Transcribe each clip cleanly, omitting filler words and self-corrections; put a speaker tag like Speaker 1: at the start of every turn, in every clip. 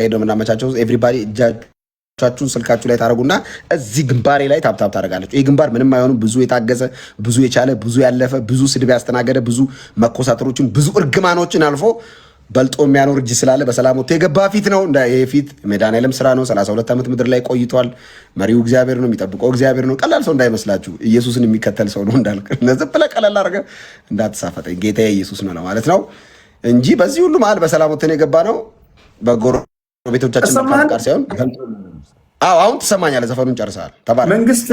Speaker 1: ሄዶ ምናመቻቸው ኤቭሪባዲ እጃችሁን ስልካችሁ ላይ ታደርጉና እዚህ ግንባሬ ላይ ታብታብ ታደርጋለች። ይህ ግንባር ምንም አይሆንም። ብዙ የታገዘ ብዙ የቻለ ብዙ ያለፈ ብዙ ስድብ ያስተናገደ ብዙ መኮሳተሮችን ብዙ እርግማኖችን አልፎ በልጦ የሚያኖር እጅ ስላለ በሰላም ወጥቶ የገባ ፊት ነው። ይሄ ፊት መድኃኒዓለም ስራ ነው። 32 ዓመት ምድር ላይ ቆይቷል። መሪው እግዚአብሔር ነው፣ የሚጠብቀው እግዚአብሔር ነው። ቀላል ሰው እንዳይመስላችሁ፣ ኢየሱስን የሚከተል ሰው ነው እንዳልክ ዝም ብለህ ቀላል አድርገህ እንዳትሳፈጠኝ። ጌታዬ ኢየሱስ ነው ለማለት ነው እንጂ በዚህ ሁሉ መሀል በሰላም ወጥተን የገባ ነው። በጎረቤቶቻችን ጋር ሳይሆን አሁን ትሰማኛለህ። ዘፈኑን ጨርሰሃል። ተባረክ።
Speaker 2: መንግስት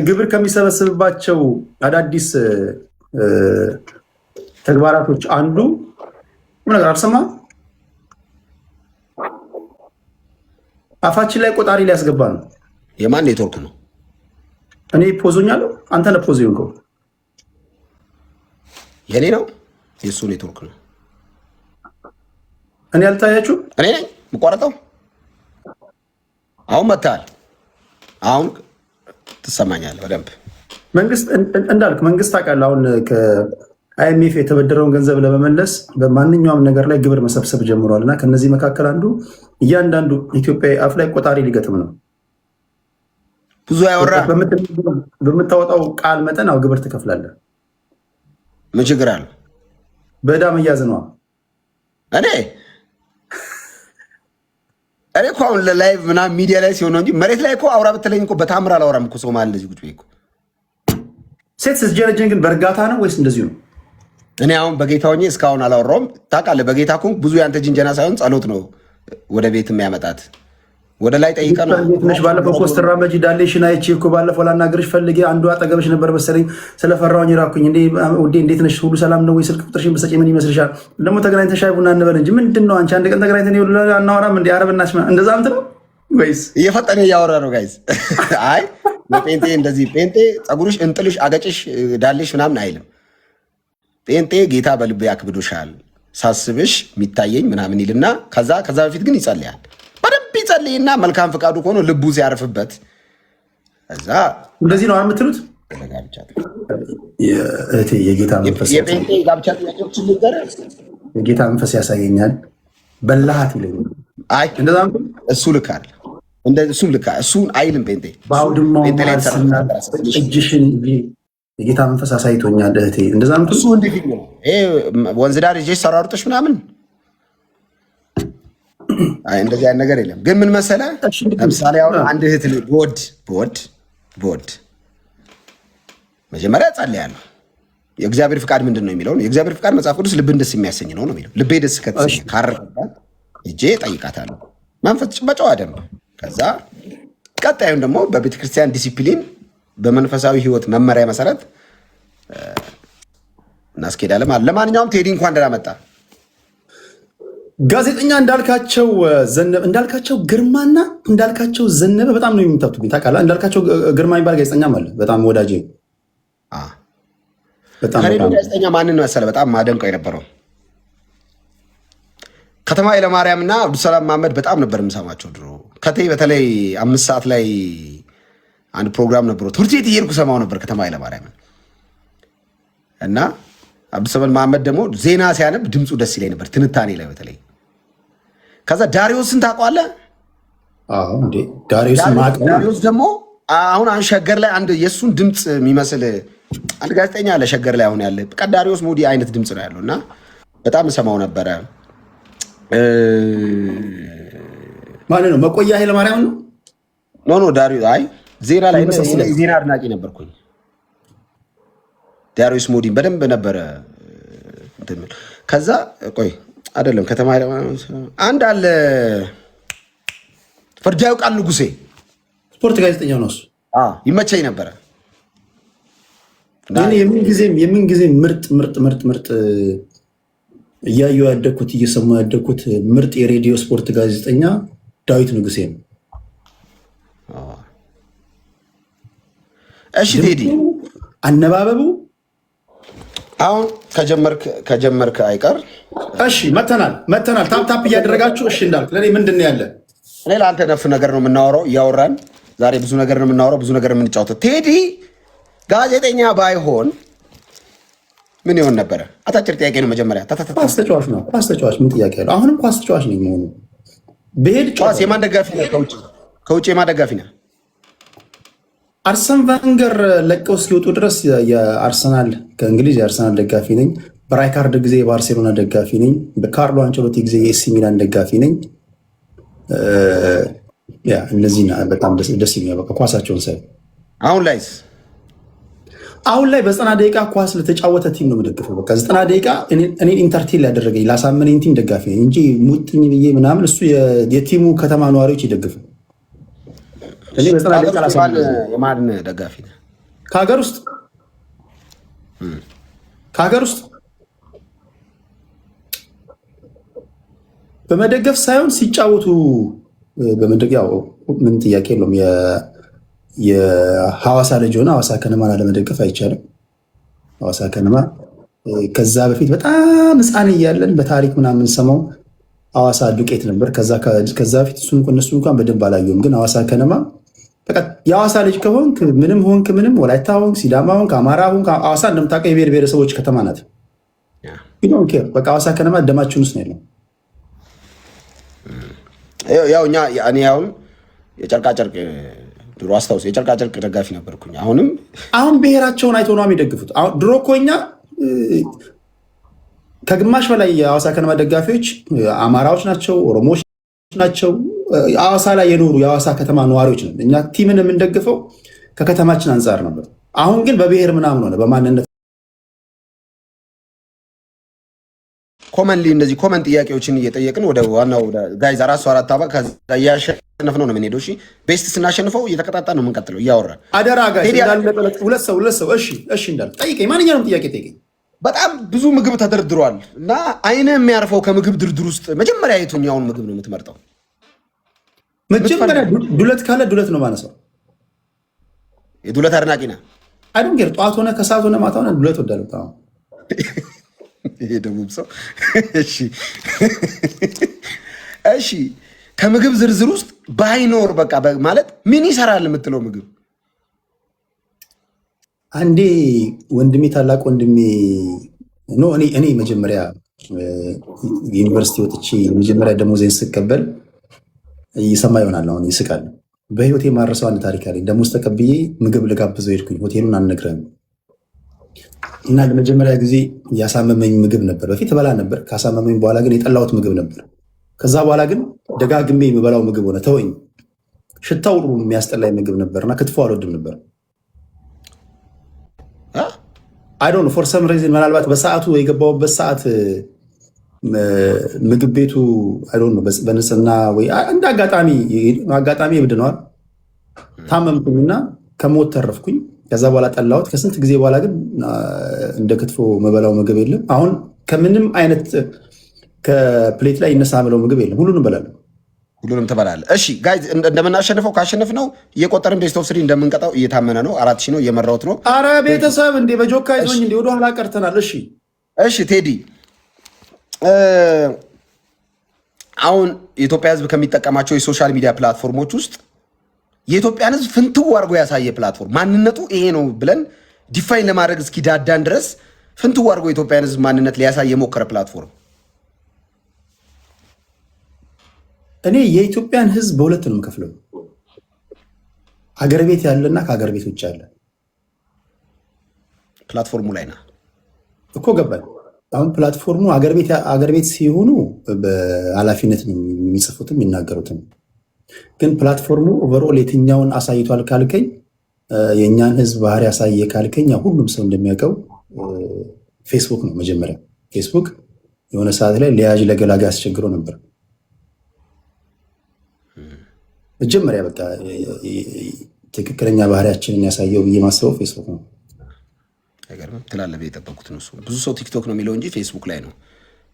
Speaker 2: ግብር ከሚሰበስብባቸው አዳዲስ ተግባራቶች አንዱ ምን ነገር አልሰማህም? አፋችን ላይ ቆጣሪ ሊያስገባ ነው።
Speaker 1: የማን ኔትወርክ ነው?
Speaker 2: እኔ ፖዞኛለሁ። አንተ ነህ ፖዞ ይንከው።
Speaker 1: የኔ ነው የሱ ኔትወርክ ነው።
Speaker 2: እኔ አልታያችሁ።
Speaker 1: እኔ ነኝ የምቋረጠው። አሁን መታል። አሁን ትሰማኛለህ በደንብ።
Speaker 2: መንግስት እንዳልክ መንግስት ታውቃለህ፣ አሁን ከአይኤምኤፍ የተበደረውን ገንዘብ ለመመለስ በማንኛውም ነገር ላይ ግብር መሰብሰብ ጀምሯል። እና ከነዚህ መካከል አንዱ እያንዳንዱ ኢትዮጵያዊ አፍ ላይ ቆጣሪ ሊገጥም ነው።
Speaker 1: ብዙ ያወራ
Speaker 2: በምታወጣው ቃል መጠን አው ግብር ትከፍላለህ።
Speaker 1: ምን ችግር አለው?
Speaker 2: በዕዳ መያዝ ነው።
Speaker 1: እኔ እኮ አሁን ለላይቭ ምናምን ሚዲያ ላይ ሲሆን ነው እንጂ መሬት ላይ እኮ አውራ ብትለኝ እኮ በታምር አላወራም እኮ። ሰው ማለት እንደዚህ ቁጭ ብዬ እኮ
Speaker 2: ሴት ስትጀነጅን ግን በእርጋታ ነው ወይስ እንደዚሁ ነው?
Speaker 1: እኔ አሁን በጌታ ሆኜ እስካሁን አላወራውም። ታውቃለህ፣ በጌታ እኮ ብዙ ያንተ ጅንጀና ሳይሆን ጸሎት ነው ወደ ቤት የሚያመጣት። ወደ ላይ ጠይቀ ነው።
Speaker 2: ባለፈው እኮ ስትራመጂ ዳሌሽን አይቼ እኮ ባለፈው ላናገርሽ ፈልጌ አንዱ አጠገብሽ ነበር መሰለኝ። ስለፈራሁኝ ራኩኝ። ውዴ እንዴት ነሽ? ሁሉ ሰላም ነው ወይ? ስልክ ቁጥርሽን ብትሰጪ ምን ይመስልሻል? ደግሞ ተገናኝተን ሻይ ቡና እንበል እንጂ ምንድን ነው አንቺ አንድ ቀን ተገናኝተን አናወራም እንዴ? አረብናሽ እንደዛ ምት ነው ወይስ
Speaker 1: እየፈጠነ እያወራ ነው? ጋይዝ አይ ጴንጤ እንደዚህ ጴንጤ ፀጉርሽ እንጥልሽ አገጭሽ ዳሌሽ ምናምን አይልም። ጴንጤ ጌታ በልቤ ያክብዶሻል ሳስብሽ የሚታየኝ ምናምን ይልና ከዛ በፊት ግን ይጸልያል። በደንብ ይጸልይና መልካም ፍቃዱ ከሆነ ልቡ ሲያርፍበት እዛ
Speaker 2: እንደዚህ ነው የምትሉት። የጌታ መንፈስ
Speaker 1: የጴንጤ ጋብቻ ጥያቄዎችን ልንገር።
Speaker 2: የጌታ መንፈስ ያሳየኛል። በላሃት ይለኛል።
Speaker 1: አይ እሱ ልካል እሱም ልካ እሱን አይልም። ጴንጤ
Speaker 2: በአውድማው እጅሽን የጌታ መንፈስ አሳይቶኛል። እህቴ እንደዛ ነው።
Speaker 1: እሱ እንዲህ ነው። ወንዝ ዳር ይዤ ሰራርጦሽ ምናምን አይ እንደዚህ አይነት ነገር የለም። ግን ምን መሰለህ፣ ለምሳሌ አሁን አንድ እህት በወድ መጀመሪያ ጸልያለሁ። የእግዚአብሔር ፍቃድ ምንድን ነው የሚለውን የእግዚአብሔር ፍቃድ መጽሐፍ ቅዱስ ልብን ደስ የሚያሰኝ ነው የሚለው። ልቤ ደስ ከተሰኘ ካረጋት እጄ ጠይቃታለሁ። መንፈስ በጨዋ ደንብ። ከዛ ቀጣዩን ደግሞ በቤተክርስቲያን ዲሲፕሊን በመንፈሳዊ ህይወት መመሪያ መሰረት እናስኬዳለን። ለማንኛውም ቴዲ እንኳን ደህና መጣ።
Speaker 2: ጋዜጠኛ እንዳልካቸው ግርማና እንዳልካቸው ዘነበ በጣም ነው የሚምታቱብኝ። ታውቃለህ፣ እንዳልካቸው ግርማ የሚባል ጋዜጠኛም አለ። በጣም ወዳጄ።
Speaker 1: ከሌሎ ጋዜጠኛ ማንን መሰለህ በጣም ማደንቀው የነበረው? ከተማ ኃይለማርያም እና አብዱሰላም መሐመድ በጣም ነበር የምሰማቸው ድሮ። በተለይ 5 ሰዓት ላይ አንድ ፕሮግራም ነበረው። ትምህርት ቤት እየሄድኩ ሰማው ነበር ከተማ ኃይለማርያምን እና አብዱሰላም መሐመድ ደግሞ ዜና ሲያነብ ድምፁ ደስ ይለኝ ነበር፣ ትንታኔ ላይ በተለይ። ከዛ ዳሪዮስን ታውቀዋለህ? ዳሪዮስ ደግሞ አሁን ሸገር ላይ አንድ የእሱን ድምፅ የሚመስል አንድ ጋዜጠኛ አለ ሸገር ላይ አሁን ያለ። በቃ ዳሪዮስ ሞዲ አይነት ድምፅ ነው ያለው እና በጣም እሰማው ነበረ።
Speaker 2: ማን ነው? መቆያ ኃይለማርያም ነው?
Speaker 1: ኖ ዳሪዮስ። አይ ዜና ላይ ዜና አድናቂ ነበርኩኝ። ዳሪዮስ ሞዲን በደንብ ነበረ። ከዛ ቆይ አይደለም ከተማ አንድ አለ ፈርጃው ቃል ንጉሴ
Speaker 2: ስፖርት ጋዜጠኛ ነው እሱ።
Speaker 1: ይመቸኝ ነበረ።
Speaker 2: የምን ጊዜ ምርጥ እያየሁ ያደግኩት እየሰማሁ ያደግኩት ምርጥ የሬዲዮ ስፖርት ጋዜጠኛ ዳዊት ንጉሴ ነው።
Speaker 1: እሺ ቴዲ
Speaker 2: አነባበቡ
Speaker 1: አሁን ከጀመርክ አይቀር
Speaker 2: እሺ፣ መተናል ታፕ እያደረጋችሁ እሺ። እንዳልክ ለኔ ምንድን ነው ያለ?
Speaker 1: እኔ ለአንተ ነፍ ነገር ነው የምናወራው፣ እያወራን ዛሬ ብዙ ነገር ነው የምናወራው፣ ብዙ ነገር የምንጫወተው። ቴዲ ጋዜጠኛ ባይሆን ምን ይሆን ነበረ? አታጭር ጥያቄ ነው መጀመሪያ።
Speaker 2: ኳስ ተጫዋች ነው። ኳስ ተጫዋች ምን ጥያቄ አለው? አሁንም ኳስ ተጫዋች ነው የሚሆነው። ብሄድ
Speaker 1: ኳስ የማን ደጋፊ ነህ? ከውጭ የማን ደጋፊ ነህ?
Speaker 2: አርሰን ቫንገር ለቀው እስኪወጡ ድረስ የአርሰናል ከእንግሊዝ የአርሰናል ደጋፊ ነኝ። በራይካርድ ጊዜ የባርሴሎና ደጋፊ ነኝ። በካርሎ አንቸሎቲ ጊዜ የኤሲ ሚላን ደጋፊ ነኝ። እነዚህ በጣም ደስ የሚያ በቃ ኳሳቸውን ሳይ። አሁን ላይ በ90 ደቂቃ ኳስ ለተጫወተ ቲም ነው የምደግፈው። በቃ 90 ደቂቃ እኔ ኢንተርቴን ያደረገኝ ላሳመነኝ ቲም ደጋፊ ነኝ እንጂ ሙጥኝ ብዬ ምናምን እሱ የቲሙ ከተማ ነዋሪዎች ይደግፍ። እኔ በ90 ደቂቃ
Speaker 1: የማን ደጋፊ ነህ?
Speaker 2: ከሀገር ውስጥ በመደገፍ ሳይሆን ሲጫወቱ በመደገፍ ያው ምን ጥያቄ የለውም። የሐዋሳ ልጅ ሆነ ሐዋሳ ከነማን አለመደገፍ አይቻልም። ሐዋሳ ከነማ ከዛ በፊት በጣም ሕፃን እያለን በታሪክ ምናምን ሰማው ሐዋሳ ዱቄት ነበር። ከዛ በፊት እነሱ እንኳን በደንብ አላየሁም። ግን ሐዋሳ ከነማ በቃ የሐዋሳ ልጅ ከሆንክ ምንም ሆንክ ምንም ወላይታ ሆንክ ሲዳማ ሆንክ አማራ ሆንክ ሐዋሳ እንደምታውቀው የብሔር ብሔረሰቦች ከተማ ናት። በቃ ሐዋሳ ከነማ ደማችን ውስጥ ነው ያለው።
Speaker 1: ያው እኔ አሁን የጨርቃጨርቅ ድሮ አስታውስ የጨርቃጨርቅ ደጋፊ ነበርኩኝ። አሁን
Speaker 2: ብሔራቸውን አይቶ ነው የሚደግፉት። ድሮ እኮ እኛ ከግማሽ በላይ የሐዋሳ ከነማ ደጋፊዎች አማራዎች ናቸው፣ ኦሮሞዎች ናቸው። ሐዋሳ ላይ የኖሩ የሐዋሳ ከተማ ነዋሪዎች ነን። እኛ ቲምን የምንደግፈው ከከተማችን አንጻር ነበር። አሁን ግን በብሔር ምናምን ሆነ በማንነት
Speaker 1: ኮመንሊ እንደዚህ ኮመንት ጥያቄዎችን እየጠየቅን ወደ ዋናው ጋይዝ 4 አባ ከዛ እያሸነፍነው ነው የምንሄደው። እሺ ቤስት ስናሸንፈው እየተቀጣጣ ነው የምንቀጥለው እያወራን
Speaker 2: አደራ ጋይዝ እንዳለ ሁለት ሰው እሺ እንዳለ ጠይቀኝ፣ ማንኛውንም ጥያቄ ጠይቀኝ።
Speaker 1: በጣም ብዙ ምግብ ተደርድሯል እና አይንህ የሚያርፈው ከምግብ ድርድር ውስጥ መጀመሪያ የትኛውን ምግብ ነው የምትመርጠው?
Speaker 2: መጀመሪያ ዱለት ካለ ዱለት ነው ማነሳው።
Speaker 1: የዱለት አድናቂ ነህ?
Speaker 2: አይዶን ጌር ጠዋት ሆነ ከሰዓት ሆነ ማታ ሆነ ዱለት ወዳለው
Speaker 1: ይሄ ደቡብ ሰው። እሺ ከምግብ ዝርዝር ውስጥ ባይኖር በቃ ማለት ምን ይሰራል የምትለው ምግብ?
Speaker 2: አንዴ ወንድሜ ታላቅ ወንድሜ ነው እኔ መጀመሪያ ዩኒቨርሲቲ ወጥቼ መጀመሪያ ደሞዜን ስቀበል ይሰማ ይሆናል አሁን ይስቃል። በህይወቴ የማረሰው አንድ ታሪክ አለኝ። ደሞዝ ተቀብዬ ምግብ ልጋብዘው ሄድኩኝ። ሆቴሉን አልነግረህም እና ለመጀመሪያ ጊዜ ያሳመመኝ ምግብ ነበር። በፊት በላ ነበር፣ ካሳመመኝ በኋላ ግን የጠላሁት ምግብ ነበር። ከዛ በኋላ ግን ደጋግሜ የምበላው ምግብ ሆነ። ተወኝ። ሽታው የሚያስጠላኝ ምግብ ነበርና ክትፎ አልወድም ነበር። አይ ዶንት ኖ ፎር ሰም ሪዝን ምናልባት በሰዓቱ የገባሁበት ሰዓት ምግብ ቤቱ አይ ዶንት ኖ በንጽህና ወይ እንደ አጋጣሚ ይብድነዋል። ታመምኩኝና ከሞት ተረፍኩኝ። ከዛ በኋላ ጠላሁት። ከስንት ጊዜ በኋላ ግን እንደ ክትፎ መበላው ምግብ የለም። አሁን ከምንም አይነት ከፕሌት ላይ ይነሳ ብለው ምግብ የለም። ሁሉንም በላለሁ።
Speaker 1: ሁሉንም ትበላለህ? እሺ ጋይዝ እንደምናሸንፈው ካሸነፍነው እየቆጠርን ቤስት ኦፍ 3 እንደምንቀጣው እየታመነ ነው። 4,000 ነው እየመራሁት ነው።
Speaker 2: አረ ቤተሰብ እንዴ በጆካ ይዞኝ እንዴ ወደኋላ ቀርተናል።
Speaker 1: እሺ ቴዲ አሁን የኢትዮጵያ ሕዝብ ከሚጠቀማቸው የሶሻል ሚዲያ ፕላትፎርሞች ውስጥ የኢትዮጵያን ሕዝብ ፍንትው አድርጎ ያሳየ ፕላትፎርም ማንነቱ ይሄ ነው ብለን ዲፋይን ለማድረግ እስኪዳዳን ድረስ ፍንትው አድርጎ የኢትዮጵያን ሕዝብ ማንነት ሊያሳይ የሞከረ ፕላትፎርም
Speaker 2: እኔ የኢትዮጵያን ሕዝብ በሁለት ነው የምከፍለው። ሀገር ቤት ያለና ከሀገር ቤት ውጭ ያለ
Speaker 1: ፕላትፎርሙ ላይ ና
Speaker 2: እኮ ገባኝ። አሁን ፕላትፎርሙ አገር ቤት ሲሆኑ በኃላፊነት ነው የሚጽፉትም የሚናገሩትም። ግን ፕላትፎርሙ ኦቨርኦል የትኛውን አሳይቷል ካልከኝ የእኛን ህዝብ ባህሪ ያሳየ ካልከኝ ሁሉም ሰው እንደሚያውቀው ፌስቡክ ነው። መጀመሪያ ፌስቡክ የሆነ ሰዓት ላይ ለያዥ ለገላጋ ያስቸግሮ ነበር። መጀመሪያ በቃ ትክክለኛ ባህሪያችንን ያሳየው ብዬ ማስበው ፌስቡክ ነው።
Speaker 1: ትላለህ የጠበቁት ነው። ብዙ ሰው ቲክቶክ ነው የሚለው እንጂ ፌስቡክ ላይ ነው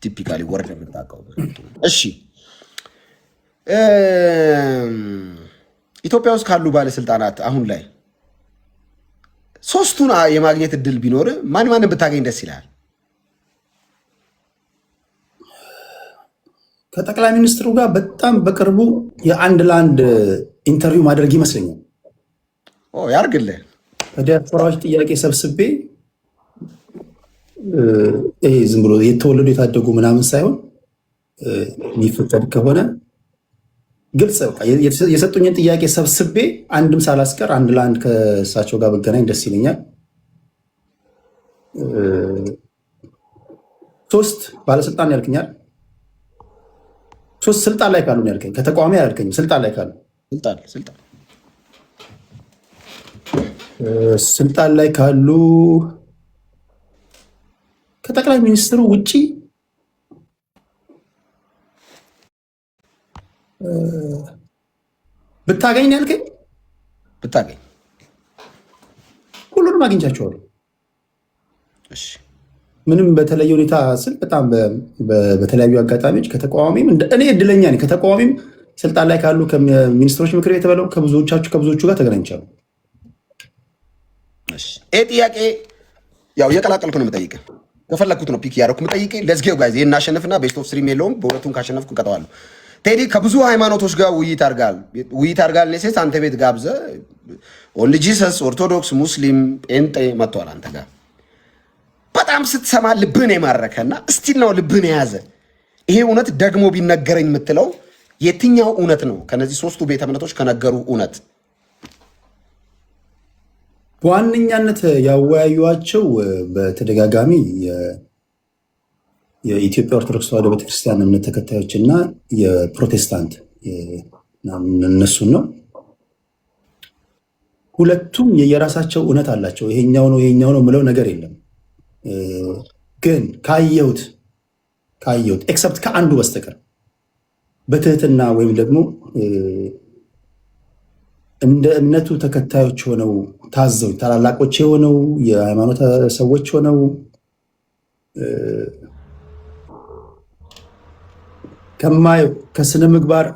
Speaker 1: ቲፒካሊ ወርድ የምታውቀው። እሺ ኢትዮጵያ ውስጥ ካሉ ባለስልጣናት አሁን ላይ ሶስቱን የማግኘት እድል ቢኖር ማንን ብታገኝ ደስ ይላል?
Speaker 2: ከጠቅላይ ሚኒስትሩ ጋር በጣም በቅርቡ የአንድ ለአንድ ኢንተርቪው ማድረግ ይመስለኛል።
Speaker 1: ያርግልህ።
Speaker 2: ከዲያስፖራዎች ጥያቄ ሰብስቤ ይሄ ዝም ብሎ የተወለዱ የታደጉ ምናምን ሳይሆን የሚፈቀድ ከሆነ ግልጽ በቃ የሰጡኝን ጥያቄ ሰብስቤ አንድም ሳላስቀር አንድ ለአንድ ከእሳቸው ጋር በገናኝ ደስ ይለኛል። 3 ባለስልጣን ያልክኛል። 3 ስልጣን ላይ ካሉ ያልከኝ፣ ከተቃዋሚ ያልከኝ ስልጣን ላይ ካሉ ስልጣን ላይ ካሉ ከጠቅላይ ሚኒስትሩ ውጪ ብታገኝ ያልከኝ
Speaker 1: ብታገኝ
Speaker 2: ሁሉንም አግኝቻቸዋለሁ። ምንም በተለየ ሁኔታ ስል በጣም በተለያዩ አጋጣሚዎች ከተቃዋሚም እኔ እድለኛ ነኝ። ከተቃዋሚም ስልጣን ላይ ካሉ ከሚኒስትሮች ምክር ቤት በለው ከብዙዎቹ ጋር ተገናኝቻለሁ።
Speaker 1: ይህ ጥያቄ ያው የቀላቀልኩ ነው የምጠይቅህ። ከፈለግኩት ነው ፒክ ያደረኩ የምጠይቅህ። ለዝጌው ጋዜ እናሸንፍና ቤስት ኦፍ ስትሪም የለውም። በሁለቱም ካሸነፍኩ እቀጠዋለሁ። ቴዲ ከብዙ ሃይማኖቶች ጋር ውይይት አድርጋል። ኔሴስ አንተ ቤት ጋብዘ ኦንሊ ጂሰስ፣ ኦርቶዶክስ፣ ሙስሊም፣ ጴንጤ መጥተዋል አንተ ጋር በጣም ስትሰማ ልብህን የማረከና እስቲል ነው ልብህን የያዘ ይሄ እውነት ደግሞ ቢነገረኝ የምትለው የትኛው እውነት ነው? ከነዚህ 3ቱ ቤተ እምነቶች ከነገሩ እውነት
Speaker 2: በዋነኛነት ያወያዩዋቸው በተደጋጋሚ የኢትዮጵያ ኦርቶዶክስ ተዋሕዶ ቤተክርስቲያን እምነት ተከታዮች እና የፕሮቴስታንት እነሱን ነው። ሁለቱም የየራሳቸው እውነት አላቸው። ይሄኛው ነው ምለው ነገር የለም። ግን ካየሁት ኤክሰፕት ከአንዱ በስተቀር በትህትና ወይም ደግሞ እንደ እምነቱ ተከታዮች ሆነው ታዘው ታላላቆች የሆነው የሃይማኖት ሰዎች ሆነው ከማየው ከስነ ምግባር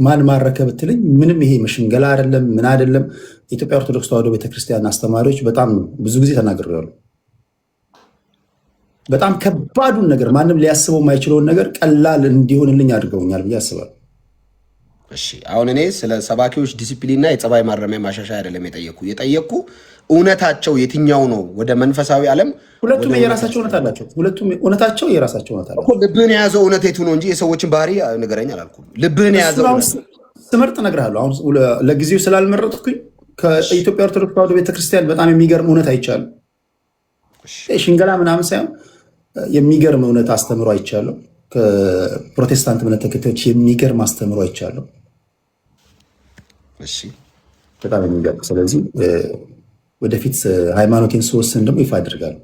Speaker 2: ማን ማረከ ብትለኝ ምንም ይሄ መሽንገላ አይደለም፣ ምን አይደለም። የኢትዮጵያ ኦርቶዶክስ ተዋሕዶ ቤተክርስቲያን አስተማሪዎች በጣም ብዙ ጊዜ ተናግሬያለሁ። በጣም ከባዱን ነገር ማንም ሊያስበው የማይችለውን ነገር ቀላል እንዲሆንልኝ አድርገውኛል ብዬ አስባለሁ።
Speaker 1: እሺ አሁን እኔ ስለ ሰባኪዎች ዲሲፕሊንና የጸባይ ማረሚያ ማሻሻያ አይደለም የጠየቅኩ እውነታቸው የትኛው ነው? ወደ መንፈሳዊ ዓለም
Speaker 2: ሁለቱም የራሳቸው እውነት አላቸው። ሁለቱም እውነታቸው የራሳቸው እውነት አላቸው።
Speaker 1: ልብህን የያዘው እውነት የቱ ነው እንጂ የሰዎችን ባህሪ ንገረኝ አላልኩም። ልብህን የያዘው
Speaker 2: ስመርጥ እነግርሃለሁ። አሁን ለጊዜው ስላልመረጥኩኝ ከኢትዮጵያ ኦርቶዶክስ ተዋሕዶ ቤተክርስቲያን በጣም የሚገርም እውነት አይቻልም። ሽንገላ ምናምን ሳይሆን የሚገርም እውነት አስተምሮ አይቻለሁ። ከፕሮቴስታንት እምነት ተከታዮች የሚገርም አስተምሮ አይቻለሁ። በጣም የሚገርም። ስለዚህ ወደፊት ሃይማኖቴን ስወስን ደግሞ ይፋ አድርጋለሁ።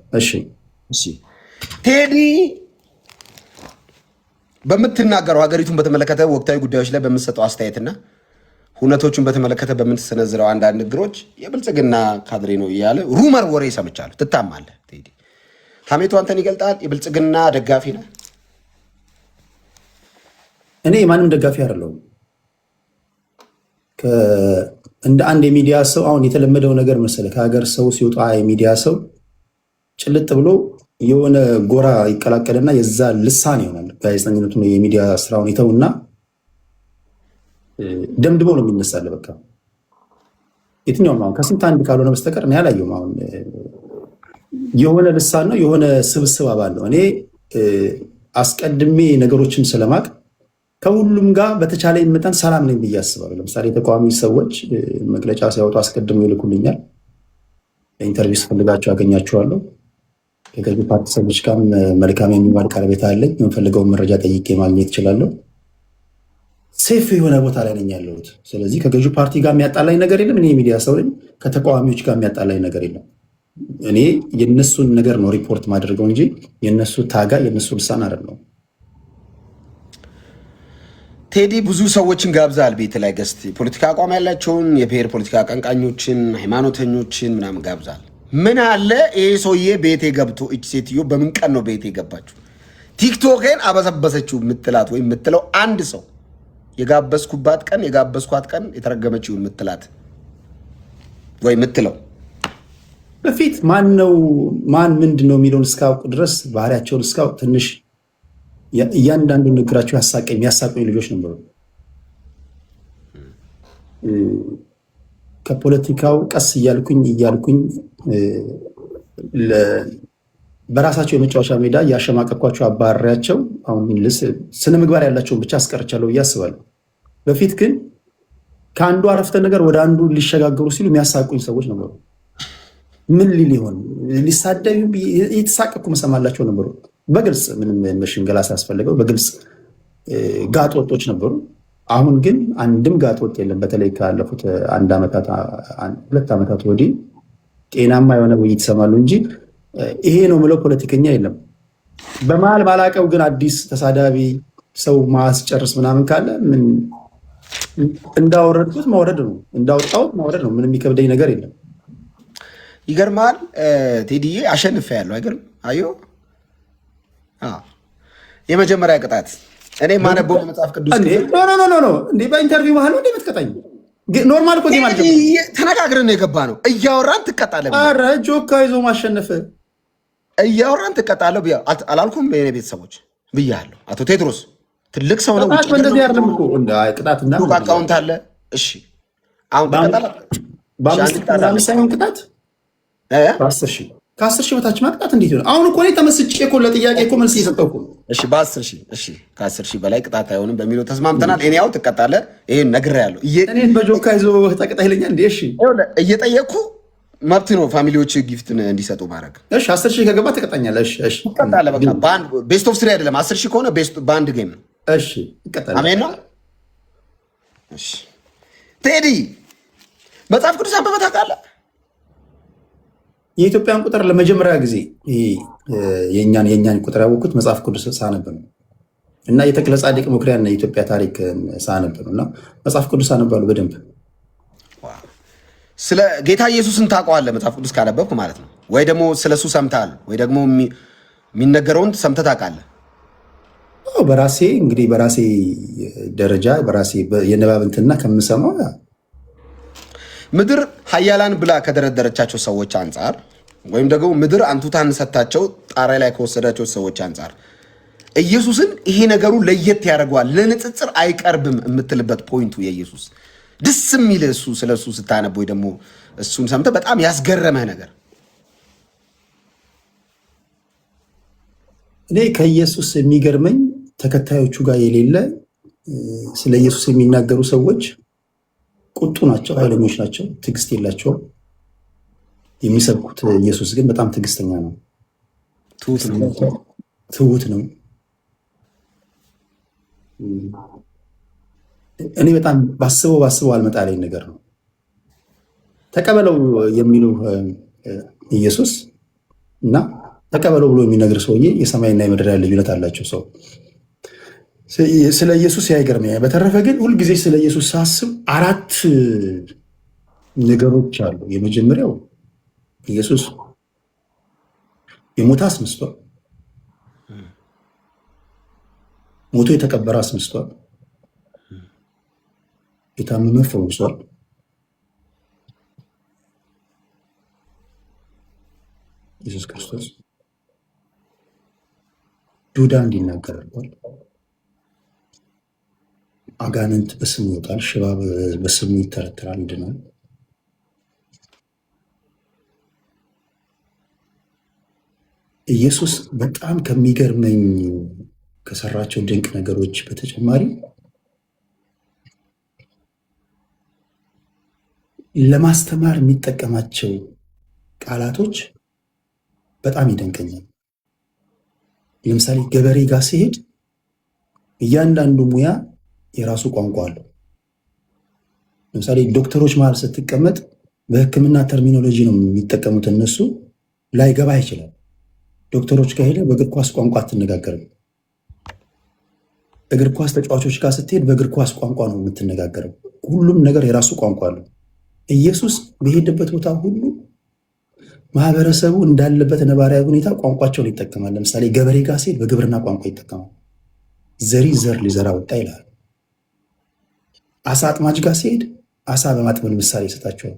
Speaker 2: እሺ
Speaker 1: ቴዲ በምትናገረው ሀገሪቱን በተመለከተ ወቅታዊ ጉዳዮች ላይ በምትሰጠው አስተያየትና ሁነቶቹን በተመለከተ በምትሰነዝረው አንዳንድ ንግሮች የብልጽግና ካድሬ ነው እያለ ሩመር ወሬ ሰምቻለሁ። ትታማለህ ቴዲ? ሀሜቱ አንተን ይገልጣል። የብልጽግና ደጋፊ ነህ?
Speaker 2: እኔ የማንም ደጋፊ አይደለሁም። እንደ አንድ የሚዲያ ሰው አሁን የተለመደው ነገር መሰለህ፣ ከሀገር ሰው ሲወጣ የሚዲያ ሰው ጭልጥ ብሎ የሆነ ጎራ ይቀላቀልና የዛ ልሳን ይሆናል። ጋዜጠኝነቱ የሚዲያ ስራውን ይተውና ደምድሞ ነው የሚነሳለ። በቃ የትኛውም አሁን ከስንት አንድ ካልሆነ በስተቀር እኔ አላየሁም። አሁን የሆነ ልሳን ነው የሆነ ስብስብ አባል ነው። እኔ አስቀድሜ ነገሮችን ስለማቅ ከሁሉም ጋር በተቻለ መጠን ሰላም ነኝ ብዬ አስባለሁ። ለምሳሌ የተቃዋሚ ሰዎች መግለጫ ሲያወጡ አስቀድሞ ይልኩልኛል። ለኢንተርቪው ስፈልጋቸው አገኛቸዋለሁ። ከገዢ ፓርቲ ሰዎች ጋር መልካም የሚባል ቀረቤታ አለኝ። የምፈልገውን መረጃ ጠይቄ ማግኘት እችላለሁ። ሴፍ የሆነ ቦታ ላይ ነኝ ያለሁት። ስለዚህ ከገዢ ፓርቲ ጋር የሚያጣላኝ ነገር የለም። እኔ የሚዲያ ሰው ነኝ። ከተቃዋሚዎች ጋር የሚያጣላኝ ነገር የለም። እኔ የነሱን ነገር ነው ሪፖርት ማድረገው እንጂ የነሱ ታጋ የነሱ ልሳን አይደለም።
Speaker 1: ቴዲ ብዙ ሰዎችን ጋብዛል። ቤት ላይ ገስት የፖለቲካ አቋም ያላቸውን የብሔር ፖለቲካ አቀንቃኞችን፣ ሃይማኖተኞችን ምናምን ጋብዛል። ምን አለ ይሄ ሰውዬ ቤቴ ገብቶ እች ሴትዮ በምን ቀን ነው ቤቴ ገባችሁ ቲክቶክን አበሰበሰችው የምትላት ወይም የምትለው አንድ ሰው የጋበዝኩባት ቀን የጋበዝኳት ቀን የተረገመችው የምትላት ወይ የምትለው
Speaker 2: በፊት ማን ነው ማን ምንድን ነው የሚለውን እስካውቅ ድረስ ባህሪያቸውን እስካውቅ ትንሽ እያንዳንዱ ንግራቸው የሚያሳቁኝ ልጆች ነበሩ። ከፖለቲካው ቀስ እያልኩኝ በራሳቸው የመጫወቻ ሜዳ እያሸማቀኳቸው አባሪያቸው አሁን ስነ ምግባር ያላቸውን ብቻ አስቀርቻለሁ ብዬ አስባለሁ። በፊት ግን ከአንዱ አረፍተ ነገር ወደ አንዱ ሊሸጋገሩ ሲሉ የሚያሳቁኝ ሰዎች ነበሩ። ምን ሊል ይሆን ሊሳደብ የተሳቀኩ መሰማላቸው ነበሩ። በግልጽ ምንም ሽንገላ ሳያስፈልገው በግልጽ ጋጥ ወጦች ነበሩ። አሁን ግን አንድም ጋጥ ወጥ የለም። በተለይ ካለፉት 2 ዓመታት ወዲህ ጤናማ የሆነ ውይይት ይሰማሉ እንጂ ይሄ ነው ምለው ፖለቲከኛ የለም። በመሀል ባላቀው ግን አዲስ ተሳዳቢ ሰው ማስጨርስ ምናምን ካለ ምን እንዳወረድኩት ማውረድ ነው፣ እንዳወጣሁት ማውረድ ነው። ምንም የሚከብደኝ ነገር የለም።
Speaker 1: ይገርማል ቴዲዬ፣ አሸንፌያለሁ። አይገርም? አዮ የመጀመሪያ ቅጣት እኔ ማነበው መጽሐፍ ቅዱስ
Speaker 2: እንዴ በኢንተርቪው መሀል እንዴ የምትቀጣኝ? ኖርማል እኮ ጌም
Speaker 1: ተነጋግረን የገባ ነው። እያወራን ትቀጣለህ።
Speaker 2: ኧረ ጆካ ይዞ ማሸነፍ
Speaker 1: እያወራን ትቀጣለህ አላልኩም? የእኔ ቤተሰቦች ብያለሁ። አቶ ቴድሮስ ትልቅ ሰው ነው።
Speaker 2: እንደዚህ አይደለም እኮ ቅጣትና
Speaker 1: አካውንት አለ። እሺ አሁን
Speaker 2: ሳይሆን ቅጣት ከ10 ሺህ በታች ማቅጣት እንዴት ይሆናል? አሁን እኮ እኔ ተመስጬ እኮ ለጥያቄ እኮ መልስ እየሰጠሁ እኮ።
Speaker 1: እሺ በ10 ሺህ እሺ፣ ከ10 ሺህ በላይ ቅጣት አይሆንም በሚለው ተስማምተናል። እኔ ያው ትቀጣለህ። ይሄን ነግሬሃለሁ።
Speaker 2: እኔን በጆካ ይዞ ተቀጣ ይለኛል እንዴ? እሺ
Speaker 1: እየጠየቅኩ መብት ነው ፋሚሊዎች ጊፍትን እንዲሰጡ ማድረግ።
Speaker 2: እሺ 10 ሺህ ከገባ ትቀጣኛለህ። እሺ
Speaker 1: ትቀጣለህ። በቃ ባንድ ቤስት ኦፍ 3 አይደለም 10 ሺህ ከሆነ በአንድ ጌም ነው።
Speaker 2: እሺ ትቀጣለህ።
Speaker 1: አሜን ነው። እሺ ቴዲ መጽሐፍ ቅዱስ አንብበህ ታውቃለህ?
Speaker 2: የኢትዮጵያን ቁጥር ለመጀመሪያ ጊዜ የእኛን ቁጥር ያወቅሁት መጽሐፍ ቅዱስ ሳነብ ነው እና የተክለ ጻድቅ መኩሪያን የኢትዮጵያ ታሪክ ሳነብ ነው እና መጽሐፍ ቅዱስ አነባለሁ በደንብ።
Speaker 1: ስለ ጌታ ኢየሱስን ታውቀዋለህ መጽሐፍ ቅዱስ ካነበብክ ማለት ነው? ወይ ደግሞ ስለሱ ሰምተሃል? ወይ ደግሞ የሚነገረውን ሰምተህ ታውቃለህ?
Speaker 2: በራሴ እንግዲህ በራሴ ደረጃ በራሴ የንባብ እንትና ከምሰማው
Speaker 1: ምድር ኃያላን ብላ ከደረደረቻቸው ሰዎች አንጻር ወይም ደግሞ ምድር አንቱታን ሰታቸው ጣሪያ ላይ ከወሰዳቸው ሰዎች አንጻር ኢየሱስን ይሄ ነገሩ ለየት ያደርገዋል፣ ለንጽጽር አይቀርብም የምትልበት ፖይንቱ የኢየሱስ ደስ የሚል እሱ ስለ እሱ ስታነብ ወይ ደግሞ እሱን ሰምተህ በጣም ያስገረመህ ነገር?
Speaker 2: እኔ ከኢየሱስ የሚገርመኝ ተከታዮቹ ጋር የሌለ ስለ ኢየሱስ የሚናገሩ ሰዎች ቁጡ ናቸው፣ ኃይለኞች ናቸው፣ ትዕግስት የላቸውም። የሚሰብኩት ኢየሱስ ግን በጣም ትዕግስተኛ ነው፣ ትሁት ነው። እኔ በጣም ባስበው አልመጣለኝ ነገር ነው። ተቀበለው የሚሉ ኢየሱስ እና ተቀበለው ብሎ የሚነግር ሰውዬ የሰማይና የምድር ያለ ልዩነት አላቸው። ሰው ስለ ኢየሱስ ያይገርመኛል። በተረፈ ግን ሁልጊዜ ስለ ኢየሱስ ሳስብ 4 ነገሮች አሉ። የመጀመሪያው ኢየሱስ የሞተ አስነስቷል፣ ሞቶ የተቀበረ አስነስቷል፣ የታመመ ፈውሷል፣ ኢየሱስ ክርስቶስ ዱዳ እንዲናገር አድርጓል። አጋንንት በስሙ ይወጣል፣ ሽባ በስሙ ይተረተራል፣ ይድናል። ኢየሱስ በጣም ከሚገርመኝ ከሰራቸው ድንቅ ነገሮች በተጨማሪ ለማስተማር የሚጠቀማቸው ቃላቶች በጣም ይደንቀኛል። ለምሳሌ ገበሬ ጋር ሲሄድ እያንዳንዱ ሙያ የራሱ ቋንቋ አለው። ለምሳሌ ዶክተሮች መሀል ስትቀመጥ በሕክምና ተርሚኖሎጂ ነው የሚጠቀሙት። እነሱ ላይገባ ይችላል። ዶክተሮች ከሄደ በእግር ኳስ ቋንቋ አትነጋገርም። እግር ኳስ ተጫዋቾች ጋር ስትሄድ በእግር ኳስ ቋንቋ ነው የምትነጋገረው። ሁሉም ነገር የራሱ ቋንቋ አለው። ኢየሱስ በሄደበት ቦታ ሁሉ ማህበረሰቡ እንዳለበት ነባራዊ ሁኔታ ቋንቋቸውን ይጠቀማል። ለምሳሌ ገበሬ ጋር ሲሄድ በግብርና ቋንቋ ይጠቀማል። ዘሪ ዘር ሊዘራ ወጣ ይላል። አሳ አጥማጅ ጋር ሲሄድ አሳ በማጥመድ ምሳሌ ይሰጣቸዋል።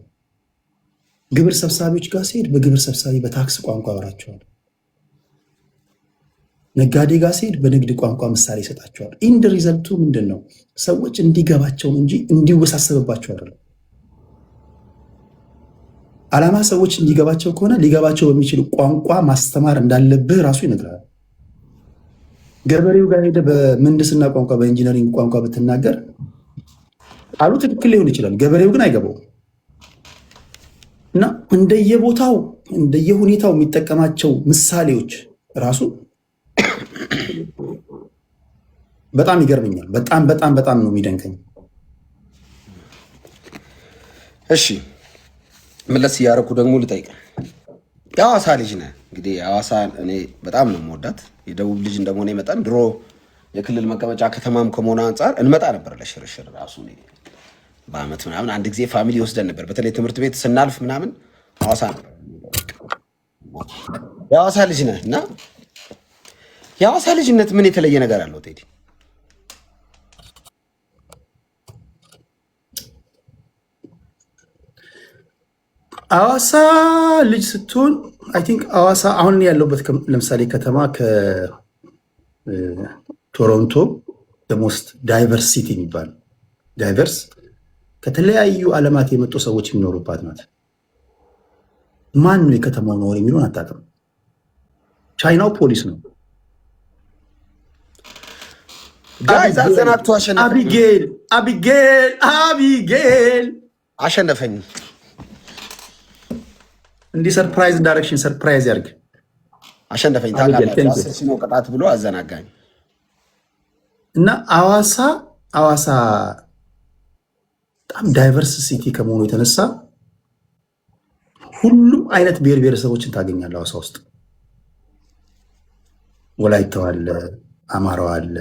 Speaker 2: ግብር ሰብሳቢዎች ጋር ሲሄድ በግብር ሰብሳቢ በታክስ ቋንቋ ያወራቸዋል። ነጋዴ ጋር ሲሄድ በንግድ ቋንቋ ምሳሌ ይሰጣቸዋል። ኢንድ ሪዘልቱ ምንድን ነው? ሰዎች እንዲገባቸው እንጂ እንዲወሳሰብባቸው አይደለም። ዓላማ ሰዎች እንዲገባቸው ከሆነ ሊገባቸው በሚችል ቋንቋ ማስተማር እንዳለብህ ራሱ ይነግራል። ገበሬው ጋር ሄደ በምህንድስና ቋንቋ በኢንጂነሪንግ ቋንቋ ብትናገር ቃሉ ትክክል ሊሆን ይችላል፣ ገበሬው ግን አይገባውም። እና እንደየቦታው እንደየሁኔታው የሚጠቀማቸው ምሳሌዎች ራሱ በጣም ይገርመኛል። በጣም በጣም በጣም ነው የሚደንቀኝ።
Speaker 1: እሺ መለስ እያደረኩ ደግሞ ልጠይቅ። የሐዋሳ ልጅ ነህ እንግዲህ። የሐዋሳ እኔ በጣም ነው የምወዳት። የደቡብ ልጅ እንደመሆነ መጠን ድሮ የክልል መቀመጫ ከተማም ከመሆኑ አንጻር እንመጣ ነበር ለሽርሽር ራሱ በአመት ምናምን አንድ ጊዜ ፋሚሊ ወስደን ነበር። በተለይ ትምህርት ቤት ስናልፍ ምናምን ሐዋሳ ነበር። የሐዋሳ ልጅ ነህ እና የሐዋሳ ልጅነት ምን የተለየ ነገር አለው ቴዲ?
Speaker 2: ሐዋሳ ልጅ ስትሆን አይ ቲንክ ሐዋሳ አሁን ያለሁበት ለምሳሌ ከተማ ከቶሮንቶ ሞስት ዳይቨርስ ሲቲ የሚባል ዳይቨርስ ከተለያዩ ዓለማት የመጡ ሰዎች የሚኖሩባት ናት። ማን ነው የከተማው ነዋሪ የሚለውን አታውቅም። ቻይናው ፖሊስ ነው። አቢጌል
Speaker 1: አሸነፈኝ።
Speaker 2: እንዲህ ሰርፕራይዝ ዳይሬክሽን ሰርፕራይዝ ያርግ።
Speaker 1: አሸነፈኝ። ታውቃለህ ሲኖ ቅጣት ብሎ አዘናጋኝ
Speaker 2: እና ሐዋሳ በጣም ዳይቨርስ ሲቲ ከመሆኑ የተነሳ ሁሉም አይነት ብሔር ብሔረሰቦችን ታገኛለህ ሐዋሳ ውስጥ። ወላይታው አለ፣ አማራው አለ፣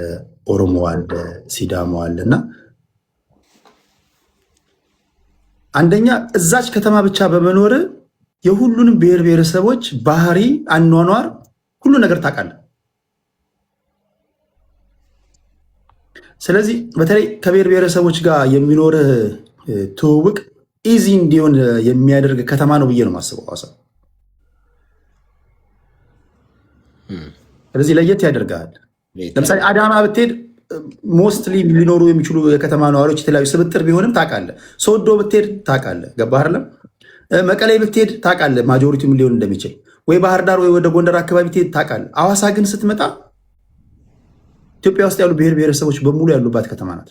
Speaker 2: ኦሮሞ አለ፣ ሲዳሞ አለ እና አንደኛ እዛች ከተማ ብቻ በመኖር የሁሉንም ብሔር ብሔረሰቦች ባህሪ፣ አኗኗር፣ ሁሉ ነገር ታውቃለህ። ስለዚህ በተለይ ከብሔር ብሔረሰቦች ጋር የሚኖርህ ትውውቅ ኢዚ እንዲሆን የሚያደርግ ከተማ ነው ብዬ ነው የማስበው ሐዋሳ። ስለዚህ ለየት ያደርጋል። ለምሳሌ አዳማ ብትሄድ ሞስትሊ ሊኖሩ የሚችሉ የከተማ ነዋሪዎች የተለያዩ ስብጥር ቢሆንም ታውቃለህ። ሶዶ ብትሄድ ታውቃለህ። ገባህ አይደለም? መቀሌ ብትሄድ ታውቃለህ ማጆሪቲው ሊሆን እንደሚችል፣ ወይ ባህር ዳር ወይ ወደ ጎንደር አካባቢ ብትሄድ ታውቃለህ። ሐዋሳ ግን ስትመጣ ኢትዮጵያ ውስጥ ያሉ ብሔር ብሔረሰቦች በሙሉ ያሉባት ከተማ ናት።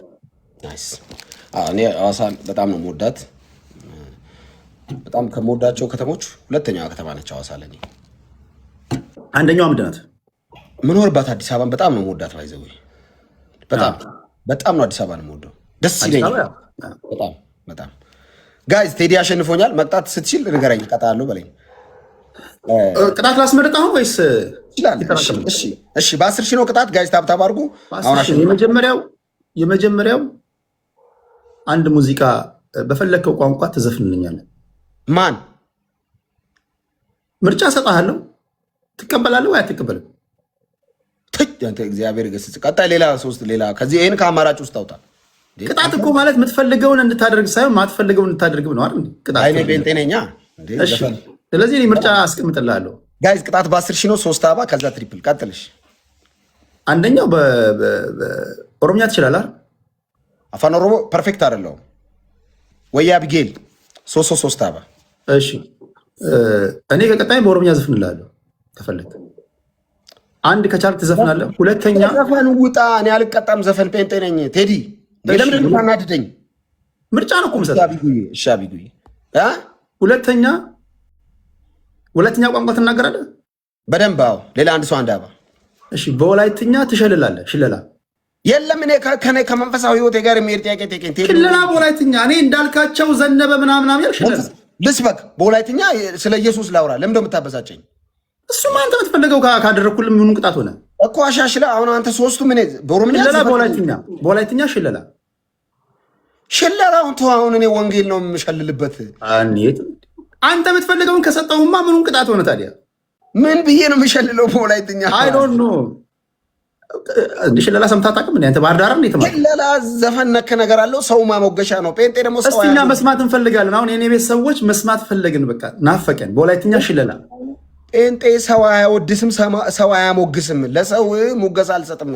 Speaker 1: እኔ ሐዋሳ በጣም ነው የምወዳት። በጣም ከምወዳቸው ከተሞች ሁለተኛዋ ከተማ ነች ሐዋሳ ለኔ።
Speaker 2: አንደኛዋ ምንድን ናት?
Speaker 1: ምኖርባት አዲስ አበባን በጣም ነው የምወዳት። ባይዘው በጣም ነው አዲስ አበባን የምወደው። ደስ ይለኛል በጣም። ጋይዝ ቴዲ አሸንፎኛል። መቅጣት ስትችል ንገረኝ፣ እቀጣለሁ በለኝ።
Speaker 2: ቅጣት ላስመርጥ አሁን ወይስ
Speaker 1: ይችላል? እሺ በ10 ሺህ ነው ቅጣት። ጋይዝ ታብታብ አድርጉ።
Speaker 2: የመጀመሪያው አንድ ሙዚቃ በፈለግከው ቋንቋ ትዘፍንልኛለህ።
Speaker 1: ማን
Speaker 2: ምርጫ ሰጣለሁ። ትቀበላለህ ወይ አትቀበልም?
Speaker 1: እግዚአብሔር ገስጽ። ቀጣይ ሌላ ከዚህ ይህን ከአማራጭ ውስጥ አውጣ።
Speaker 2: ቅጣት እኮ ማለት የምትፈልገውን እንድታደርግ ሳይሆን ማትፈልገውን እንድታደርግ ነው አይደል?
Speaker 1: አይኔ ቤንጤነኛ።
Speaker 2: ስለዚህ እኔ ምርጫ አስቀምጥልሃለሁ።
Speaker 1: ጋይዝ ቅጣት በ10 ሺህ ነው። 3 አበባ ከዛ ትሪፕል። ቀጥልሽ።
Speaker 2: አንደኛው በኦሮምኛ ትችላለህ?
Speaker 1: አፋን ኦሮሞ ፐርፌክት አይደለሁም ወይ? አቢጌል 3 አበባ።
Speaker 2: እሺ እኔ ከቀጣይ በኦሮምኛ ዘፍንልሃለሁ ከፈለግ። አንድ ከቻልክ ትዘፍናለህ። ሁለተኛ
Speaker 1: ዘፈን ውጣ። እኔ አልቀጣም። ዘፈን ጴንጤ ነኝ ቴዲ። ለምን ታናድደኝ?
Speaker 2: ምርጫ ነው እኮ የምሰጠው።
Speaker 1: እሺ አቢጉዬ።
Speaker 2: ሁለተኛ ቋንቋ ትናገራለህ
Speaker 1: በደንብ? አዎ። ሌላ አንድ ሰው አንድ አበባ።
Speaker 2: እሺ በወላይትኛ ትሸልላለህ? ሽለላ
Speaker 1: የለም። እኔ ከመንፈሳዊ ህይወቴ ጋር የሚሄድ ጥያቄ ጠይቀኝ።
Speaker 2: ሽለላ በወላይትኛ እኔ እንዳልካቸው ዘነበ ምናምን ሽለላ
Speaker 1: ልስበክ። በወላይትኛ ስለ ኢየሱስ ላውራ። ለምን እንደምታበሳጨኝ?
Speaker 2: እሱማ አንተ የምትፈልገው ካደረግኩልህ ምኑን ቅጣት ሆነ
Speaker 1: እኮ አሻሽላ። አሁን አንተ ሶስቱ ምን በኦሮምኛ
Speaker 2: ሽለላ በወላይትኛ ሽለላ
Speaker 1: ሽለላውን ተው። አሁን እኔ ወንጌል ነው የምሸልልበት።
Speaker 2: አንተ የምትፈልገውን ከሰጠውማ ምኑን ቅጣት ሆነ ታዲያ?
Speaker 1: ምን ብዬ ነው የምሸልለው በወላይትኛ?
Speaker 2: አይ ዶንት ኖ። ሽለላ ሰምተህ አታውቅም? አንተ ባህር ዳር እንዴት ማለት?
Speaker 1: ሽለላ ዘፈን ነክ ነገር አለው። ሰው ማሞገሻ ነው። ጴንጤ ደግሞ ሰው
Speaker 2: እስቲ እኛ መስማት እንፈልጋለን። አሁን የኔ ቤት ሰዎች መስማት ፈለግን። በቃ ናፈቀን። በወላይትኛ ሽለላ።
Speaker 1: ጴንጤ ሰው አያወድስም፣ ሰው አያሞግስም። ለሰው ሙገሳ አልሰጥም።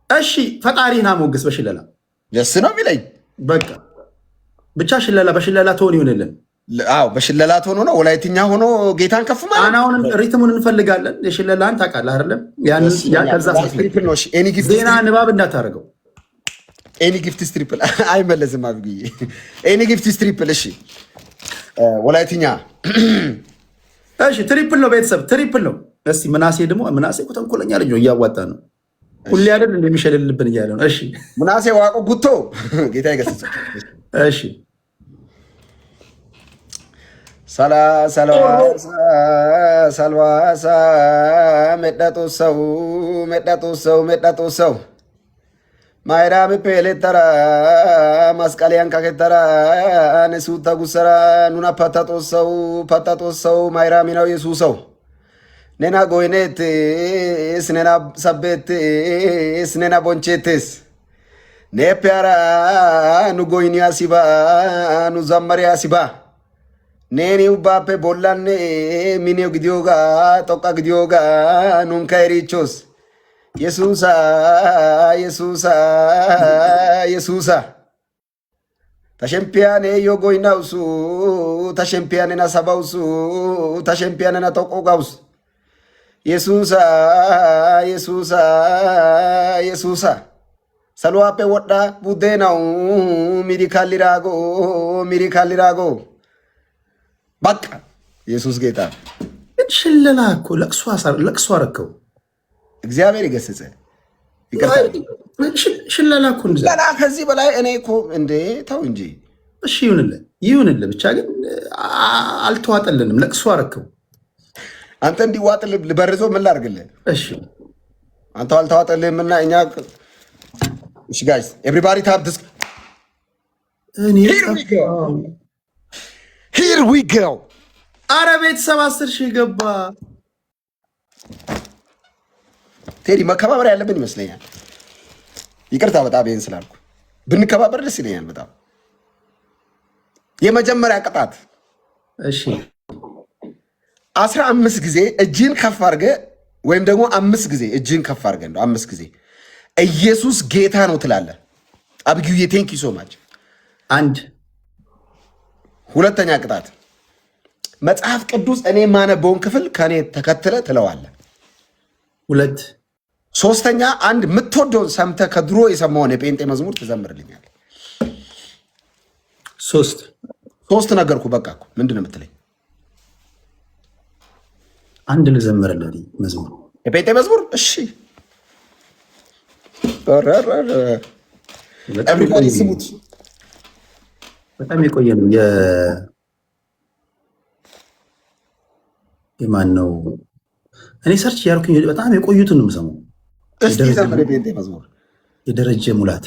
Speaker 2: እሺ ፈጣሪህን አሞግስ በሽለላ።
Speaker 1: ደስ ነው የሚለኝ።
Speaker 2: በቃ ብቻ ሽለላ በሽለላ ትሆን ይሆንልን።
Speaker 1: አዎ በሽለላ ሆኖ ነው ወላይትኛ ሆኖ ጌታን ከፍ ማለት።
Speaker 2: አሁን ሪትሙን እንፈልጋለን። የሽለላን ታውቃለህ አይደለም? ያን ከዛ ዜና ንባብ እንዳታደርገው።
Speaker 1: ኤኒ ጊፍት ስትሪፕል አይመለስም። አብግዬ ኤኒ ጊፍት ስትሪፕል። እሺ ወላይትኛ
Speaker 2: እሺ ትሪፕል ነው ቤተሰብ ትሪፕል ነው። እስቲ ምናሴ ደግሞ ምናሴ እኮ ተንኮለኛ ልጅ ነው፣ እያዋጣ ነው ሁሌ አይደል እንደሚሸልልብን እያለ ነው። እሺ
Speaker 1: ምናሴ ዋቆ ጉቶ ጌታ ይገስጽ።
Speaker 2: እሺ
Speaker 1: ሰልዋሳ መዳጦ ሰው ማይራሚ ፔሌተራ መስቀሊያን ካኬተራ ነሱታ ጉሰራ ኑና ፓታጦ ሰው ማይራሚ ነው የሱሰው ነና ጎይኔትስ ነና ሰቤትስ ነና ቦንቼትስ ኔፒያራ ኑ ጎይኒያ ሲባ ኑ ዘመሪያ ሲባ ኔኒ ውባፔ ቦላኔ ሚኔው ግዲዮጋ ጦቃ ግዲዮጋ ኑንካ ኤሪቾስ የሱሳ ተሸምፒያኔ ዮጎይናውሱ ተሸምፒያኔና ሰባውሱ ተሸምፒያኔና ጦቆጋውስ የሱሳ ሰልዋፔ ወዳ ቡዴናው ሚሪካሊራጎ በቃ ኢየሱስ ጌታ።
Speaker 2: ሽለላ እኮ ለቅሶ አረከው።
Speaker 1: እግዚአብሔር ይገስጽ። ይቅርታ
Speaker 2: ሽለላ እኮ
Speaker 1: ገና ከዚህ በላይ እኔ እኮ እንዴ ተው እንጂ።
Speaker 2: እሺ ይሁንልህ፣ ብቻ ግን አልተዋጠልንም። ለቅሶ አረከው።
Speaker 1: አንተ እንዲዋጥልህ ልበርዞ ምን ላድርግልህ?
Speaker 2: እሺ
Speaker 1: አንተ አልተዋጠልህም እና እኛ እሺ ጋይስ ኤቭሪባዲ ታፕ ዲስ ሂር ዊ ጎ።
Speaker 2: አረ ቤተሰብ 10,000 ገባ።
Speaker 1: ቴዲ መከባበር ያለብን ይመስለኛል። ይቅርታ በጣም ይሄን ስላልኩ ብንከባበር ደስ ይለኛል በጣም። የመጀመሪያ ቅጣት
Speaker 2: እሺ
Speaker 1: 15 ጊዜ እጅን ከፍ አድርገህ ወይም ደግሞ 5 ጊዜ እጅን ከፍ አድርገህ እንደው 5 ጊዜ ኢየሱስ ጌታ ነው ትላለህ። አብጊዬ ቴንክ ዩ ሶ ማች።
Speaker 2: አንድ
Speaker 1: ሁለተኛ ቅጣት መጽሐፍ ቅዱስ እኔ የማነበውን ክፍል ከኔ ተከትለ ትለዋለህ።
Speaker 2: 2
Speaker 1: ሶስተኛ አንድ የምትወደውን ሰምተህ ከድሮ የሰማውን የጴንጤ መዝሙር ትዘምርልኛል። 3 ነገርኩ። በቃ እኮ ምንድን ነው የምትለኝ?
Speaker 2: አንድ ልዘምርልህ መዝሙር፣
Speaker 1: የጴንጤ መዝሙር። እሺ ኤቭሪባዲ ስሙት።
Speaker 2: በጣም የቆየ ነው። የማን ነው? እኔ ሰርች ያልኩኝ በጣም የቆዩትን ነው የምሰማው።
Speaker 1: እስቲ ዘምር የጴንጤ መዝሙር።
Speaker 2: የደረጀ ሙላት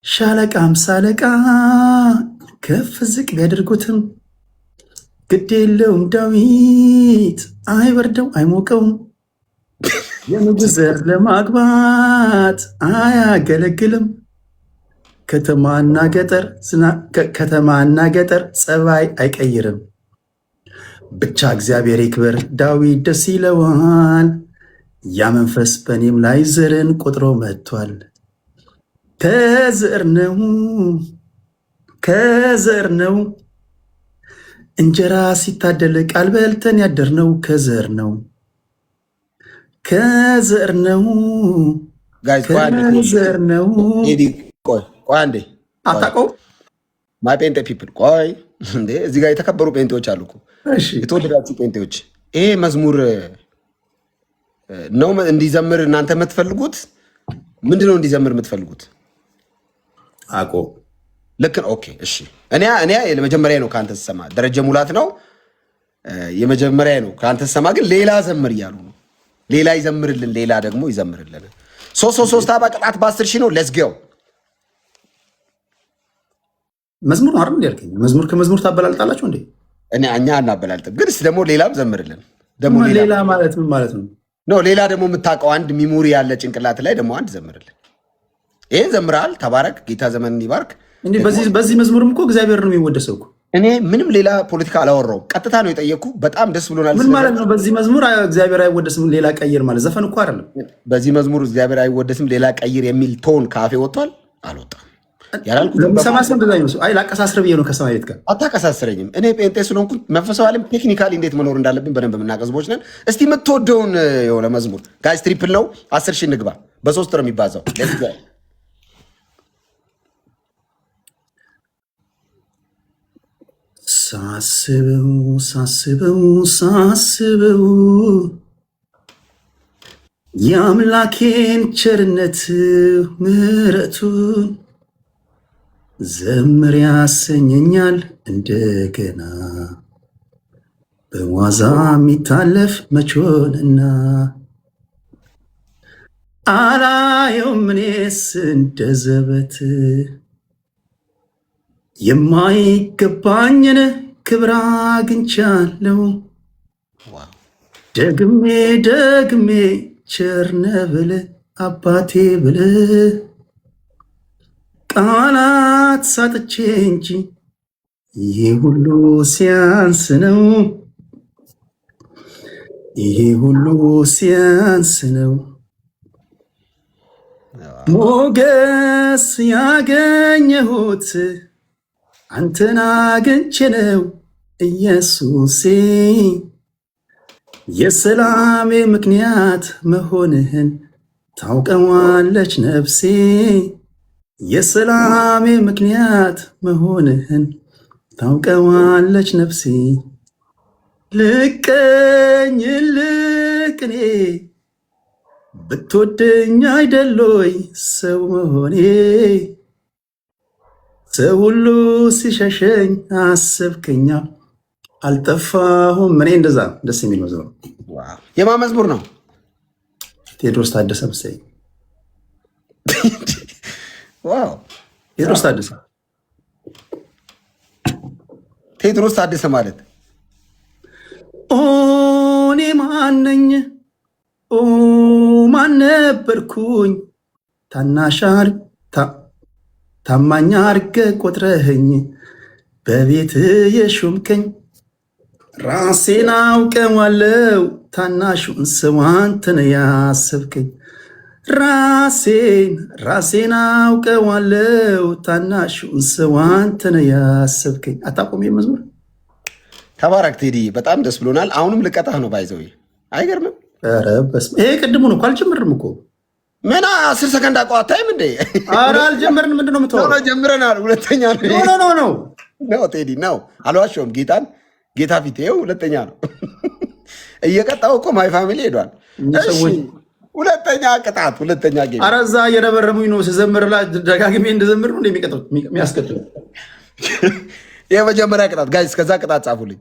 Speaker 2: ሻለቃ 50 አለቃ ከፍ ዝቅ ቢያደርጉትም ግድ የለውም ዳዊት አይበርደው አይሞቀውም። የንጉሥ ዘር ለማግባት አያገለግልም። ከተማና ገጠር ጸባይ አይቀይርም። ብቻ እግዚአብሔር ይክበር ዳዊት ደስ ይለዋል። ያ መንፈስ በእኔም ላይ ዘርን ቆጥሮ መጥቷል። ከዘር ነው እንጀራ ሲታደል ቃል በልተን ያደርነው ከዘር ነው።
Speaker 1: ቆይ አንዴ
Speaker 2: አታውቀውም?
Speaker 1: ማይ ጴንጤ ፒፕል ቆይ እንዴ፣ እዚህ ጋር የተከበሩ ጴንጤዎች አሉ እኮ የተወደዳችሁ ጴንጤዎች። ይሄ መዝሙር ነው እንዲዘምር እናንተ የምትፈልጉት? ምንድነው እንዲዘምር የምትፈልጉት?
Speaker 2: አቆ
Speaker 1: ልክ ነው። ኦኬ እሺ። እኔ የመጀመሪያ ነው ከአንተ ስሰማ፣ ደረጀ ሙላት ነው የመጀመሪያ ነው ከአንተ ስሰማ፣ ግን ሌላ ዘምር እያሉ ነው። ሌላ ይዘምርልን፣ ሌላ ደግሞ ይዘምርልን። 3 አባ ቅጣት በ10,000 ነው። ለዝጌው
Speaker 2: መዝሙር ነው አይደል ያልከኝ? መዝሙር ከመዝሙር ታበላልጣላችሁ እንዴ?
Speaker 1: እኛ እናበላልጥም፣ ግን እስኪ ደግሞ ሌላም ዘምርልን። ደግሞ
Speaker 2: ሌላ ማለት ምን ማለት ነው?
Speaker 1: ሌላ ደግሞ የምታውቀው አንድ ሚሞሪ ያለ ጭንቅላት ላይ ደግሞ አንድ ዘምርልን። ይሄን ዘምራል። ተባረክ፣ ጌታ ዘመንን ይባርክ።
Speaker 2: እንዴ በዚህ መዝሙርም እኮ እግዚአብሔር ነው የሚወደሰው እኮ።
Speaker 1: እኔ ምንም ሌላ ፖለቲካ አላወራውም፣ ቀጥታ ነው የጠየቅኩ። በጣም ደስ ብሎናል።
Speaker 2: ምን ማለት ነው? በዚህ መዝሙር እግዚአብሔር አይወደስም ሌላ ቀይር ማለት ዘፈን እኮ አይደለም።
Speaker 1: በዚህ መዝሙር እግዚአብሔር አይወደስም ሌላ ቀይር የሚል ቶን ካፌ ወጥቷል? አልወጣም።
Speaker 2: ሰማ ሰው እንደዛ ይመስሉ። አይ ላቀሳስር ብዬ ነው ከሰማይ ቤት ጋር።
Speaker 1: አታቀሳስረኝም። እኔ ጴንጤ ስለሆንኩ መንፈሳዊ ዓለም ቴክኒካሊ እንዴት መኖር እንዳለብን በደንብ የምናውቅ ህዝቦች ነን። እስቲ የምትወደውን የሆነ መዝሙር ጋይስ፣ ትሪፕል ነው 10 ሺህ እንግባ። በ3 ነው የሚባዛው።
Speaker 2: ሳስበው ሳስበው ሳስበው የአምላኬን ቸርነት ምሕረቱን ዘምር ያሰኘኛል እንደገና በዋዛ የሚታለፍ መቾንና አላየውም እኔስ እንደ ዘበት የማይገባኝን ክብር አግኝቻለሁ። ደግሜ ደግሜ ቸርነ ብል አባቴ ብል ቃላት ሳጥቼ እንጂ ይሄ ሁሉ ሲያንስ ነው፣ ይሄ ሁሉ ሲያንስ ነው። ሞገስ ያገኘሁት አንተን አግኝቼ ነው ኢየሱሴ፣ የሰላሜ ምክንያት መሆንህን ታውቀዋለች ነፍሴ፣ የሰላሜ ምክንያት መሆንህን ታውቀዋለች ነፍሴ። ልቀኝልህ እኔ ብትወደኝ አይደሎይ ሰው መሆኔ፣ ሰው ሁሉ ሲሸሸኝ አሰብከኛ አልጠፋሁም። እኔ እንደዛ ደስ የሚል መዝሙር ነው።
Speaker 1: የማን መዝሙር ነው?
Speaker 2: ቴዎድሮስ ታደሰ መሰለኝ።
Speaker 1: ዋው!
Speaker 2: ቴዎድሮስ ታደሰ
Speaker 1: ቴዎድሮስ ታደሰ ማለት
Speaker 2: እኔ ማነኝ? ማን ነበርኩኝ? ታናሻር ታማኝ አድርገህ ቆጥረኸኝ በቤት የሾምከኝ፣ ራሴን አውቀዋለሁ ታናሹን ሰው አንተን ያሰብከኝ፣ ራሴን አውቀዋለሁ ታናሹን ሰው አንተን ያሰብከኝ። አታቆም መዝሙር።
Speaker 1: ተባረክ ቴዲ፣ በጣም ደስ ብሎናል። አሁንም ልቀጣህ ነው ባይዘው። አይገርምም?
Speaker 2: ይሄ ቅድሙ ነው። አልጀመርንም እኮ
Speaker 1: ምን 10 ሰከንድ አቋታይም እንዴ?
Speaker 2: ኧረ አልጀመርንም። ምንድነው የምትወራው?
Speaker 1: ጀምረናል። ሁለተኛ ነው ቴዲ ነው። አልዋሸሁም። ጌታ ፊት ይኸው ሁለተኛ ነው። እየቀጣው እኮ ማይ ፋሚሊ ሄዷል። ሁለተኛ ቅጣት፣ ሁለተኛ ጌም። ኧረ
Speaker 2: እዛ እየረበረሙኝ ነው ስዘምርላ ደጋግሜ እንደዘምር ነው የሚያስቀጥሉ።
Speaker 1: የመጀመሪያ ቅጣት ጋይስ፣ ከዛ ቅጣት ጻፉልኝ።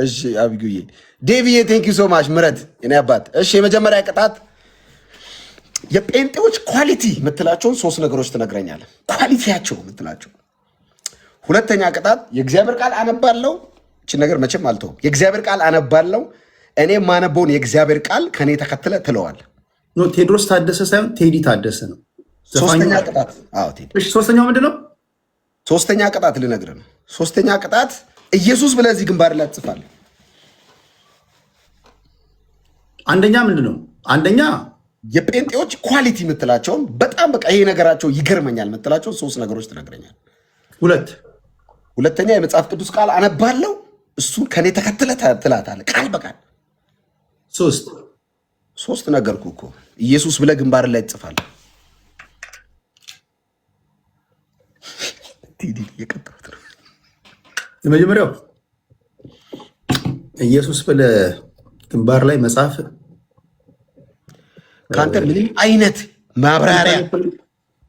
Speaker 1: እሺ አብዩዬ ዴቪዬ ቴንክ ዩ ሶ ማች ምረት የኔ አባት። እሺ የመጀመሪያ ቅጣት የጴንጤዎች ኳሊቲ የምትላቸውን 3 ነገሮች ትነግረኛለህ፣ ኳሊቲያቸው የምትላቸው። ሁለተኛ ቅጣት የእግዚአብሔር ቃል አነባለው። እቺ ነገር መቼም አልተውም። የእግዚአብሔር ቃል አነባለው። እኔ የማነበውን የእግዚአብሔር ቃል ከኔ ተከትለ ትለዋል።
Speaker 2: ቴዎድሮስ ታደሰ ሳይሆን ቴዲ ታደሰ ነው።
Speaker 1: ሶስተኛ ቅጣት ቴዲ።
Speaker 2: እሺ ሶስተኛው ምንድን ነው?
Speaker 1: ሶስተኛ ቅጣት ልነግርህ ነው። ሶስተኛ ቅጣት ኢየሱስ ብለህ እዚህ ግንባር ላይ ትጽፋለህ። አንደኛ
Speaker 2: ምንድን ነው? አንደኛ
Speaker 1: የጴንጤዎች ኳሊቲ የምትላቸውን በጣም በቃ ይሄ ነገራቸው ይገርመኛል የምትላቸውን 3 ነገሮች ትነግረኛል። ሁለተኛ የመጽሐፍ ቅዱስ ቃል አነባለው፣ እሱን ከኔ ተከትለ ትላታለህ ቃል በቃል። 3 ነገርኩህ እኮ ኢየሱስ ብለህ ግንባር ላይ ትጽፋለህ። የቀጠሩት ነው።
Speaker 2: የመጀመሪያው ኢየሱስ ብለህ ግንባር ላይ መጽሐፍ
Speaker 1: ከአንተ ምንም አይነት ማብራሪያ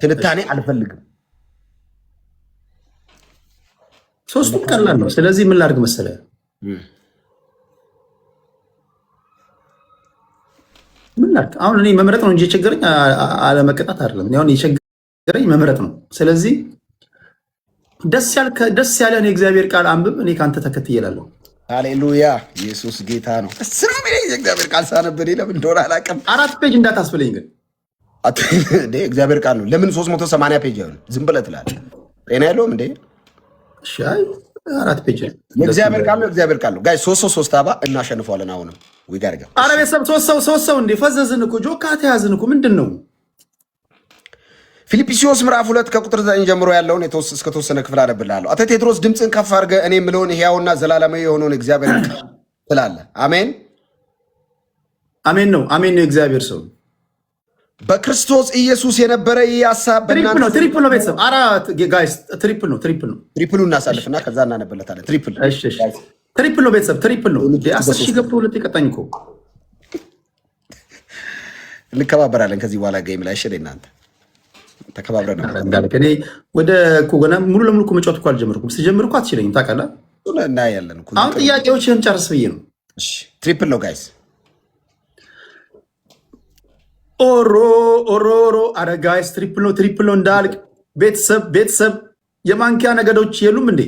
Speaker 1: ትንታኔ አልፈልግም።
Speaker 2: 3ቱም ቀላል ነው። ስለዚህ ምን ላድርግ መሰለህ? ምን ላድርግ አሁን? እኔ መምረጥ ነው እንጂ የቸገረኝ አለመቀጣት አይደለም። አሁን የቸገረኝ መምረጥ ነው። ስለዚህ ደስ ያለን የእግዚአብሔር ቃል አንብብ። እኔ ከአንተ ተከትዬላለሁ።
Speaker 1: ሃሌሉያ! ኢየሱስ ጌታ ነው። የእግዚአብሔር ቃል ሳነብህ ለምን እንደሆነ አላውቅም።
Speaker 2: 4 ፔጅ እንዳታስብለኝ ግን
Speaker 1: እግዚአብሔር ቃል ነው። ለምን 380 ፔጅ አይሆንም? ዝም ብለህ ትላለህ። ጤና የለውም እንዴ?
Speaker 2: 4 ፔጅ
Speaker 1: የእግዚአብሔር ቃል ነው። እግዚአብሔር ቃል ነው። ጋይ 3 አባ እናሸንፈዋለን። አሁንም ዊጋርጋ
Speaker 2: ቤተሰብ 3 ሰው እንዴ ፈዘዝን እኮ ጆካ ተያዝን እኮ ምንድን ነው?
Speaker 1: ፊልጵስዩስ ምዕራፍ 2 ከቁጥር 9 ጀምሮ ያለውን እስከ ተወሰነ ክፍል አነብልሃለሁ። አቶ ቴድሮስ ድምፅን ከፍ አድርገህ እኔ የምለውን ሕያውና ዘላለማዊ የሆነውን እግዚአብሔር ትላለህ። አሜን
Speaker 2: አሜን ነው እግዚአብሔር ሰው
Speaker 1: በክርስቶስ ኢየሱስ የነበረ ይህ ሐሳብ
Speaker 2: ትሪፕል ነው። ቤተሰብ ጋይስ ትሪፕል ነው።
Speaker 1: ትሪፕሉ እናሳልፍና ከዛ እናነብለታለን።
Speaker 2: ትሪፕል ነው ቤተሰብ ትሪፕል ነው። 10 ሺህ ገብቶ 2 የቀጣኝ እኮ
Speaker 1: እንከባበራለን ከዚህ በኋላ ጌም ላይ። እሺ እናንተ ተከባብረን ነው
Speaker 2: እኔ ወደ እኮ ገና ሙሉ ለሙሉ እኮ መጫወት እኮ አልጀመርኩም። ስጀምር እኮ አትችለኝም ታውቃለህ።
Speaker 1: እናያለን እኮ
Speaker 2: አሁን ጥያቄዎችን ጨርስ ብዬ ነው።
Speaker 1: እሺ ትሪፕል ነው ጋይስ።
Speaker 2: ኦሮ አረ ጋይስ ትሪፕል ነው እንዳልክ ቤተሰብ የማንኪያ ነገዶች የሉም እንዴ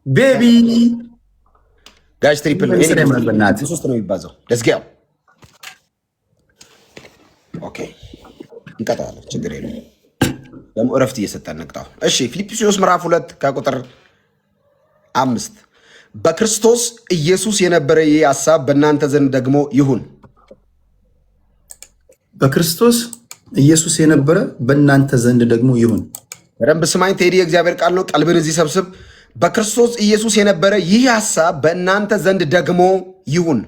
Speaker 2: ቤቢ
Speaker 1: ጋይስ ትሪፕል ነው። ሶስት ነው የሚባዛው። ለዝጊያው ኦኬ እንቀጣለን። ችግር የለም ደግሞ እረፍት እየሰጠን እንቅጣው። እሺ ፊልጵስዩስ ምዕራፍ 2 ከቁጥር 5 በክርስቶስ ኢየሱስ የነበረ ይህ ሐሳብ በእናንተ ዘንድ ደግሞ ይሁን።
Speaker 2: በክርስቶስ ኢየሱስ የነበረ በእናንተ ዘንድ ደግሞ ይሁን።
Speaker 1: በደንብ ስማኝ ቴዲ፣ የእግዚአብሔር ቃል ነው። ቀልብን እዚህ ሰብስብ። በክርስቶስ ኢየሱስ የነበረ ይህ ሐሳብ በእናንተ ዘንድ ደግሞ ይሁን።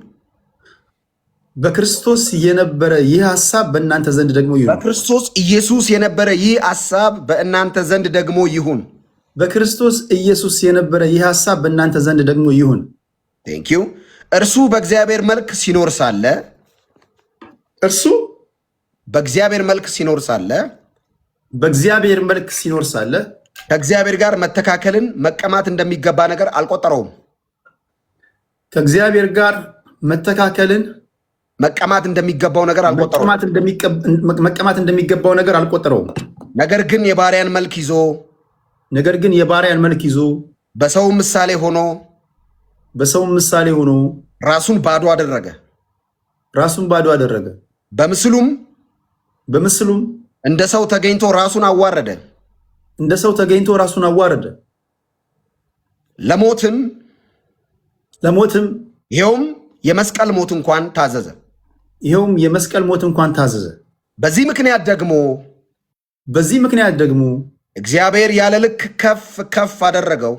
Speaker 2: በክርስቶስ የነበረ ይህ ሐሳብ በእናንተ ዘንድ ደግሞ ይሁን።
Speaker 1: በክርስቶስ ኢየሱስ የነበረ ይህ ሐሳብ በእናንተ ዘንድ ደግሞ ይሁን።
Speaker 2: በክርስቶስ ኢየሱስ የነበረ ይህ ሐሳብ በእናንተ ዘንድ ደግሞ ይሁን።
Speaker 1: ቴንክ ዩ። እርሱ በእግዚአብሔር መልክ ሲኖር ሳለ በእግዚአብሔር መልክ ሲኖር ሳለ ከእግዚአብሔር ጋር መተካከልን መቀማት እንደሚገባ ነገር አልቆጠረውም።
Speaker 2: ከእግዚአብሔር ጋር መተካከልን
Speaker 1: መቀማት እንደሚገባው ነገር አልቆጠረውም። ነገር ግን የባሪያን መልክ ይዞ በሰው ምሳሌ ሆኖ ራሱን ባዶ አደረገ። በምስሉም እንደ ሰው ተገኝቶ ራሱን አዋረደ። ለሞትም ይኸውም የመስቀል ሞት እንኳን ታዘዘ። በዚህ ምክንያት ደግሞ እግዚአብሔር ያለ ልክ ከፍ አደረገው።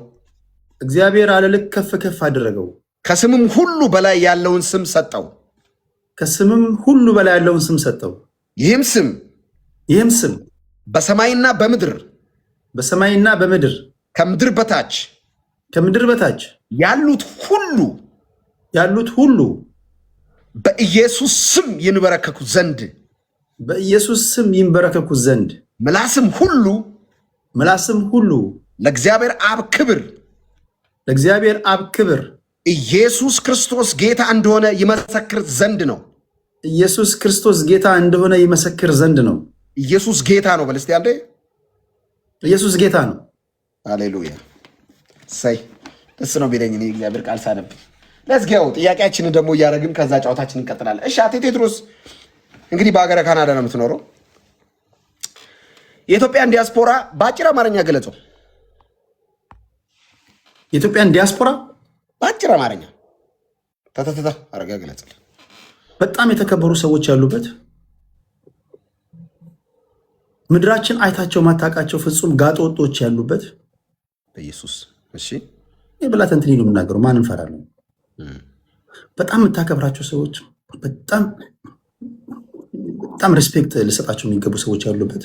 Speaker 1: ከስምም ሁሉ በላይ ያለውን ስም ሰጠው። ይህም ስም በሰማይና በምድር ከምድር በታች ያሉት ሁሉ በኢየሱስ ስም ይንበረከኩ ዘንድ ምላስም ሁሉ ለእግዚአብሔር አብ ክብር ኢየሱስ ክርስቶስ ጌታ እንደሆነ ይመሰክር ዘንድ ነው። ኢየሱስ ጌታ ነው። በልስቲ አንዴ
Speaker 2: ኢየሱስ ጌታ ነው።
Speaker 1: ሃሌሉያ። ሳይ ደስ ነው ቢለኝ እኔ እግዚአብሔር ቃል ሳነብ። ለዝጊያው ጥያቄያችንን ደግሞ እያደረግን ከዛ ጨዋታችንን እንቀጥላለን። እሺ አቶ ቴድሮስ እንግዲህ በሀገረ ካናዳ ነው የምትኖረው። የኢትዮጵያን ዲያስፖራ በአጭር አማርኛ ገለጸው።
Speaker 2: የኢትዮጵያን ዲያስፖራ
Speaker 1: በአጭር አማርኛ አረጋ ገለጸል።
Speaker 2: በጣም የተከበሩ ሰዎች ያሉበት ምድራችን አይታቸው ማታቃቸው ፍጹም ጋጠ ወጦች ያሉበት
Speaker 1: በኢየሱስ እሺ
Speaker 2: የብላት እንትን ነው የምናገረው። ማን እንፈራለን? በጣም የምታከብራቸው ሰዎች በጣም ሪስፔክት ልሰጣቸው የሚገቡ ሰዎች ያሉበት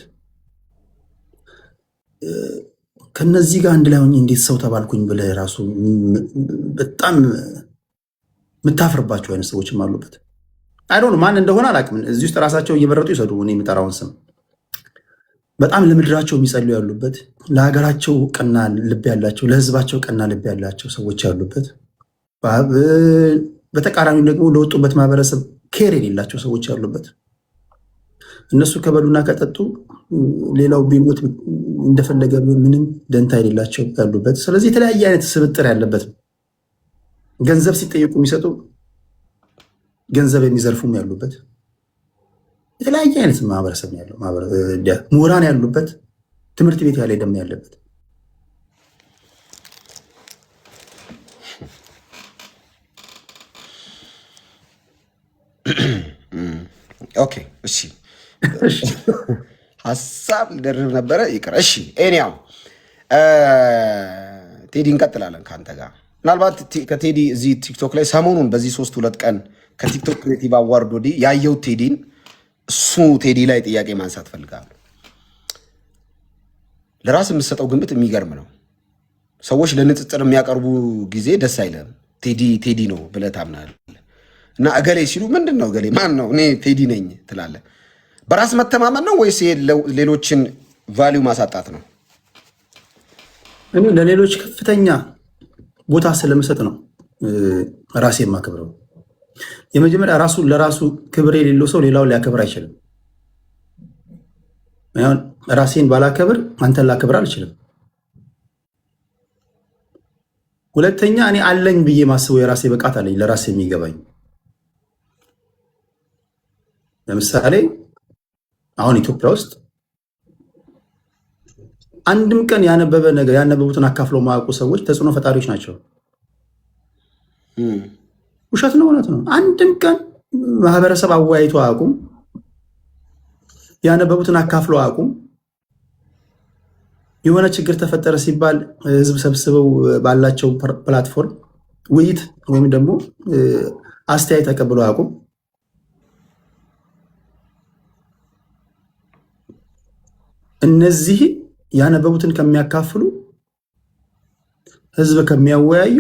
Speaker 2: ከነዚህ ጋር አንድ ላይ ሆኜ እንዴት ሰው ተባልኩኝ ብለህ ራሱ በጣም የምታፍርባቸው አይነት ሰዎችም አሉበት። አይዶን ማን እንደሆነ አላውቅም። እዚህ ውስጥ ራሳቸው እየመረጡ ይሰዱ እኔ የምጠራውን ስም በጣም ለምድራቸው የሚጸሉ ያሉበት፣ ለሀገራቸው ቀና ልብ ያላቸው፣ ለህዝባቸው ቀና ልብ ያላቸው ሰዎች ያሉበት፣ በተቃራኒው ደግሞ ለወጡበት ማህበረሰብ ኬር የሌላቸው ሰዎች ያሉበት፣ እነሱ ከበሉና ከጠጡ ሌላው ቢሞት እንደፈለገ ምንም ደንታ የሌላቸው ያሉበት። ስለዚህ የተለያየ አይነት ስብጥር ያለበት ነው። ገንዘብ ሲጠየቁ የሚሰጡ ገንዘብ የሚዘርፉም ያሉበት የተለያየ አይነት ማህበረሰብ ያለው ምሁራን ያሉበት፣ ትምህርት ቤት ያለ ደም ያለበት
Speaker 1: ኦኬ እሺ ሀሳብ ልደርብ ነበረ ይቅር። እሺ ኤኒያው ቴዲ እንቀጥላለን ከአንተ ጋር። ምናልባት ከቴዲ እዚህ ቲክቶክ ላይ ሰሞኑን በዚህ 3-2 ቀን ከቲክቶክ ክሬቲቭ አዋርድ ወዲህ ያየው ቴዲን እሱ ቴዲ ላይ ጥያቄ ማንሳት ፈልጋለሁ። ለራስ የምትሰጠው ግምት የሚገርም ነው። ሰዎች ለንጽጽር የሚያቀርቡ ጊዜ ደስ አይለም። ቴዲ ነው ብለህ ታምናለህ እና እገሌ ሲሉ ምንድን ነው እገሌ ማን ነው? እኔ ቴዲ ነኝ ትላለህ። በራስ መተማመን ነው ወይስ ሌሎችን ቫሊዩ ማሳጣት ነው?
Speaker 2: እኔ ለሌሎች ከፍተኛ ቦታ ስለምሰጥ ነው ራሴ የማከብረው። የመጀመሪያ ለራሱ ክብር የሌለው ሰው ሌላውን ሊያከብር አይችልም። ራሴን ባላከብር አንተን ላከብር አልችልም። ሁለተኛ እኔ አለኝ ብዬ ማስበው የራሴ ብቃት አለኝ፣ ለራሴ የሚገባኝ። ለምሳሌ አሁን ኢትዮጵያ ውስጥ አንድም ቀን ያነበበ ነገር ያነበቡትን አካፍለው ማያውቁ ሰዎች ተጽዕኖ ፈጣሪዎች ናቸው። ውሸት ነው እውነት ነው? አንድም ቀን ማህበረሰብ አወያይቶ አያውቁም። ያነበቡትን አካፍለው አያውቁም። የሆነ ችግር ተፈጠረ ሲባል ህዝብ ሰብስበው ባላቸው ፕላትፎርም ውይይት ወይም ደግሞ አስተያየት ተቀብለው አያውቁም። እነዚህ ያነበቡትን ከሚያካፍሉ ህዝብ ከሚያወያዩ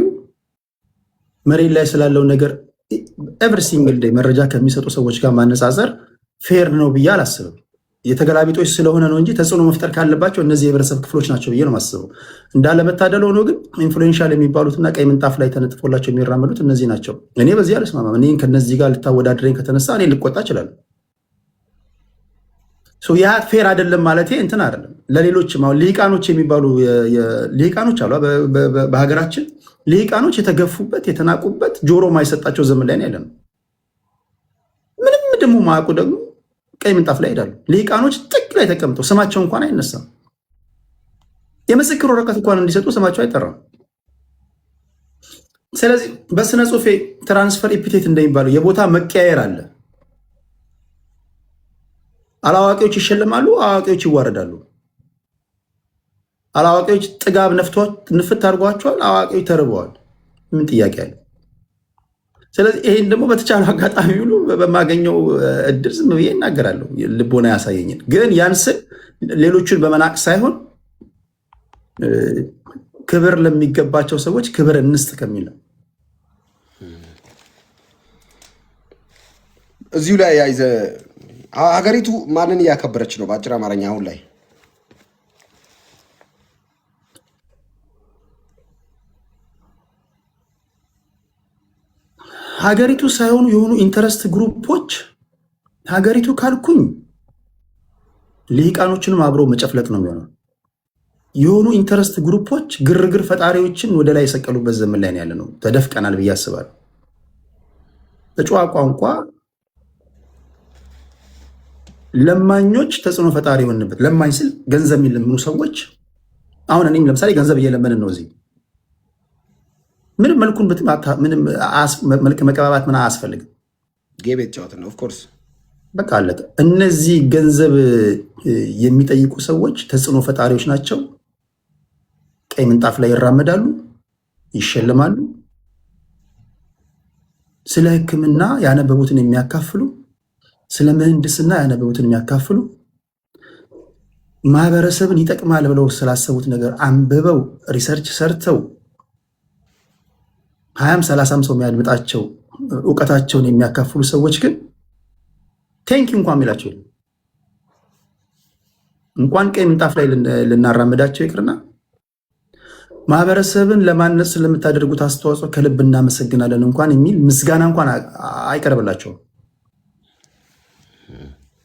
Speaker 2: መሬት ላይ ስላለው ነገር ኤቭሪ ሲንግል ዴይ መረጃ ከሚሰጡ ሰዎች ጋር ማነጻጸር ፌር ነው ብዬ አላስብም። የተገላቢጦች ስለሆነ ነው እንጂ ተጽዕኖ መፍጠር ካለባቸው እነዚህ የህብረተሰብ ክፍሎች ናቸው ብዬ ነው የማስበው። እንዳለመታደል ሆኖ ግን ኢንፍሉዌንሻል የሚባሉትና ቀይ ምንጣፍ ላይ ተነጥፎላቸው የሚራመዱት እነዚህ ናቸው። እኔ በዚህ አልስማማም። እኔ ከነዚህ ጋር ልታወዳድረኝ ከተነሳ እኔ ልቆጣ እችላለሁ። ያ ፌር አይደለም ማለት እንትን አይደለም። ለሌሎችም አሁን ልሂቃኖች የሚባሉ ልሂቃኖች አሉ በሀገራችን። ልሂቃኖች የተገፉበት የተናቁበት ጆሮ ማይሰጣቸው ዘመን ላይ ያለ ነው። ምንም ደግሞ ማያውቁ ደግሞ ቀይ ምንጣፍ ላይ ሄዳሉ። ልሂቃኖች ጥግ ላይ ተቀምጠው ስማቸው እንኳን አይነሳም። የምስክር ወረቀት እንኳን እንዲሰጡ ስማቸው አይጠራም። ስለዚህ በስነ ጽሁፌ ትራንስፈር ኢፒቴት እንደሚባለው የቦታ መቀያየር አለ። አላዋቂዎች ይሸለማሉ፣ አዋቂዎች ይዋረዳሉ። አላዋቂዎች ጥጋብ ንፍት አድርጓቸዋል፣ አዋቂዎች ተርበዋል። ምን ጥያቄ አለ? ስለዚህ ይሄን ደግሞ በተቻለ አጋጣሚ ሁሉ በማገኘው እድል ዝም ብዬ እናገራለሁ፣ ልቦና ያሳየኝን። ግን ያን ስል ሌሎቹን በመናቅ ሳይሆን ክብር ለሚገባቸው ሰዎች ክብር እንስጥ ከሚል ነው።
Speaker 1: እዚሁ ላይ ያይዘ ሀገሪቱ ማንን እያከበረች ነው? በአጭር አማርኛ አሁን ላይ
Speaker 2: ሀገሪቱ ሳይሆኑ የሆኑ ኢንተረስት ግሩፖች ሀገሪቱ ካልኩኝ ልሂቃኖችንም አብሮ መጨፍለቅ ነው የሚሆነው። የሆኑ ኢንተረስት ግሩፖች ግርግር ፈጣሪዎችን ወደ ላይ የሰቀሉበት ዘመን ላይ ያለ ነው። ተደፍቀናል ብዬ አስባለሁ። በጨዋ ቋንቋ ለማኞች ተጽዕኖ ፈጣሪ የሆንበት። ለማኝ ስል ገንዘብ የሚለምኑ ሰዎች። አሁን እኔም ለምሳሌ ገንዘብ እየለመንን ነው እዚህ። ምንም መልኩን ምንም መልክ መቀባባት ምን አያስፈልግም።
Speaker 1: ጌቤት ጨዋታ ነው። ኦፍኮርስ
Speaker 2: በቃ አለቀ። እነዚህ ገንዘብ የሚጠይቁ ሰዎች ተጽዕኖ ፈጣሪዎች ናቸው። ቀይ ምንጣፍ ላይ ይራመዳሉ፣ ይሸልማሉ። ስለ ሕክምና ያነበቡትን የሚያካፍሉ፣ ስለ ምህንድስና ያነበቡትን የሚያካፍሉ፣ ማህበረሰብን ይጠቅማል ብለው ስላሰቡት ነገር አንብበው ሪሰርች ሰርተው 20-30 ሰው የሚያድምጣቸው እውቀታቸውን የሚያካፍሉ ሰዎች ግን ቴንኪ እንኳን የሚላቸው የለም። እንኳን ቀይ ምንጣፍ ላይ ልናራምዳቸው ይቅርና ማህበረሰብን ለማነጽ ስለምታደርጉት አስተዋጽኦ ከልብ እናመሰግናለን እንኳን የሚል ምስጋና እንኳን አይቀርብላቸውም።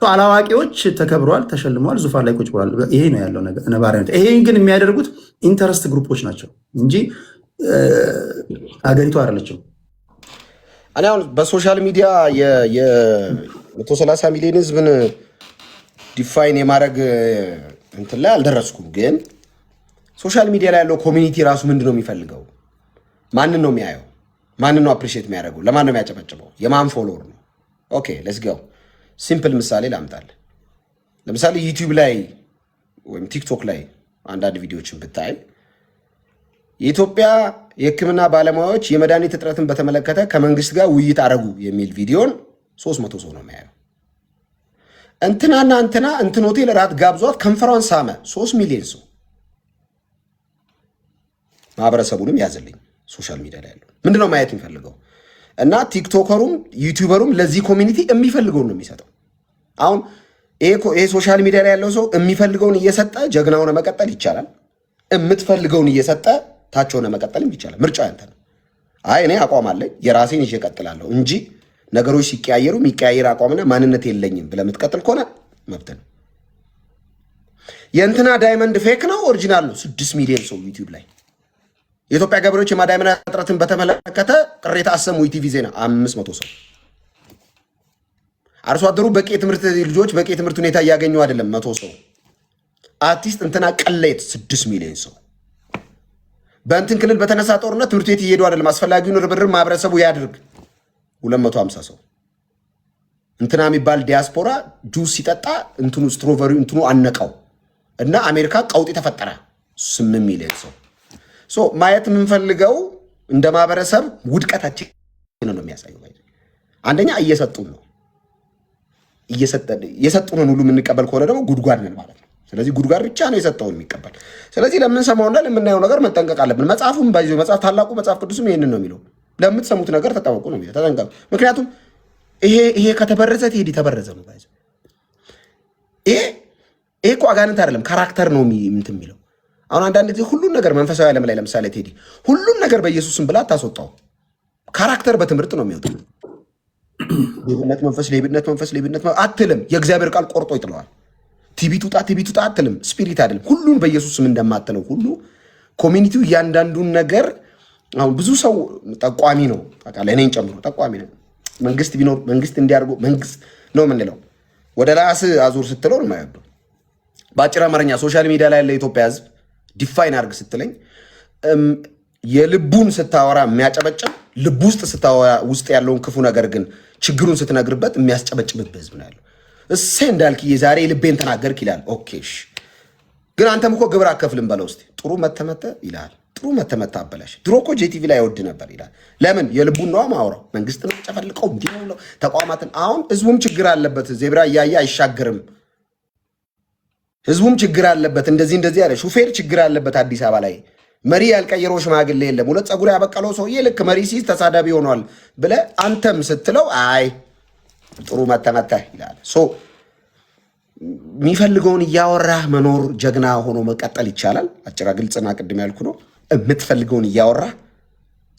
Speaker 2: አላዋቂዎች ተከብረዋል፣ ተሸልመዋል፣ ዙፋን ላይ ቁጭ ብለዋል። ይሄ ነው ያለው ነባሪነት። ይሄን ግን የሚያደርጉት ኢንተረስት ግሩፖች ናቸው እንጂ ሀገሪቱ አይደለችም።
Speaker 1: እኔ አሁን በሶሻል ሚዲያ የ130 ሚሊዮን ህዝብን ዲፋይን የማድረግ እንትን ላይ አልደረስኩም። ግን ሶሻል ሚዲያ ላይ ያለው ኮሚኒቲ ራሱ ምንድን ነው የሚፈልገው? ማንን ነው የሚያየው? ማንን ነው አፕሪሺየት የሚያደርገው? ለማን ነው የሚያጨበጭበው? የማን ፎሎወር ነው? ኦኬ ሌትስ ጎ። ሲምፕል ምሳሌ ላምጣልህ። ለምሳሌ ዩቲዩብ ላይ ወይም ቲክቶክ ላይ አንዳንድ ቪዲዮዎችን ብታይ የኢትዮጵያ የሕክምና ባለሙያዎች የመድኃኒት እጥረትን በተመለከተ ከመንግስት ጋር ውይይት አረጉ የሚል ቪዲዮን 300 ሰው ነው የሚያየው። እንትናና እንትን ሆቴል ራት ጋብዟት ከንፈሯን ሳመ 3 ሚሊዮን ሰው። ማህበረሰቡንም ያዝልኝ። ሶሻል ሚዲያ ላይ ያለው ምንድነው ማየት የሚፈልገው? እና ቲክቶከሩም ዩቲዩበሩም ለዚህ ኮሚኒቲ የሚፈልገውን ነው የሚሰጠው። አሁን ይሄ ሶሻል ሚዲያ ላይ ያለው ሰው የሚፈልገውን እየሰጠ ጀግና ሆነ መቀጠል ይቻላል። የምትፈልገውን እየሰጠ ታች ሆነ መቀጠልም ይቻላል። ምርጫ ያንተ ነው። አይ እኔ አቋም አለኝ የራሴን ይዤ እቀጥላለሁ እንጂ ነገሮች ሲቀያየሩ የሚቀያየር አቋምና ማንነት የለኝም ብለህ የምትቀጥል ከሆነ መብት ነው። የእንትና ዳይመንድ ፌክ ነው ኦሪጂናል ነው 6 ሚሊዮን ሰው ዩቲዩብ ላይ። የኢትዮጵያ ገበሬዎች የማዳበሪያ እጥረትን በተመለከተ ቅሬታ አሰሙ ኢቲቪ ዜና 500 ሰው። አርሶ አደሩ በቂ ትምህርት ልጆች በቂ ትምህርት ሁኔታ እያገኙ አይደለም 100 ሰው። አርቲስት እንትና ቀለይት 6 ሚሊዮን ሰው። በእንትን ክልል በተነሳ ጦርነት ትምህርት ቤት እየሄዱ አይደለም አስፈላጊውን ርብርብ ማህበረሰቡ ያድርግ 250 ሰው። እንትና የሚባል ዲያስፖራ ጁስ ሲጠጣ እንትኑ ስትሮቨሪ እንትኑ አነቀው እና አሜሪካ ቀውጢ ተፈጠረ 8 ሚሊዮን ሰው። ማየት የምንፈልገው እንደ ማህበረሰብ ውድቀታችን ነው የሚያሳየው። አንደኛ እየሰጡን ነው የሰጡንን ሁሉ የምንቀበል ከሆነ ደግሞ ጉድጓድ ነን ማለት ነው። ስለዚህ ጉድጓድ ብቻ ነው የሰጠውን የሚቀበል። ስለዚህ ለምንሰማውና ለምናየው ነገር መጠንቀቅ አለብን። መጽሐፉም ባይዞ መጽሐፍ ታላቁ መጽሐፍ ቅዱስም ይሄንን ነው የሚለው። ለምትሰሙት ነገር ተጠበቁ ነው የሚለው። ተጠንቀቁ። ምክንያቱም ይሄ ከተበረዘ ቴዲ ተበረዘ ነው ባይዞ። ይሄ እኮ አጋንንት አይደለም ካራክተር ነው እንትን የሚለው። አሁን አንዳንድ ጊዜ ሁሉን ነገር መንፈሳዊ ዓለም ላይ ለምሳሌ ቴዲ ሁሉን ነገር በኢየሱስም ብላ አታስወጣው። ካራክተር በትምህርት ነው የሚወጣው። ሌብነት መንፈስ አትልም። የእግዚአብሔር ቃል ቆርጦ ይጥለዋል። ቲቢት ውጣ አትልም። ስፒሪት አይደለም። ሁሉን በኢየሱስም እንደማትለው ሁሉ ኮሚኒቲው እያንዳንዱን ነገር አሁን ብዙ ሰው ጠቋሚ ነው ታውቃለህ፣ እኔን ጨምሮ ጠቋሚ ነው። መንግስት ቢኖር መንግስት እንዲያርጉ መንግስት ነው የምንለው። ወደ ራስ አዙር ስትለው ነው የማይወደው። በአጭር አማርኛ ሶሻል ሚዲያ ላይ ያለ የኢትዮጵያ ህዝብ ዲፋይን አድርግ ስትለኝ የልቡን ስታወራ የሚያጨበጭብ ልቡ ውስጥ ስታወራ ውስጥ ያለውን ክፉ ነገር ግን ችግሩን ስትነግርበት የሚያስጨበጭብብ ህዝብ ነው ያለው። እሰይ እንዳልክ የዛሬ ልቤን ተናገርክ ይላል። ኦኬሽ ግን አንተም እኮ ግብር አከፍልም በለው እስቲ። ጥሩ መተመተ ይላል። ጥሩ መተመታ አበላሽ። ድሮ እኮ ጄቲቪ ላይ አይወድ ነበር ይላል። ለምን? የልቡን ነው ማውራው። መንግስት ነው ጨፈልቀው እንዲህ ነው ተቋማትን። አሁን ህዝቡም ችግር አለበት። ዜብራ እያየ አይሻገርም። ህዝቡም ችግር አለበት። እንደዚህ ያለ ሹፌር ችግር አለበት። አዲስ አበባ ላይ መሪ ያልቀየረው ሽማግሌ የለም። ሁለት ፀጉር ያበቀለው ሰውዬ ልክ መሪ ሲይዝ ተሳዳቢ ሆኗል ብለህ አንተም ስትለው አይ ጥሩ መተመተ ይላል። የሚፈልገውን እያወራህ መኖር ጀግና ሆኖ መቀጠል ይቻላል። አጭራ ግልጽና ቅድም ያልኩ ነው። የምትፈልገውን እያወራህ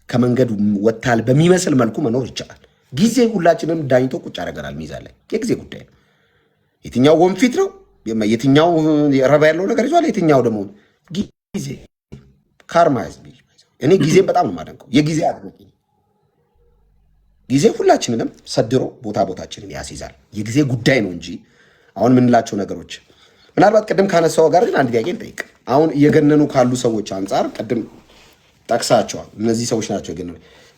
Speaker 1: ከመንገዱ ወታል በሚመስል መልኩ መኖር ይቻላል። ጊዜ ሁላችንም ዳኝቶ ቁጭ ያደርገናል። ሚዛን ላይ የጊዜ ጉዳይ ነው። የትኛው ወንፊት ነው? የትኛው ረባ ያለው ነገር ይዟል? የትኛው ደግሞ ጊዜ ካርማ። እኔ ጊዜን በጣም ነው የማደንቀው። የጊዜ አድናቂ ጊዜ ሁላችንንም ሰድሮ ቦታችንን ያስይዛል። የጊዜ ጉዳይ ነው እንጂ አሁን የምንላቸው ነገሮች ምናልባት ቅድም ካነሳው ጋር ግን አንድ ጥያቄ ልጠይቅ። አሁን እየገነኑ ካሉ ሰዎች አንጻር ቅድም ጠቅሳቸዋል። እነዚህ ሰዎች ናቸው የገነኑ።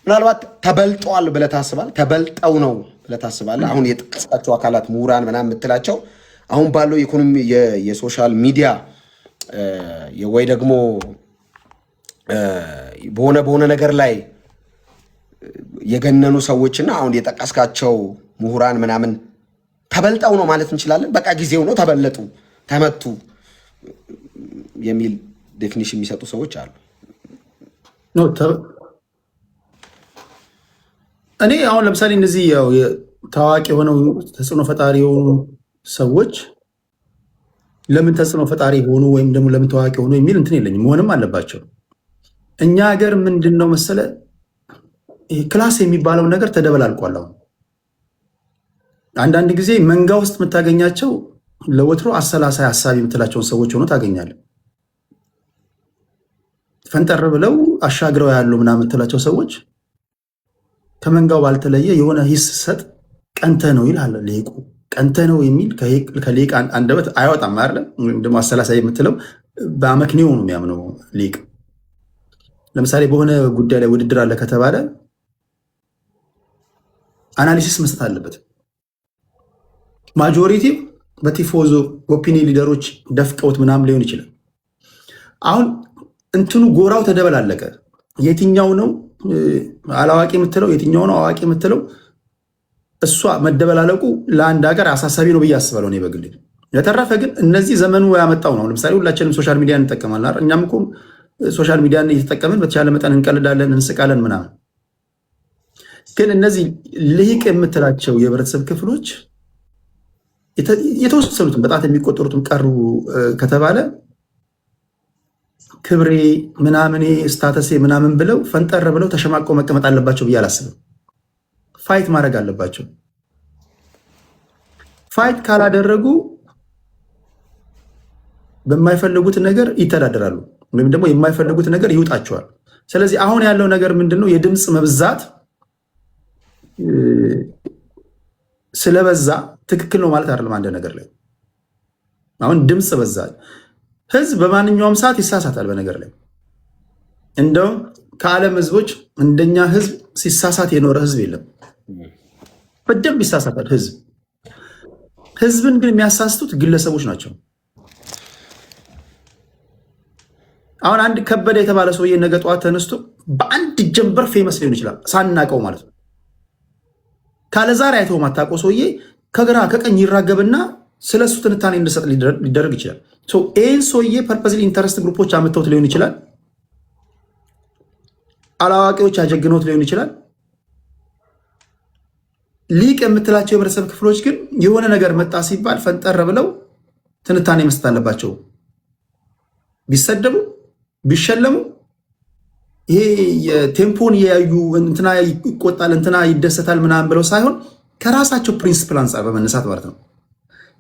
Speaker 1: ምናልባት ተበልጠዋል ብለህ ታስባለህ? ተበልጠው ነው ብለህ ታስባለህ? አሁን የጠቀስካቸው አካላት ምሁራን ምናምን የምትላቸው አሁን ባለው ኢኮኖሚ የሶሻል ሚዲያ ወይ ደግሞ በሆነ ነገር ላይ የገነኑ ሰዎችና አሁን የጠቀስካቸው ምሁራን ምናምን ተበልጠው ነው ማለት እንችላለን? በቃ ጊዜው ነው ተበለጡ፣ ተመቱ የሚል ዴፊኒሽን የሚሰጡ ሰዎች አሉ።
Speaker 2: እኔ አሁን ለምሳሌ እነዚህ ታዋቂ የሆነው ተጽዕኖ ፈጣሪ የሆኑ ሰዎች ለምን ተጽዕኖ ፈጣሪ ሆኑ ወይም ደግሞ ለምን ታዋቂ ሆኑ የሚል እንትን የለኝም። መሆንም አለባቸው። እኛ ሀገር ምንድን ነው መሰለ ክላስ የሚባለው ነገር ተደበላልቋል። አሁን አንዳንድ ጊዜ መንጋ ውስጥ የምታገኛቸው ለወትሮ አሰላሳይ ሀሳብ የምትላቸውን ሰዎች ሆኖ ታገኛለህ። ፈንጠር ብለው አሻግረው ያሉ ምናምን የምትላቸው ሰዎች ከመንጋው ባልተለየ የሆነ ሂስ ሰጥ ቀንተ ነው ይላል ሊቁ። ቀንተ ነው የሚል ከሊቅ አንደበት አይወጣም አይደለም። ወይም ደግሞ አሰላሳይ የምትለው በአመክንዮ ነው የሚያምነው ሊቅ። ለምሳሌ በሆነ ጉዳይ ላይ ውድድር አለ ከተባለ አናሊሲስ መስጠት አለበት። ማጆሪቲው በቲፎዞ ኦፒኒየን ሊደሮች ደፍቀውት ምናምን ሊሆን ይችላል። አሁን እንትኑ ጎራው ተደበላለቀ። የትኛው ነው አላዋቂ የምትለው የትኛው ነው አዋቂ የምትለው? እሷ መደበላለቁ ለአንድ ሀገር አሳሳቢ ነው ብዬ አስባለሁ እኔ በግሌ። የተረፈ ግን እነዚህ ዘመኑ ያመጣው ነው። ለምሳሌ ሁላችንም ሶሻል ሚዲያ እንጠቀማለን። እኛም እኮ ሶሻል ሚዲያን እየተጠቀምን በተቻለ መጠን እንቀልዳለን፣ እንስቃለን ምናምን። ግን እነዚህ ልሂቅ የምትላቸው የህብረተሰብ ክፍሎች የተወሰኑትን በጣት የሚቆጠሩትም ቀሩ ከተባለ ክብሬ ምናምኔ ስታተሴ ምናምን ብለው ፈንጠር ብለው ተሸማቀው መቀመጥ አለባቸው ብዬ አላስብም። ፋይት ማድረግ አለባቸው። ፋይት ካላደረጉ በማይፈልጉት ነገር ይተዳደራሉ፣ ወይም ደግሞ የማይፈልጉት ነገር ይውጣቸዋል። ስለዚህ አሁን ያለው ነገር ምንድነው? የድምፅ መብዛት ስለበዛ ትክክል ነው ማለት አይደለም። አንድ ነገር ላይ አሁን ድምፅ በዛ፣ ህዝብ በማንኛውም ሰዓት ይሳሳታል። በነገር ላይ እንደውም ከዓለም ህዝቦች እንደኛ ህዝብ ሲሳሳት የኖረ ህዝብ የለም። በደንብ ይሳሳታል ህዝብ። ህዝብን ግን የሚያሳስቱት ግለሰቦች ናቸው። አሁን አንድ ከበደ የተባለ ሰውዬ ነገ ጠዋት ተነስቶ በአንድ ጀንበር ፌመስ ሊሆን ይችላል፣ ሳናቀው ማለት ነው። ካለ ዛሬ አይተው ማታውቀው ሰውዬ ከግራ ከቀኝ ይራገብና ስለሱ ትንታኔ እንድሰጥ ሊደረግ ይችላል። ይህን ሰውዬ ፐርፐዝሊ ኢንተረስት ግሩፖች አምተውት ሊሆን ይችላል። አላዋቂዎች አጀግኖት ሊሆን ይችላል። ሊቅ የምትላቸው የህብረተሰብ ክፍሎች ግን የሆነ ነገር መጣ ሲባል ፈንጠር ብለው ትንታኔ መስጠት አለባቸው። ቢሰደቡ ቢሸለሙ ይሄ የቴምፖን የያዩ እንትና ይቆጣል እንትና ይደሰታል ምናምን ብለው ሳይሆን ከራሳቸው ፕሪንስፕል አንጻር በመነሳት ማለት ነው።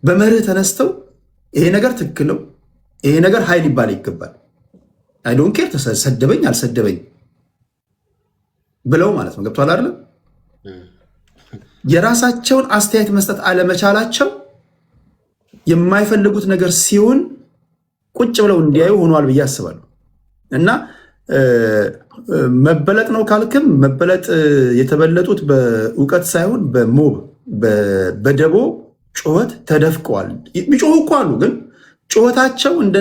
Speaker 2: በመርህ ተነስተው ይሄ ነገር ትክክል ነው፣ ይሄ ነገር ኃይል ሊባል ይገባል፣ አይ ዶንት ኬር ተሰደበኝ አልሰደበኝ ብለው ማለት ነው። ገብቷል አይደለም? የራሳቸውን አስተያየት መስጠት አለመቻላቸው የማይፈልጉት ነገር ሲሆን ቁጭ ብለው እንዲያዩ ሆኗል ብዬ አስባለሁ። እና መበለጥ ነው ካልክም መበለጥ የተበለጡት በእውቀት ሳይሆን በሞብ በደቦ ጩኸት ተደፍቀዋል። የሚጮሁ እኮ አሉ፣ ግን ጩኸታቸው እንደ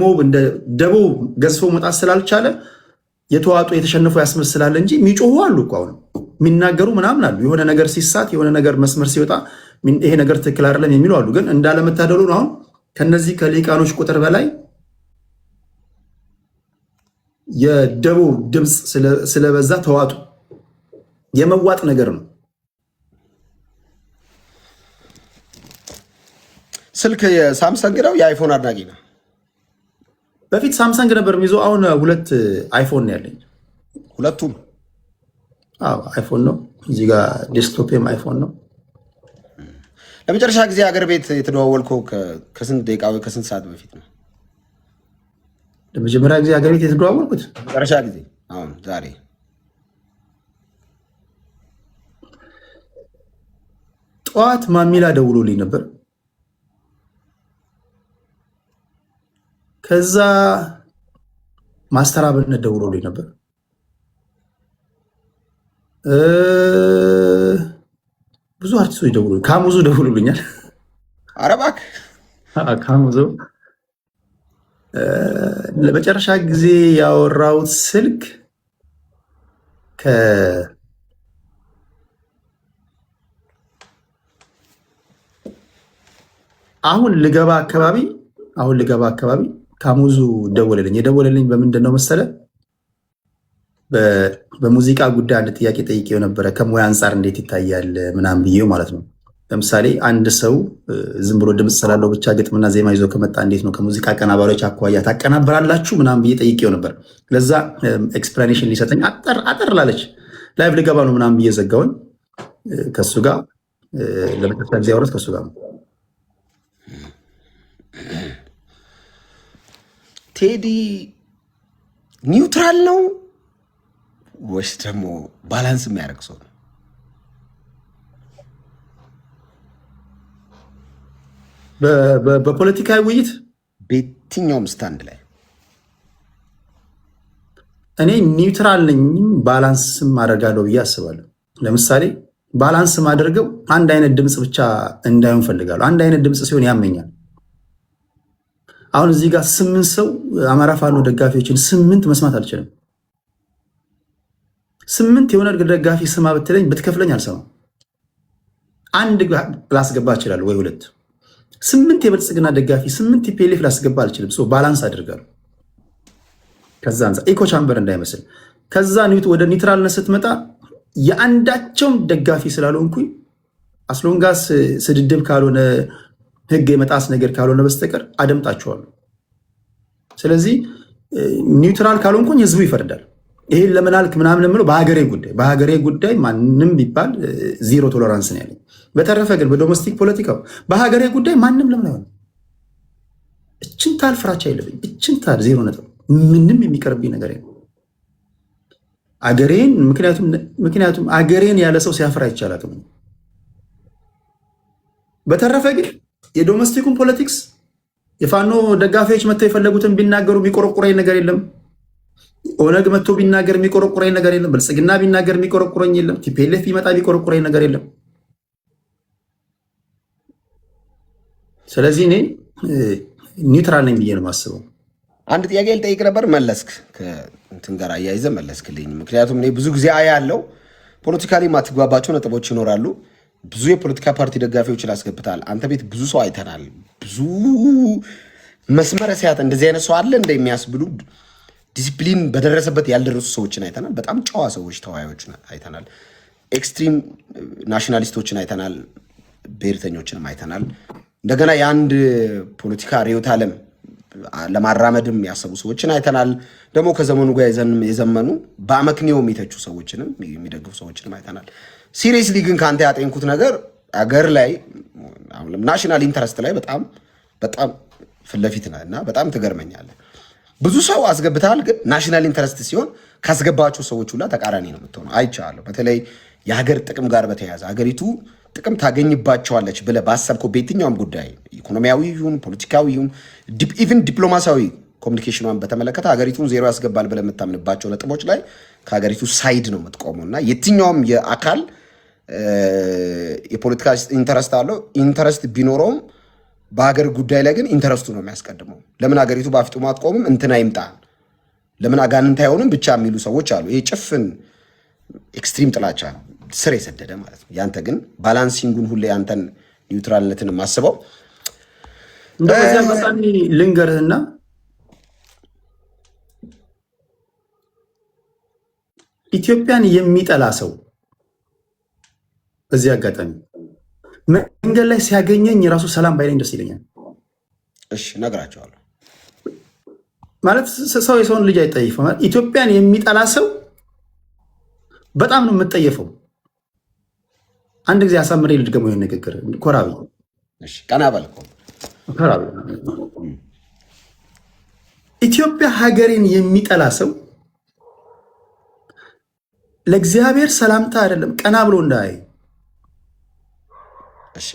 Speaker 2: ሞብ እንደ ደቦ ገዝፎ መውጣት ስላልቻለ የተዋጡ የተሸነፉ ያስመስላል እንጂ የሚጮሁ አሉ እኮ አሁን የሚናገሩ ምናምን አሉ። የሆነ ነገር ሲሳት የሆነ ነገር መስመር ሲወጣ ይሄ ነገር ትክክል አይደለም የሚሉ አሉ። ግን እንዳለመታደሉ ነው አሁን ከነዚህ ከሊቃኖች ቁጥር በላይ የደቡብ ድምፅ ስለበዛ ተዋጡ። የመዋጥ ነገር ነው።
Speaker 1: ስልክ የሳምሰንግ ነው የአይፎን አድናቂ ነው?
Speaker 2: በፊት ሳምሰንግ ነበር የሚይዘው። አሁን ሁለት አይፎን ያለኝ።
Speaker 1: ሁለቱም
Speaker 2: አይፎን ነው። እዚህ ጋር ዴስክቶፕም አይፎን ነው።
Speaker 1: ለመጨረሻ ጊዜ ሀገር ቤት የተደዋወልከው ከስንት ደቂቃ ወይ ከስንት ሰዓት በፊት ነው?
Speaker 2: ለመጀመሪያ ጊዜ ሀገር ቤት የተደዋወልኩት
Speaker 1: መጨረሻ ጊዜ አሁን ዛሬ
Speaker 2: ጠዋት ማሚላ ደውሎልኝ ነበር። ከዛ ማስተር አብነት ደውሎልኝ ነበር። ብዙ አርቲስቶች ደውሎ ካሙዙ ደውሎልኛል።
Speaker 1: ኧረ እባክህ
Speaker 2: ካሙዙ ለመጨረሻ ጊዜ ያወራሁት ስልክ አሁን ልገባ አካባቢ ካሙዙ ደወለልኝ። የደወለልኝ በምንድን ነው መሰለ? በሙዚቃ ጉዳይ አንድ ጥያቄ ጠይቄው ነበረ። ከሙያ አንጻር እንዴት ይታያል ምናምን ብዬው ማለት ነው። ለምሳሌ አንድ ሰው ዝም ብሎ ድምፅ ስላለው ብቻ ግጥምና ዜማ ይዞ ከመጣ እንዴት ነው ከሙዚቃ አቀናባሪዎች አኳያ ታቀናብራላችሁ ምናምን ብዬ ጠይቄው ነበር። ለዛ ኤክስፕላኔሽን ሊሰጠኝ አጠር ላለች ላይቭ ልገባ ነው ምናምን ብዬ ዘጋውን። ከሱ ጋር ለመጨረሻ ጊዜ አውረት ከሱ ጋር ነው።
Speaker 1: ቴዲ ኒውትራል ነው ወይስ ደግሞ ባላንስ የሚያደርግ ሰው ነው?
Speaker 2: በፖለቲካዊ ውይይት
Speaker 1: በየትኛውም ስታንድ ላይ
Speaker 2: እኔ ኒውትራል ነኝ፣ ባላንስም አደርጋለሁ ብዬ አስባለሁ። ለምሳሌ ባላንስ ማድረገው አንድ አይነት ድምፅ ብቻ እንዳይሆን ፈልጋለሁ። አንድ አይነት ድምፅ ሲሆን ያመኛል። አሁን እዚህ ጋር 8 ሰው አማራ ፋኖ ደጋፊዎችን 8 መስማት አልችልም። 8 የሆነ ደጋፊ ስማ ብትለኝ ብትከፍለኝ አልሰማም። አንድ ላስገባ እችላለሁ ወይ 2። 8 የብልጽግና ደጋፊ 8 ፒኤልኤፍ ላስገባ አልችልም። ባላንስ አድርጋለሁ። ከዛ አንፃር ኢኮ ቻምበር እንዳይመስል። ከዛ ወደ ኒውትራልነት ስትመጣ የአንዳቸውም ደጋፊ ስላልሆንኩኝ አስሎንጋስ ስድድብ ካልሆነ ህግ የመጣስ ነገር ካልሆነ በስተቀር አደምጣቸዋለሁ። ስለዚህ ኒውትራል ካልሆንኩኝ ህዝቡ ይፈርዳል። ይሄን ለምን አልክ ምናምን የምለው በሀገሬ ጉዳይ ማንም ቢባል ዚሮ ቶለራንስ ነው ያለኝ። በተረፈ ግን በዶሜስቲክ ፖለቲካው በሀገሬ ጉዳይ ማንም ለምን አይሆንም። እችን ታህል ፍራቻ የለብኝ። እችን ታህል 0 ነጥብ ምንም የሚቀርብኝ ነገር የለም። አገሬን ምክንያቱም አገሬን ያለ ሰው ሲያፍራ ይቻላል። በተረፈ ግን የዶሜስቲኩን ፖለቲክስ የፋኖ ደጋፊዎች መጥተው የፈለጉትን ቢናገሩ የሚቆረቁረኝ ነገር የለም። ኦነግ መጥቶ ቢናገር የሚቆረቁረኝ ነገር የለም። ብልጽግና ቢናገር የሚቆረቁረኝ የለም። ቲፒኤልኤፍ ቢመጣ የሚቆረቁረኝ ነገር የለም። ስለዚህ እኔ ኒውትራል ነኝ ብዬ ነው የማስበው።
Speaker 1: አንድ ጥያቄ ልጠይቅ ነበር፣ መለስክ። ከእንትን ጋር አያይዘህ መለስክልኝ። ምክንያቱም እኔ ብዙ ጊዜ አያለው ፖለቲካሊ ማትግባባቸው ነጥቦች ይኖራሉ። ብዙ የፖለቲካ ፓርቲ ደጋፊዎችን አስገብታል። አንተ ቤት ብዙ ሰው አይተናል። ብዙ መስመረ ሲያት እንደዚህ አይነት ሰው አለ እንደሚያስብሉ ዲሲፕሊን በደረሰበት ያልደረሱ ሰዎችን አይተናል። በጣም ጨዋ ሰዎች ተወያዮችን አይተናል። ኤክስትሪም ናሽናሊስቶችን አይተናል። ብሔርተኞችንም አይተናል። እንደገና የአንድ ፖለቲካ ርዕዮተ ዓለም ለማራመድም ያሰቡ ሰዎችን አይተናል። ደግሞ ከዘመኑ ጋር የዘመኑ በአመክንዮ የሚተቹ ሰዎችንም የሚደግፉ ሰዎችንም አይተናል። ሲሪየስሊ ግን ከአንተ ያጤንኩት ነገር አገር ላይ ናሽናል ኢንተረስት ላይ በጣም ፊት ለፊት ነህ እና በጣም ትገርመኛለህ። ብዙ ሰው አስገብተሃል፣ ግን ናሽናል ኢንተረስት ሲሆን ካስገባቸው ሰዎች ሁላ ተቃራኒ ነው የምትሆነው። አይቻለሁ። በተለይ የሀገር ጥቅም ጋር በተያያዘ ሀገሪቱ ጥቅም ታገኝባቸዋለች ብለህ ባሰብከው በየትኛውም ጉዳይ ኢኮኖሚያዊ ይሁን ፖለቲካዊ ይሁን ኢቭን ዲፕሎማሲያዊ ኮሚኒኬሽኗን በተመለከተ ሀገሪቱን ዜሮ ያስገባል ብለህ የምታምንባቸው ነጥቦች ላይ ከሀገሪቱ ሳይድ ነው የምትቆመው እና የትኛውም የአካል የፖለቲካ ኢንተረስት አለው። ኢንተረስት ቢኖረውም በሀገር ጉዳይ ላይ ግን ኢንተረስቱ ነው የሚያስቀድመው። ለምን ሀገሪቱ በአፍጥሞ አትቆምም? እንትና ይምጣ፣ ለምን አጋንንት አይሆንም ብቻ የሚሉ ሰዎች አሉ። ይሄ ጭፍን ኤክስትሪም ጥላቻ ስር የሰደደ ማለት ነው። ያንተ ግን ባላንሲንጉን ሁሌ ያንተን ኒውትራልነትን የማስበው
Speaker 2: እንደዚህ አጋጣሚ ልንገርህና ኢትዮጵያን የሚጠላ ሰው በዚህ አጋጣሚ መንገድ ላይ ሲያገኘኝ የራሱ ሰላም ባይለኝ ደስ ይለኛል።
Speaker 1: እሺ እነግራቸዋለሁ።
Speaker 2: ማለት ሰው የሰውን ልጅ አይጠይፍም። ኢትዮጵያን የሚጠላ ሰው በጣም ነው የምጠየፈው። አንድ ጊዜ አሳምሬ ልድገመው ይሄን ንግግር ኮራቢ።
Speaker 1: እሺ ቀና በልኮ
Speaker 2: ኮራቢ። ኢትዮጵያ ሀገሬን የሚጠላ ሰው ለእግዚአብሔር ሰላምታ አይደለም ቀና ብሎ እንዳይ።
Speaker 1: እሺ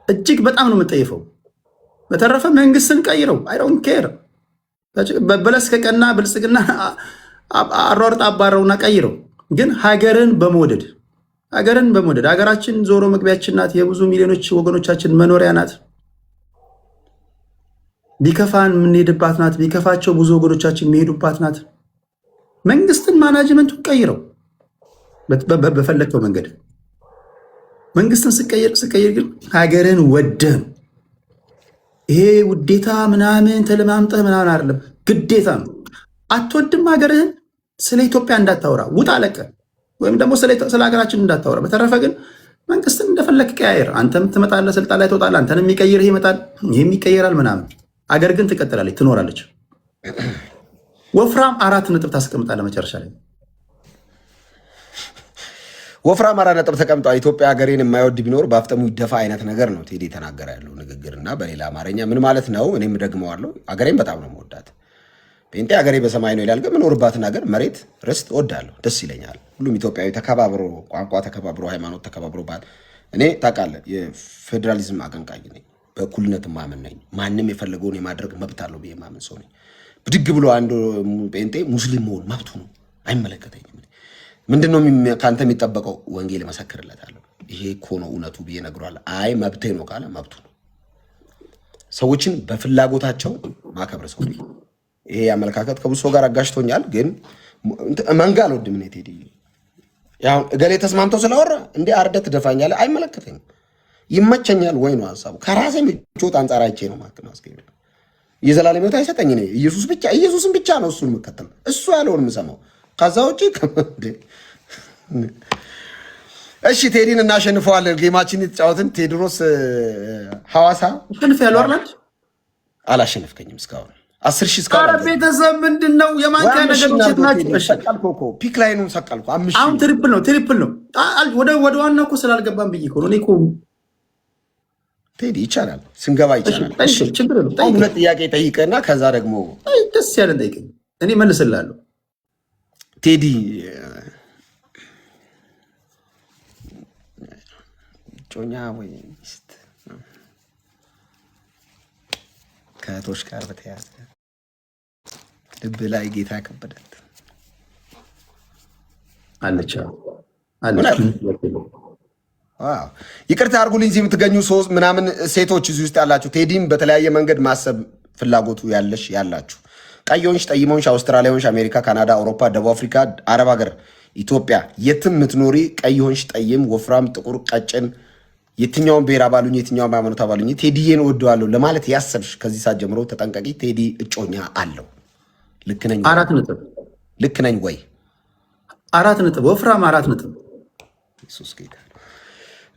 Speaker 2: እጅግ በጣም ነው የምጠየፈው። በተረፈ መንግስትን ቀይረው አይ ዶንት ኬር። በበለስ ከቀና ብልጽግና አሯርጣ አባረውና ቀይረው፣ ግን ሀገርን በመውደድ ሀገራችን ዞሮ መግቢያችን ናት። የብዙ ሚሊዮኖች ወገኖቻችን መኖሪያ ናት። ቢከፋን የምንሄድባት ናት። ቢከፋቸው ብዙ ወገኖቻችን የሚሄዱባት ናት። መንግስትን ማናጅመንቱን ቀይረው በፈለግከው መንገድ መንግስትን ስቀይር ግን ሀገርን ወደህ ይሄ ውዴታ ምናምን ተለማምጠህ ምናምን አይደለም፣ ግዴታ ነው። አትወድም ሀገርህን፣ ስለ ኢትዮጵያ እንዳታወራ ውጣ ለቀ፣ ወይም ደግሞ ስለ ሀገራችን እንዳታወራ። በተረፈ ግን መንግስትን እንደፈለግ ቀያየር። አንተም ትመጣለህ፣ ስልጣን ላይ ትወጣለህ። አንተን የሚቀይር ይመጣል፣ ይህም ይቀየራል ምናምን። አገር ግን ትቀጥላለች፣ ትኖራለች። ወፍራም 4 ነጥብ ታስቀምጣለህ መጨረሻ ላይ።
Speaker 1: ወፍራም 4 ነጥብ ተቀምጧል። ኢትዮጵያ ሀገሬን የማይወድ ቢኖር በአፍጠሙ ይደፋ አይነት ነገር ነው ቴዲ የተናገረ ያለው ንግግር እና በሌላ አማርኛ ምን ማለት ነው? እኔም ደግመዋለሁ። ሀገሬን በጣም ነው የምወዳት። ጴንጤ ሀገሬ በሰማይ ነው ይላል። ግን የምኖርባትን ሀገር መሬት ርስት እወዳለሁ፣ ደስ ይለኛል። ሁሉም ኢትዮጵያዊ ተከባብሮ፣ ቋንቋ ተከባብሮ፣ ሃይማኖት ተከባብሮ ባል እኔ ታውቃለህ የፌዴራሊዝም አቀንቃኝ ነኝ። በእኩልነት ማመን ነኝ። ማንም የፈለገውን የማድረግ መብት አለው ብዬ ማመን ሰው ነኝ። ብድግ ብሎ አንዱ ጴንጤ ሙስሊም መሆን መብቱ ነው፣ አይመለከተኝም። ምንድነው ካንተ የሚጠበቀው? ወንጌል መሰክርለታለሁ። ይሄ እኮ ነው እውነቱ ብዬ እነግረዋለሁ። አይ መብቴ ነው ካለ መብቱ ነው። ሰዎችን በፍላጎታቸው ማከብር ሰው ይሄ አመለካከት ከብዙ ሰው ጋር አጋሽቶኛል። ግን መንጋ አልወድም እኔ ቴዲ። ያው እገሌ ተስማምተው ስላወራ እንዴ አርደት ትደፋኛለህ? አይመለከተኝም። ይመቸኛል ወይ ነው ሀሳቡ። ከራሴ ምቾት አንጻር አይቼ ነው ማስገብ። የዘላለም ሕይወት አይሰጠኝ እኔ ኢየሱስን ብቻ ነው እሱን የምከተለው፣ እሱ ያለውን የምሰማው። ከዛ ውጪ እሺ ቴዲን እናሸንፈዋለን። ጌማችን የተጫወትን ቴድሮስ ሐዋሳ
Speaker 2: አሸንፍ ያለው አይደል?
Speaker 1: አላሸነፍከኝም እስካሁን 10,000 እስካሁን።
Speaker 2: ኧረ ቤተሰብ ምንድነው የማንኪያ ነገር ቼት ናችሁ?
Speaker 1: ሰቀልኩ እኮ ፒክ ላይኑን ሰቀልኩ። 5,000
Speaker 2: አሁን ትሪፕል ነው። ወደ ዋናው እኮ ስላልገባን ብዬ እኮ ነው። እኔ እኮ
Speaker 1: ቴዲ ይቻላል፣ ስንገባ ይቻላል።
Speaker 2: እሺ ችግር ነው።
Speaker 1: ሁለት ጥያቄ ጠይቀና ከዛ ደግሞ
Speaker 2: ደስ ያለን ጠይቀኝ፣ እኔ መልስልሃለሁ።
Speaker 1: ቴዲ ጮኛ ወይ ሚስት ከእህቶች ጋር በተያያዘ ልብ ላይ ጌታ ከበደት
Speaker 2: አለች።
Speaker 1: ይቅርታ አድርጉልኝ እዚህ የምትገኙ ሶስት ምናምን ሴቶች እዚህ ውስጥ ያላችሁ ቴዲም በተለያየ መንገድ ማሰብ ፍላጎቱ ያላችሁ ቀይሆንሽ፣ ጠይሞንሽ፣ አውስትራሊያንሽ፣ አሜሪካ፣ ካናዳ፣ አውሮፓ፣ ደቡብ አፍሪካ፣ አረብ ሀገር፣ ኢትዮጵያ የትም የምትኖሪ ቀይሆንሽ፣ ጠይም፣ ወፍራም፣ ጥቁር፣ ቀጭን የትኛውን ብሔር አባሉኝ የትኛውን ሃይማኖት አባሉኝ ቴዲዬን እወደዋለሁ ለማለት ያሰብሽ ከዚህ ሰዓት ጀምሮ ተጠንቀቂ። ቴዲ እጮኛ አለው። ልክ ነኝ?
Speaker 2: 4 ነጥብ።
Speaker 1: ልክ ነኝ ወይ?
Speaker 2: 4 ነጥብ። ወፍራም 4 ነጥብ።
Speaker 1: ኢየሱስ ጌታ።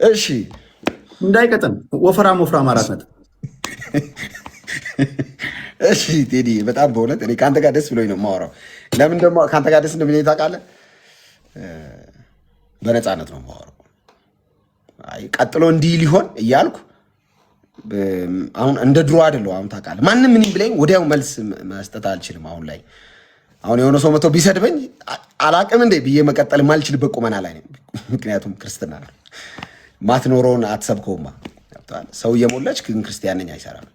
Speaker 1: እሺ
Speaker 2: እንዳይቀጥም ወፍራም 4 ነጥብ።
Speaker 1: እሺ ቴዲ በጣም በእውነት እኔ ከአንተ ጋር ደስ ብሎኝ ነው የማወራው። ለምን ደግሞ ከአንተ ጋር ደስ እንደሚለኝ ታውቃለህ? በነፃነት ነው የማወራው። ቀጥሎ እንዲህ ሊሆን እያልኩ አሁን እንደ ድሮ አይደለሁ። አሁን ታውቃለህ፣ ማንም ምንም ብለኝ ወዲያው መልስ መስጠት አልችልም። አሁን የሆነ ሰው መቶ ቢሰድበኝ አላቅም እንዴ ብዬ መቀጠል ማልችልበት ቁመና ላይ ነኝ። ምክንያቱም ክርስትና ነው፣ ማትኖረውን አትሰብከውማ። ሰው እየሞላች ግን ክርስቲያን ነኝ አይሰራም።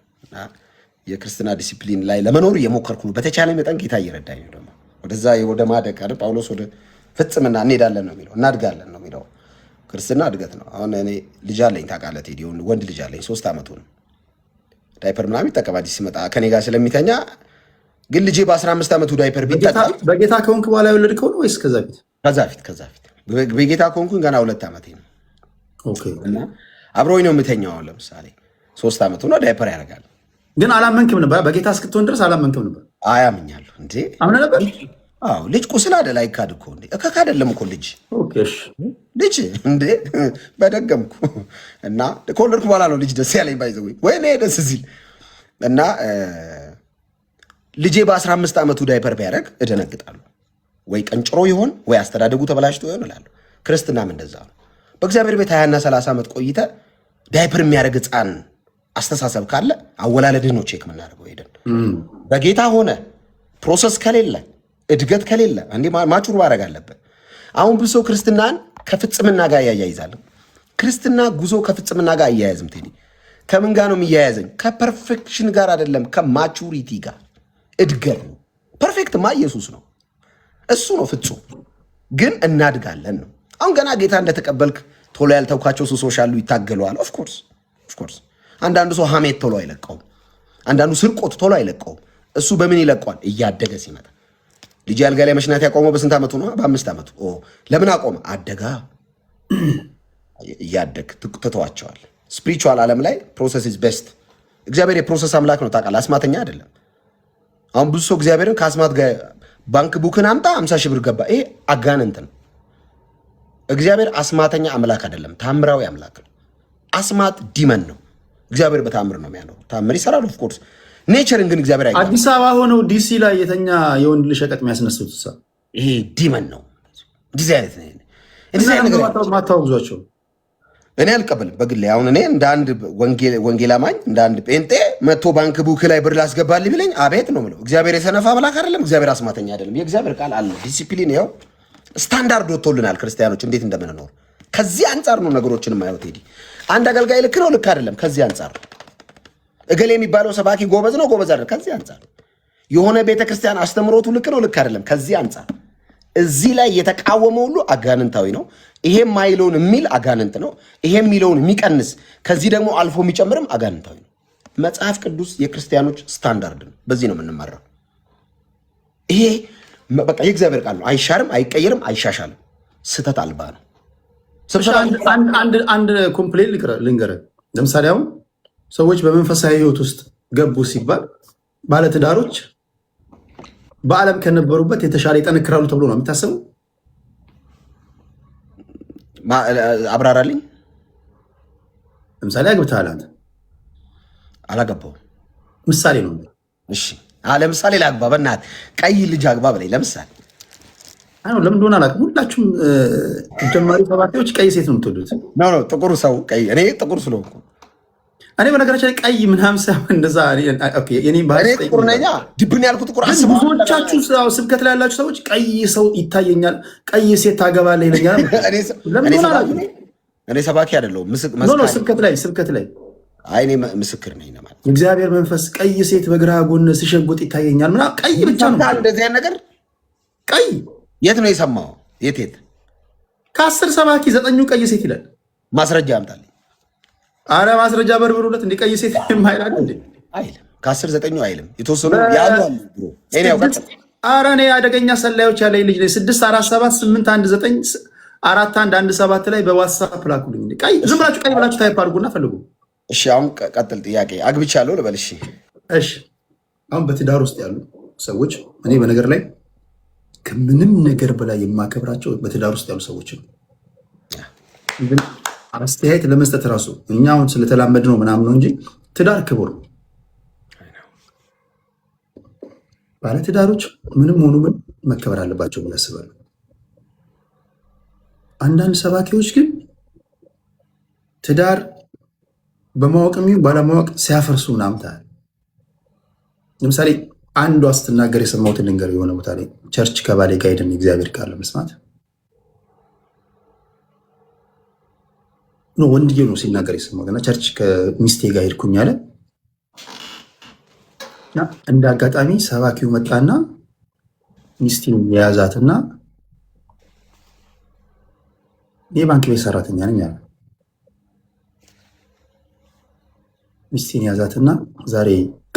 Speaker 1: የክርስትና ዲሲፕሊን ላይ ለመኖር እየሞከርኩ ነው። በተቻለ መጠን ጌታ እየረዳኝ ነው። ደግሞ ወደዛ ወደ ማደግ አይደል ጳውሎስ ወደ ፍጽምና እንሄዳለን ነው የሚለው፣ እናድጋለን ነው የሚለው። ክርስትና እድገት ነው። አሁን እኔ ልጅ አለኝ ታውቃለህ ቴዲ፣ ወንድ ልጅ አለኝ 3 ዓመቱ ነው። ዳይፐር ምናምን ይጠቀማል ሲመጣ ከኔ ጋር ስለሚተኛ። ግን ልጄ በ15 ዓመቱ ዳይፐር ቢጠቀም
Speaker 2: በጌታ ከሆንክ በኋላ የወለድከው ነው ወይስ ከዛ ፊት?
Speaker 1: ከዛ ፊት በጌታ ከሆንኩኝ ገና 2 ዓመቴ ነው።
Speaker 2: ኦኬ።
Speaker 1: እና አብሮኝ ነው የምተኛው። አሁን ለምሳሌ 3 ዓመቱ ነው፣ ዳይፐር ያደርጋል።
Speaker 2: ግን አላመንክም ነበር? በጌታ እስክትሆን ድረስ አላመንክም ነበር?
Speaker 1: አያምኛለሁ እንዴ?
Speaker 2: አምነህ ነበር?
Speaker 1: አዎ። ልጅ ቁስል አይደል? አይካድ እኮ እንዴ? እከካ አይደለም እኮ ልጅ።
Speaker 2: ኦኬ እሺ።
Speaker 1: ልጅ እንዴ በደገምኩ እና ከወለድኩ በኋላ ነው ልጅ ደስ ያለኝ። ባይዘው ወይ ነው ደስ ሲል እና ልጄ በ15 ዓመቱ ዳይፐር ቢያደርግ እደነግጣለሁ። ወይ ቀንጭሮ ይሆን ወይ አስተዳደጉ ተበላሽቶ ይሆን እላለሁ። ክርስትናም እንደዛ ነው። በእግዚአብሔር ቤት 20 እና 30 ዓመት ቆይተ ዳይፐር የሚያደርግ ሕፃን አስተሳሰብ ካለ አወላለድህ ነው ቼክ የምናደርገው ሄደን። በጌታ ሆነ ፕሮሰስ ከሌለ እድገት ከሌለ እንዴ ማቹር ማድረግ አለበት። አሁን ብዙ ሰው ክርስትናን ከፍጽምና ጋር ያያይዛል። ክርስትና ጉዞ ከፍጽምና ጋር አያያዝም። ቴዲ ከምን ጋር ነው የሚያያዘኝ? ከፐርፌክሽን ጋር አይደለም፣ ከማቹሪቲ ጋር እድገት ነው። ፐርፌክትማ ኢየሱስ ነው፣ እሱ ነው ፍጹም። ግን እናድጋለን ነው። አሁን ገና ጌታ እንደተቀበልክ ቶሎ ያልተውካቸው ሱሶች አሉ፣ ይታገለዋል። ኦፍኮርስ አንዳንዱ ሰው ሐሜት ቶሎ አይለቀውም። አንዳንዱ ስርቆት ቶሎ አይለቀውም። እሱ በምን ይለቀዋል? እያደገ ሲመጣ። ልጅ አልጋ ላይ መሽናት ያቆመው በስንት ዓመቱ ነው? በ5 ዓመቱ። ለምን አቆመ? አደጋ። እያደግ ትተዋቸዋል። ስፒሪቹዋል ዓለም ላይ ፕሮሰስ ኢዝ ቤስት። እግዚአብሔር የፕሮሰስ አምላክ ነው ታውቃለህ፣ አስማተኛ አይደለም። አሁን ብዙ ሰው እግዚአብሔርን ከአስማት ጋር ባንክ ቡክን አምጣ 50 ሺህ ብር ገባ። ይሄ አጋንንት ነው። እግዚአብሔር አስማተኛ አምላክ አይደለም፣ ታምራዊ አምላክ ነው። አስማት ዲመን ነው። እግዚአብሔር በታምር ነው የሚያኖረው። ታምር ይሰራል ኦፍኮርስ። ኔቸርን ግን እግዚአብሔር አይገባም።
Speaker 2: አዲስ አበባ ሆነው ዲሲ ላይ የተኛ የወንድ ልጅ ሸቀጥ የሚያስነሱት
Speaker 1: ይሄ ዲመን ነው። እንደዚህ አይነት ነገር
Speaker 2: ማታወግዟቸው
Speaker 1: እኔ አልቀበልም በግሌ። አሁን እኔ እንደ አንድ ወንጌል አማኝ እንደ አንድ ጴንጤ መጥቶ ባንክ ቡክ ላይ ብር ላስገባልኝ ቢለኝ አቤት ነው የምለው። እግዚአብሔር የሰነፋ አምላክ አይደለም። እግዚአብሔር አስማተኛ አይደለም። የእግዚአብሔር ቃል አለ፣ ዲሲፕሊን ይኸው ስታንዳርድ ወጥቶልናል ክርስቲያኖች እንዴት እንደምንኖር። ከዚህ አንጻር ነው ነገሮችን የማየው ቴዲ። አንድ አገልጋይ ልክ ነው ልክ አይደለም፣ ከዚህ አንጻር እገሌ የሚባለው ሰባኪ ጎበዝ ነው ጎበዝ አይደለም፣ ከዚህ አንጻር የሆነ ቤተክርስቲያን አስተምሮቱ ልክ ነው ልክ አይደለም፣ ከዚህ አንጻር እዚህ ላይ የተቃወመ ሁሉ አጋንንታዊ ነው። ይሄ ማይለውን የሚል አጋንንት ነው። ይሄ የሚለውን የሚቀንስ ከዚህ ደግሞ አልፎ የሚጨምርም አጋንንታዊ ነው። መጽሐፍ ቅዱስ የክርስቲያኖች ስታንዳርድ ነው። በዚህ ነው የምንመራው። ይሄ በቃ የእግዚአብሔር ቃል ነው። አይሻርም፣ አይቀየርም፣ አይሻሻልም። ስህተት አልባ ነው።
Speaker 2: አንድ ኮምፕሌን ልንገርህ። ለምሳሌ አሁን ሰዎች በመንፈሳዊ ህይወት ውስጥ ገቡ ሲባል ባለትዳሮች በዓለም ከነበሩበት የተሻለ ይጠነክራሉ ተብሎ ነው የሚታሰበው።
Speaker 1: አብራራልኝ።
Speaker 2: ለምሳሌ አግብተሃል አንተ።
Speaker 1: አላገባውም።
Speaker 2: ምሳሌ ነው።
Speaker 1: እሺ ለምሳሌ ላግባ፣ በእናትህ ቀይ ልጅ አግባ በላይ ለምሳሌ
Speaker 2: ለምን እንደሆነ አላውቅም። ሁላችሁም ጀማሪ ሰባኪዎች ቀይ ሴት ነው የምትወዱት።
Speaker 1: ጥቁር ሰው ቀይ፣ እኔ ጥቁር ስለሆንኩ
Speaker 2: እኔ በነገራችን ላይ ቀይ ምናምን ሳይሆን እንደዛ
Speaker 1: ጥቁር ነኝ። ድብን ያልኩት ጥቁር።
Speaker 2: ብዙዎቻችሁ ስብከት ላይ ያላችሁ ሰዎች ቀይ ሰው ይታየኛል፣ ቀይ ሴት ታገባለህ ይለኛል።
Speaker 1: እኔ ሰባኪ አይደለሁም።
Speaker 2: ስብከት ላይ
Speaker 1: እኔ ምስክር ነኝ ማለት
Speaker 2: እግዚአብሔር መንፈስ ቀይ ሴት በግራ ጎን ሲሸጉጥ ይታየኛል ምናምን። ቀይ ብቻ ነው
Speaker 1: እንደዚህ አይነት ነገር።
Speaker 2: ቀይ
Speaker 1: የት ነው የሰማው? የት
Speaker 2: ከ10 ሰባኪ 9ኙ ቀይ ሴት ይላል።
Speaker 1: ማስረጃ አምጣልኝ።
Speaker 2: አረ ማስረጃ በርብሩለት። እንደ ቀይ ሴት የማይላል እንዴ?
Speaker 1: አይልም። ከ10 9ኙ አይልም። የተወሰኑ ያሉ አሉ።
Speaker 2: አረ እኔ አደገኛ ሰላዮች ያለኝ ልጅ ነኝ። 64781941117 ላይ በዋትስአፕ ላኩልኝ። ቀይ ዝም ብላችሁ ቀይ ብላችሁ ታይፕ አድርጉና ፈልጉ።
Speaker 1: እሺ አሁን ቀጥል። ጥያቄ አግብቻለሁ ልበል። እሺ
Speaker 2: አሁን በትዳር ውስጥ ያሉ ሰዎች እኔ በነገር ላይ ከምንም ነገር በላይ የማከብራቸው በትዳር ውስጥ ያሉ ሰዎች ነው። አስተያየት ለመስጠት ራሱ እኛ አሁን ስለተላመድ ነው ምናምን ነው እንጂ ትዳር ክቡር ነው። ባለትዳሮች ምንም ሆኑ ምን መከበር አለባቸው ብዬ አስባለሁ። አንዳንድ ሰባኪዎች ግን ትዳር በማወቅም ይሁን ባለማወቅ ሲያፈርሱ ምናምን ታያለህ። ለምሳሌ አንዷ ስትናገር የሰማሁትን ልንገር። የሆነ ቦታ ላይ ቸርች ከባሌ ጋር ሄደን እግዚአብሔር ቃል ለመስማት ወንድዬው ነው ሲናገር የሰማሁት እና ቸርች ከሚስቴ ጋር ሄድኩኝ አለ። እንደ አጋጣሚ ሰባኪው መጣና ሚስቴን የያዛትና የባንክ ቤት ሰራተኛ ነኝ አለ። ሚስቴን የያዛትና ዛሬ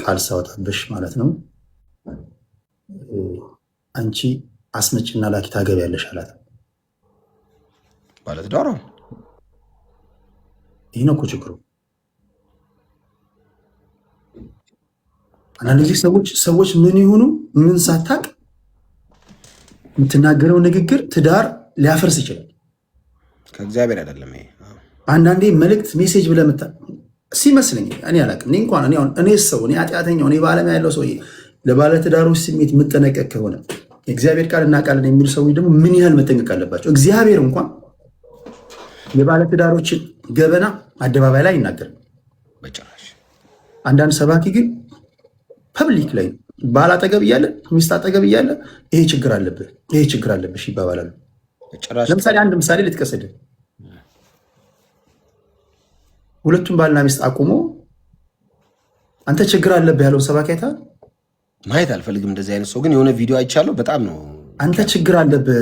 Speaker 2: ቃል ሳወጣብሽ ማለት ነው አንቺ አስመጭና ላኪ ታገቢያለሽ አላት።
Speaker 1: ባለትዳር
Speaker 2: ይህ ነው እኮ ችግሩ። አንዳንድ ጊዜ ሰዎች ምን ይሆኑ ምን ሳታቅ የምትናገረው ንግግር ትዳር ሊያፈርስ ይችላል።
Speaker 1: ከእግዚአብሔር አይደለም ይሄ።
Speaker 2: አንዳንዴ መልእክት ሜሴጅ ብለህ ሲመስለኝ እኔ አላውቅም። እኔ ሰው እኔ ኃጢአተኛው እኔ በዓለም ያለው ሰው ለባለትዳሮች ስሜት የምጠነቀቅ ከሆነ የእግዚአብሔር ቃል እናውቃለን የሚሉ ሰዎች ደግሞ ምን ያህል መጠንቀቅ አለባቸው። እግዚአብሔር እንኳን የባለትዳሮችን ገበና አደባባይ ላይ ይናገር
Speaker 1: በጭራሽ።
Speaker 2: አንዳንድ ሰባኪ ግን ፐብሊክ ላይ ባል አጠገብ እያለ ሚስት አጠገብ እያለ ይሄ ችግር አለብህ ይሄ ችግር አለብሽ ይባባላሉ። ለምሳሌ አንድ ምሳሌ ልጥቀስልህ። ሁለቱም ባልና ሚስት አቁሞ አንተ ችግር አለብህ ያለውን ሰባኪ አይተሃል?
Speaker 1: ማየት አልፈልግም እንደዚህ አይነት ሰው ግን የሆነ ቪዲዮ አይቻለሁ። በጣም ነው
Speaker 2: አንተ ችግር አለብህ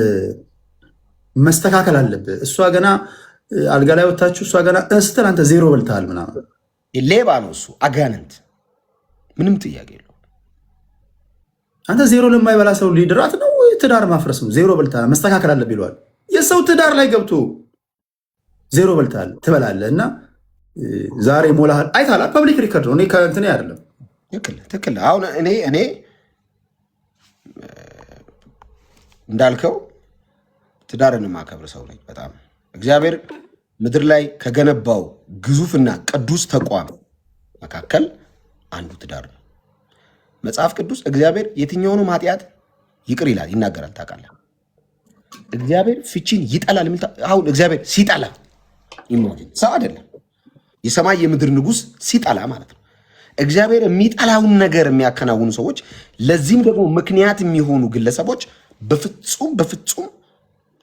Speaker 2: መስተካከል አለብህ። እሷ ገና አልጋ ላይ ወታችሁ እሷ ገና ስትል አንተ ዜሮ በልተሃል ምናምን።
Speaker 1: ሌባ ነው እሱ፣ አጋንንት፣ ምንም ጥያቄ የለውም።
Speaker 2: አንተ ዜሮ ለማይበላ ሰው ሊድራት ነው ትዳር ማፍረስ ነው። ዜሮ በልተሃል መስተካከል አለብህ ይለዋል። የሰው ትዳር ላይ ገብቶ ዜሮ በልተሃል ትበላለህ እና ዛሬ ሞላሃል። አይተሃል? ፐብሊክ ሪከርድ ነው። እኔ ከእንትን አይደለም።
Speaker 1: ትክክል። አሁን እኔ እንዳልከው ትዳርን ማከብር ሰው ነኝ በጣም። እግዚአብሔር ምድር ላይ ከገነባው ግዙፍና ቅዱስ ተቋም መካከል አንዱ ትዳር ነው። መጽሐፍ ቅዱስ እግዚአብሔር የትኛውንም ኃጢአት ይቅር ይላል፣ ይናገራል። ታውቃለህ? እግዚአብሔር ፍቺን ይጠላል። አሁን እግዚአብሔር ሲጠላ ሰው አይደለም፣ የሰማይ የምድር ንጉሥ ሲጠላ ማለት ነው። እግዚአብሔር የሚጠላውን ነገር የሚያከናውኑ ሰዎች፣ ለዚህም ደግሞ ምክንያት የሚሆኑ ግለሰቦች በፍጹም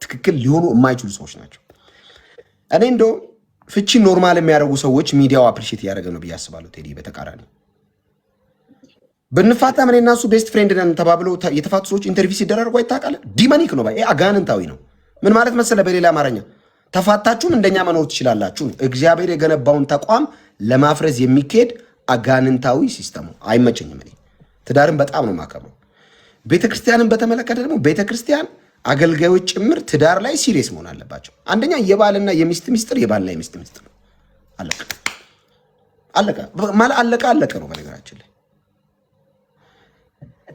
Speaker 1: ትክክል ሊሆኑ የማይችሉ ሰዎች ናቸው። እኔ እንደው ፍቺ ኖርማል የሚያደርጉ ሰዎች ሚዲያው አፕሪሼት እያደረገ ነው ብዬ አስባለሁ። ቴዲ በተቃራኒ ብንፋታ ምን እና እሱ ቤስት ፍሬንድ ነን ተባብለው የተፋቱ ሰዎች ኢንተርቪው ሲደረጉ አይታወቃል። ዲማኒክ ነው ባይ አጋንንታዊ ነው። ምን ማለት መሰለ በሌላ አማርኛ ተፋታችሁም እንደኛ መኖር ትችላላችሁ። እግዚአብሔር የገነባውን ተቋም ለማፍረስ የሚካሄድ አጋንንታዊ ሲስተም አይመቸኝም። እኔ ትዳርን በጣም ነው የማከብረው። ቤተክርስቲያንን በተመለከተ ደግሞ ቤተክርስቲያን አገልጋዮች ጭምር ትዳር ላይ ሲሪየስ መሆን አለባቸው። አንደኛ የባልና የሚስት ሚስጥር የባልና የሚስት ሚስጥር ነው። አለቀ አለቀ ማለት አለቀ ነው። በነገራችን ላይ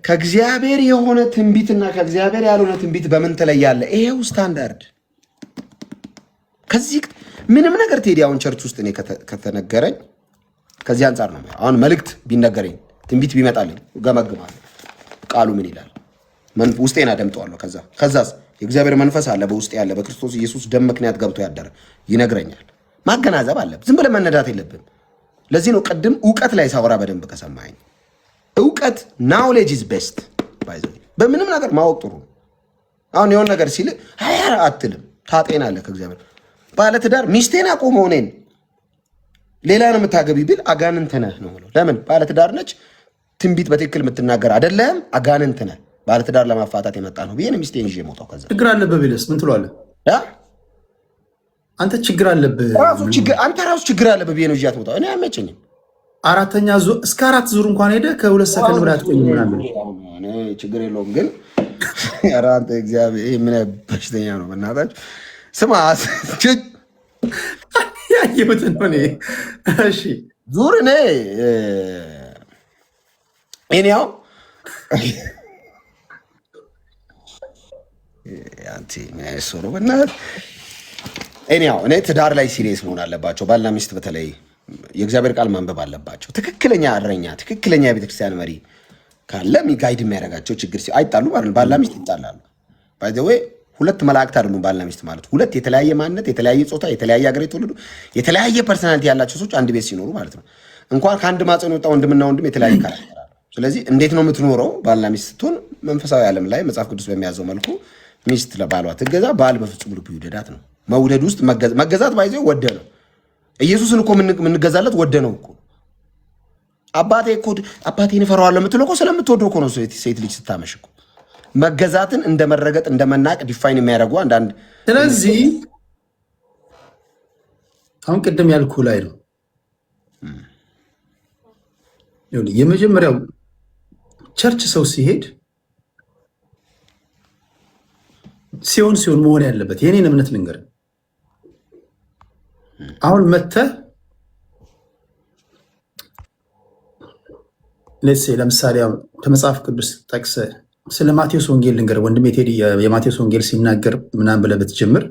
Speaker 1: ከእግዚአብሔር የሆነ ትንቢትና ከእግዚአብሔር ያልሆነ ትንቢት በምን ትለያለህ? ይሄው ስታንዳርድ። ከዚህ ምንም ነገር ቴዲ አሁን ቸርች ውስጥ እኔ ከተነገረኝ ከዚህ አንጻር ነው። አሁን መልእክት ቢነገረኝ ትንቢት ቢመጣልኝ ገመግማለሁ። ቃሉ ምን ይላል? ውስጤን አደምጠዋለሁ። ከዛስ የእግዚአብሔር መንፈስ አለ በውስጤ ያለ በክርስቶስ ኢየሱስ ደም ምክንያት ገብቶ ያደረ ይነግረኛል። ማገናዘብ አለብህ። ዝም ብለህ መነዳት የለብህም። ለዚህ ነው ቅድም እውቀት ላይ ሳወራ በደንብ ከሰማኸኝ እውቀት ናውሌጅ ኢዝ ቤስት ባይ ዘ ወይ በምንም ነገር ማወቅ ጥሩ ነው። አሁን የሆነ ነገር ሲል አትልም፣ ታጤናለህ ከእግዚአብሔር። ባለትዳር ሚስቴን አቆመው እኔን ሌላ ነው የምታገቢ ቢል አጋንንት ነህ ነው የምለው። ለምን ባለትዳር ነች፣ ትንቢት በትክክል የምትናገር አይደለም፣ አጋንንት ነህ፣ ባለትዳር ለማፋታት የመጣ ነው ብዬ ሚስቴን ይዤ የምወጣው። ከዛ
Speaker 2: ችግር አለብህ ቢልስ ምን ትለዋለህ? አንተ ችግር አለብህ
Speaker 1: አንተ ራሱ ችግር አለብህ ብዬ ነው ይዣት የምወጣው። እኔ አይመቸኝም።
Speaker 2: አራተኛ ዙር እስከ 4 ዙር እንኳን ሄደ ከ2 ሰከንድ በላይ አትቆይም ምናምን።
Speaker 1: እኔ ችግር የለውም ግን ኧረ አንተ እግዚአብሔር ምን በሽተኛ ነው በእናታችሁ። ስማ
Speaker 2: ያየሁት ነው እኔ። እሺ
Speaker 1: ዙር እኔው አንቺ ምን ነው በእናትህ እኔ ትዳር ላይ ሲሪየስ መሆን አለባቸው ባልና ሚስት በተለይ የእግዚአብሔር ቃል ማንበብ አለባቸው። ትክክለኛ እረኛ፣ ትክክለኛ የቤተክርስቲያን መሪ ካለ ጋይድ የሚያደርጋቸው ችግር አይጣሉ ማለት ባልና ሚስት ይጣላሉ። ባይ ዘ ወይ ሁለት መላእክት አይደሉም ባልና ሚስት ማለት ሁለት የተለያየ ማንነት፣ የተለያየ ጾታ፣ የተለያየ ሀገር የተወለዱ የተለያየ ፐርሰናሊቲ ያላቸው ሰዎች አንድ ቤት ሲኖሩ ማለት ነው። እንኳን ከአንድ ማፀን የወጣ ወንድምና ወንድም የተለያየ ካራክተር አለው። ስለዚህ እንዴት ነው የምትኖረው? ባልና ሚስት ስትሆን መንፈሳዊ ዓለም ላይ መጽሐፍ ቅዱስ በሚያዘው መልኩ ሚስት ለባሏ ትገዛ፣ ባል በፍጹም ልቡ ይውደዳት ነው። መውደድ ውስጥ መገዛት ባይዘ ወደ ነው። ኢየሱስን እኮ የምንገዛለት ወደ ነው እኮ። አባቴን እፈራዋለሁ የምትለው እኮ ስለምትወደው እኮ ነው። ሴት ልጅ ስታመሽ እኮ መገዛትን እንደ መረገጥ እንደ መናቅ ዲፋይን የሚያደርጉ አንዳንድ።
Speaker 2: ስለዚህ አሁን ቅድም ያልኩ ላይ ነው የመጀመሪያው ቸርች ሰው ሲሄድ ሲሆን መሆን ያለበት የኔን እምነት ልንገር። አሁን መተህ ለምሳሌ ከመጽሐፍ ቅዱስ ጠቅሰህ ስለ ማቴዎስ ወንጌል ልንገር ወንድሜ ቴዲ፣ የማቴዎስ ወንጌል ሲናገር ምናምን ብለህ ብትጀምር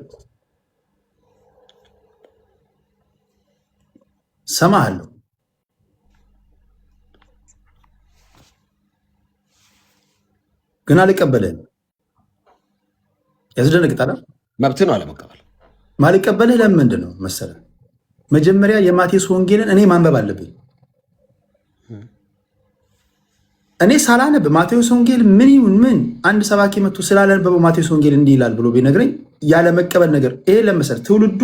Speaker 2: ሰማሃለሁ። ግን አልቀበልህም። ያስደነግጣል።
Speaker 1: መብትህ ነው አለመቀበል።
Speaker 2: ማልቀበልህ ለምንድን ነው መሰለህ? መጀመሪያ የማቴዎስ ወንጌልን እኔ ማንበብ አለብኝ። እኔ ሳላነብ ማቴዎስ ወንጌል ምን ይሁን ምን አንድ ሰባኪ መጥቶ ስላላነበበው ማቴዎስ ወንጌል እንዲህ ይላል ብሎ ቢነግረኝ ያለመቀበል ነገር ይሄ ለመሰለህ ትውልዱ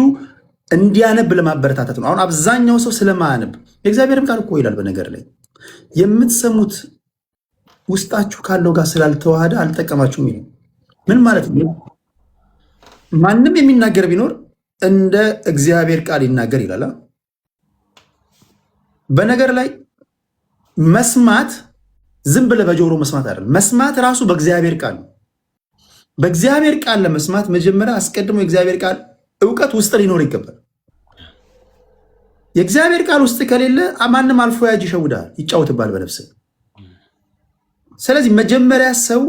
Speaker 2: እንዲያነብ ለማበረታታት ነው። አሁን አብዛኛው ሰው ስለማያነብ የእግዚአብሔርም ቃል እኮ ይላል በነገር ላይ የምትሰሙት ውስጣችሁ ካለው ጋር ስላልተዋሃደ አልጠቀማችሁም ይላል። ምን ማለት ነው? ማንም የሚናገር ቢኖር እንደ እግዚአብሔር ቃል ይናገር ይላል። በነገር ላይ መስማት ዝም ብለህ በጆሮ መስማት አይደለም። መስማት ራሱ በእግዚአብሔር ቃል ነው። በእግዚአብሔር ቃል ለመስማት መጀመሪያ አስቀድሞ የእግዚአብሔር ቃል እውቀት ውስጥ ሊኖር ይገባል። የእግዚአብሔር ቃል ውስጥ ከሌለ ማንም አልፎ ያጅ ይሸውዳል፣ ይጫወትባል በነፍስ። ስለዚህ መጀመሪያ ሰው